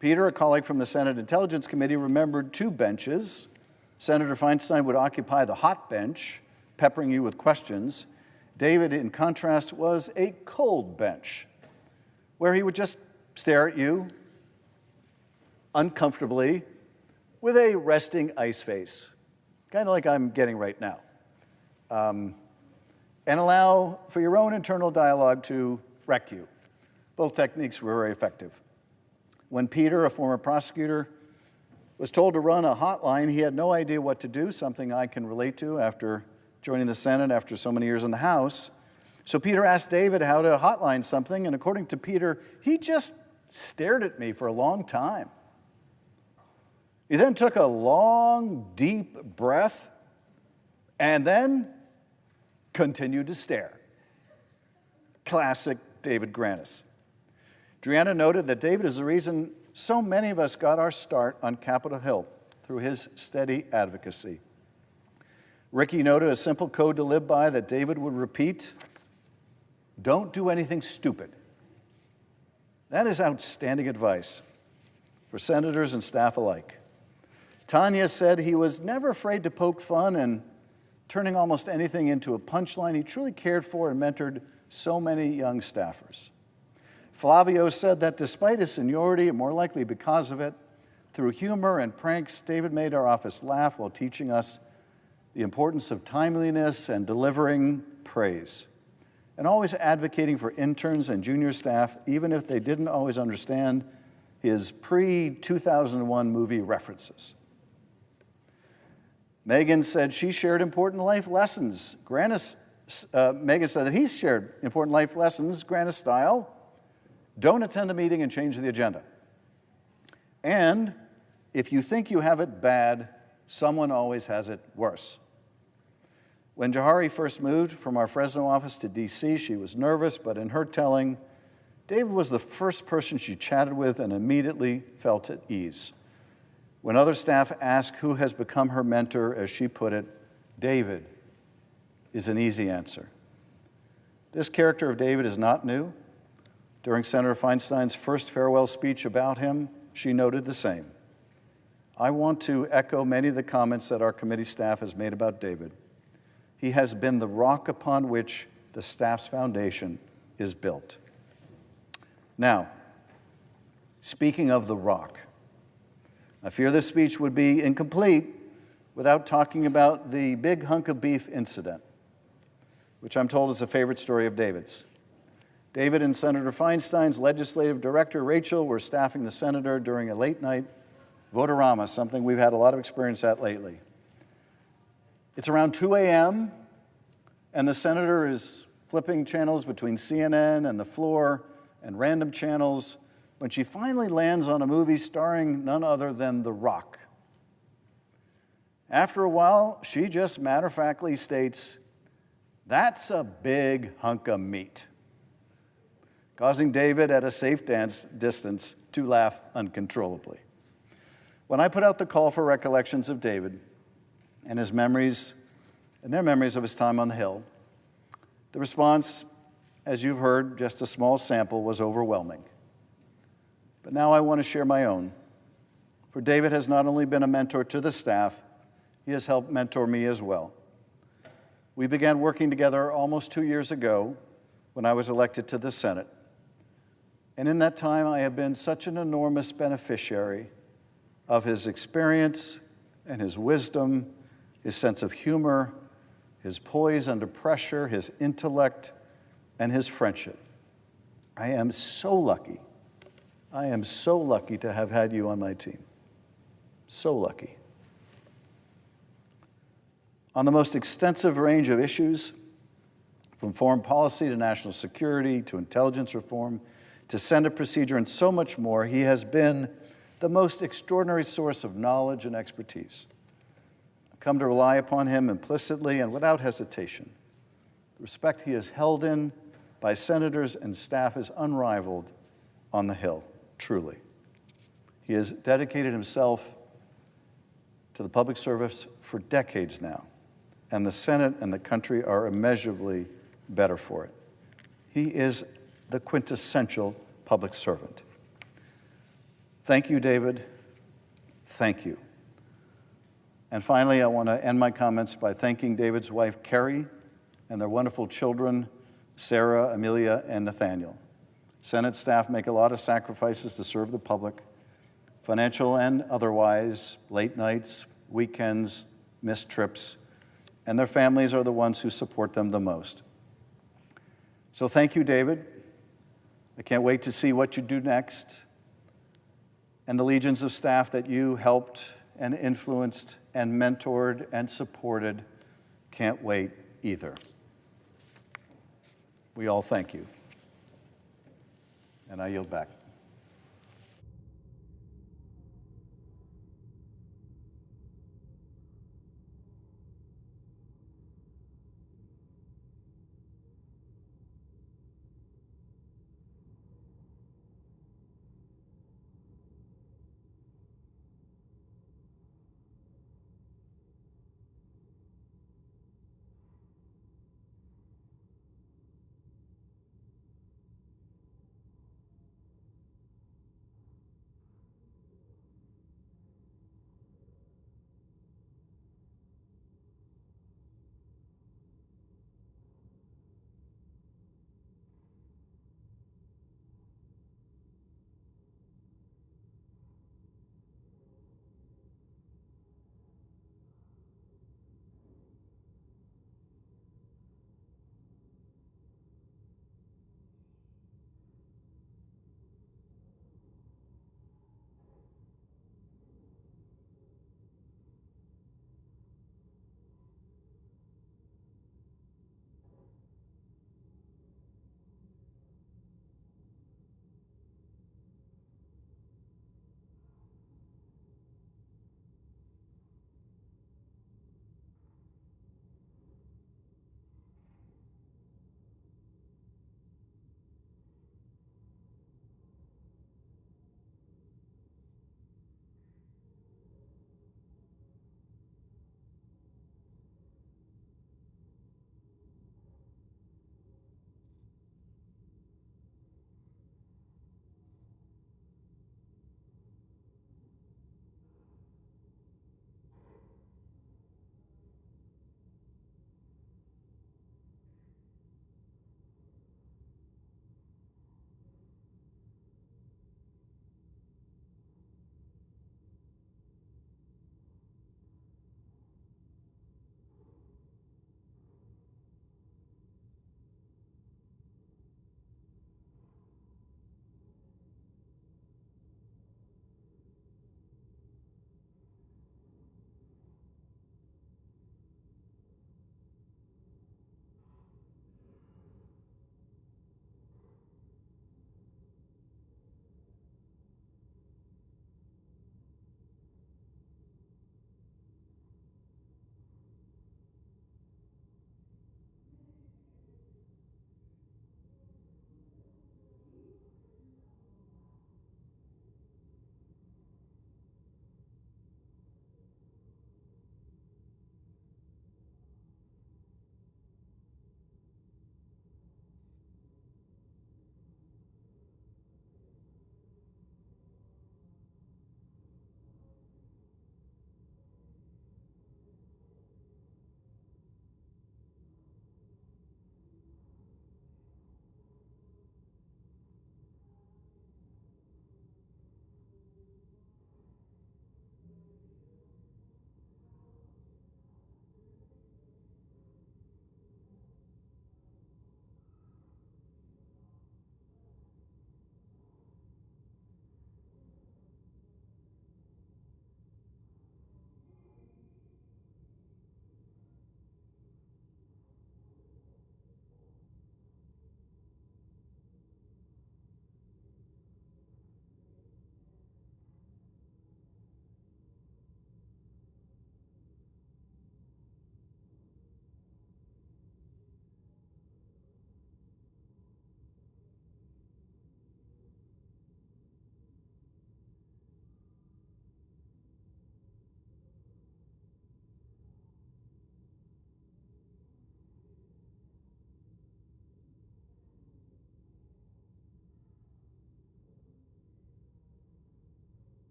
Peter, a colleague from the Senate Intelligence Committee, remembered 2 benches. Senator Feinstein would occupy the hot bench, peppering you with questions. David, in contrast, was a cold bench, where he would just stare at you uncomfortably with a resting ice face, kind of like I'm getting right now. And allow for your own internal dialogue to wreck you. Both techniques were very effective. When Peter, a former prosecutor, was told to run a hotline, he had no idea what to do, something I can relate to after joining the Senate after so many years in the House. So Peter asked David how to hotline something, and according to Peter, he just stared at me for a long time. He then took a long, deep breath and then continued to stare. Classic David Granis. Driana noted that David is the reason so many of us got our start on Capitol Hill through his steady advocacy. Ricky noted a simple code to live by that David would repeat: don't do anything stupid. That is outstanding advice for senators and staff alike. Tanya said he was never afraid to poke fun and turning almost anything into a punchline. He truly cared for and mentored so many young staffers. Flavio said that despite his seniority, and more likely because of it, through humor and pranks, David made our office laugh while teaching us the importance of timeliness and delivering praise, and always advocating for interns and junior staff, even if they didn't always understand his pre-2001 movie references. Megan said she shared important life lessons. Granis Megan said that he's shared important life lessons, Grant style. Don't attend a meeting and change the agenda. And if you think you have it bad, someone always has it worse. When Jahari first moved from our Fresno office to DC, she was nervous, but in her telling, David was the first person she chatted with and immediately felt at ease. When other staff ask who has become her mentor, as she put it, David is an easy answer. This character of David is not new. During Senator Feinstein's first farewell speech about him, she noted the same. I want to echo many of the comments that our committee staff has made about David. He has been the rock upon which the staff's foundation is built. Now, speaking of the rock, I fear this speech would be incomplete without talking about the big hunk of beef incident, which I'm told is a favorite story of David's. David and Senator Feinstein's legislative director, Rachel, were staffing the senator during a late-night votorama, something we've had a lot of experience at lately. It's around 2 a.m., and the senator is flipping channels between CNN and the floor and random channels when she finally lands on a movie starring none other than The Rock. After a while, she just matter-of-factly states, "That's a big hunk of meat," causing David at a safe distance to laugh uncontrollably. When I put out the call for recollections of David and his memories, and their memories of his time on the Hill, the response, as you've heard, just a small sample, was overwhelming. But now I want to share my own. For David has not only been a mentor to the staff, he has helped mentor me as well. We began working together almost 2 years ago when I was elected to the Senate. And in that time, I have been such an enormous beneficiary of his experience and his wisdom, his sense of humor, his poise under pressure, his intellect, and his friendship. I am so lucky to have had you on my team. So lucky. On the most extensive range of issues, from foreign policy to national security to intelligence reform to Senate procedure and so much more, he has been the most extraordinary source of knowledge and expertise. I've come to rely upon him implicitly and without hesitation. The respect he is held in by senators and staff is unrivaled on the Hill, truly. He has dedicated himself to the public service for decades now, and the Senate and the country are immeasurably better for it. He is the quintessential public servant. Thank you, David. Thank you. And finally, I want to end my comments by thanking David's wife, Carrie, and their wonderful children, Sarah, Amelia, and Nathaniel. Senate staff make a lot of sacrifices to serve the public, financial and otherwise, late nights, weekends, missed trips, and their families are the ones who support them the most. So thank you, David. I can't wait to see what you do next, and the legions of staff that you helped and influenced and mentored and supported can't wait either. We all thank you. And I yield back.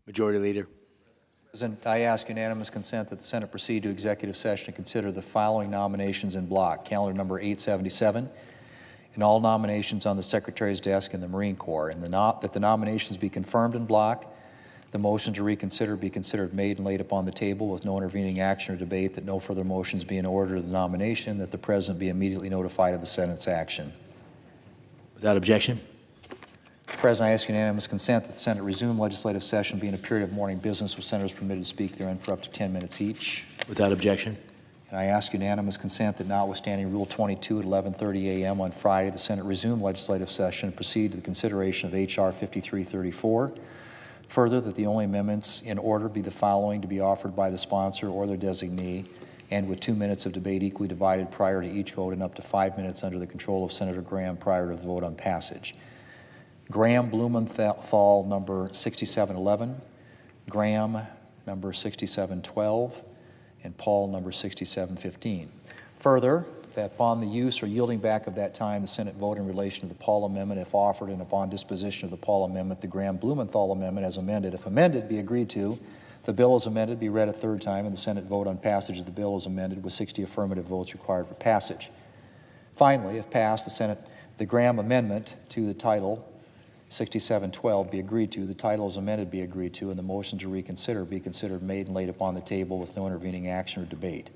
Majority Leader. President, I ask unanimous consent that the Senate proceed to executive session to consider the following nominations in block. Calendar number 877, and all nominations on the Secretary's desk in the Marine Corps, and that the nominations be confirmed in block, the motion to reconsider be considered made and laid upon the table with no intervening action or debate, that no further motions be in order of the nomination, that the President be immediately notified of the Senate's action. Without objection. Mr. President, I ask unanimous consent that the Senate resume legislative session, be in a period of morning business with senators permitted to speak therein for up to 10 minutes each. Without objection. And I ask unanimous consent that notwithstanding Rule 22 at 11:30 a.m. on Friday, the Senate resume legislative session and proceed to the consideration of H.R. 5334. Further, that the only amendments in order be the following to be offered by the sponsor or their designee, and with 2 minutes of debate equally divided prior to each vote and up to 5 minutes under the control of Senator Graham prior to the vote on passage. Graham Blumenthal, number 6711, Graham, number 6712, and Paul, number 6715. Further, that upon the use or yielding back of that time, the Senate vote in relation to the Paul Amendment, if offered, and upon disposition of the Paul Amendment, the Graham Blumenthal Amendment as amended, if amended, be agreed to. The bill as amended be read a third time, and the Senate vote on passage of the bill as amended with 60 affirmative votes required for passage. Finally, if passed, the Graham Amendment to the title 6712 be agreed to, the title as amended be agreed to, and the motion to reconsider be considered made and laid upon the table with no intervening action or debate.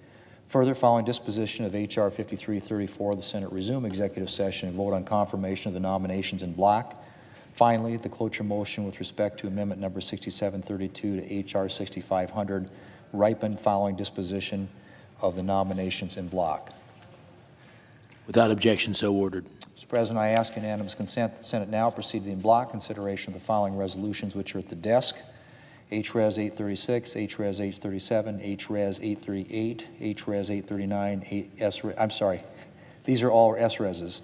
Further, following disposition of H.R. 5334, the Senate resume executive session and vote on confirmation of the nominations in block. Finally, the cloture motion with respect to amendment number 6732 to H.R. 6500 ripen following disposition of the nominations in block. Without objection, so ordered. Mr. President, I ask unanimous consent that the Senate now proceed in block consideration of the following resolutions which are at the desk. H-Res 836, H-Res 837, H-Res 838, H-Res 839, I'm sorry, these are all S-Reses.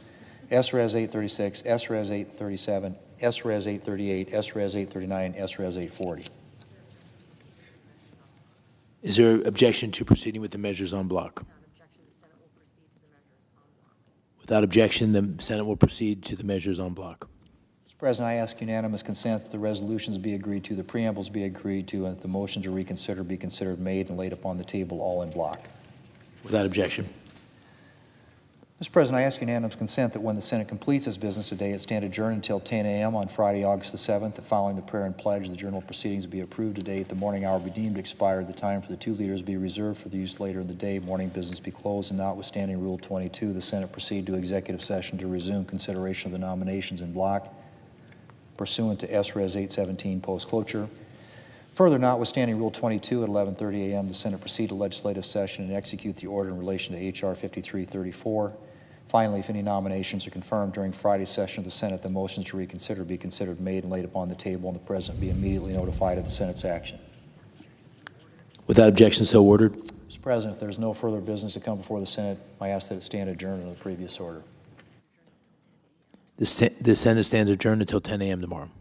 S-Res 836, S-Res 837, S-Res 838, S-Res 839, S-Res 840. Is there objection to proceeding with the measures on block? Without objection, the Senate will proceed to the measures on block. Mr. President, I ask unanimous consent that the resolutions be agreed to, the preambles be agreed to, and that the motion to reconsider be considered made and laid upon the table all in block. Without objection. Mr. President, I ask unanimous consent that when the Senate completes its business today, it stand adjourned until 10 a.m. on Friday, August the 7th, that following the prayer and pledge, the journal proceedings be approved today, at the morning hour be deemed expired, the time for the two leaders be reserved for the use later in the day, morning business be closed, and notwithstanding Rule 22, the Senate proceed to executive session to resume consideration of the nominations in block pursuant to S-Res 817 post-cloture. Further, notwithstanding Rule 22 at 11:30 a.m., the Senate proceed to legislative session and execute the order in relation to H.R. 5334. Finally, if any nominations are confirmed during Friday's session of the Senate, the motions to reconsider be considered made and laid upon the table, and the President be immediately notified of the Senate's action. Without objection, so ordered. Mr. President, if there is no further business to come before the Senate, I ask that it stand adjourned under the previous order. The Senate stands adjourned until 10 a.m. tomorrow.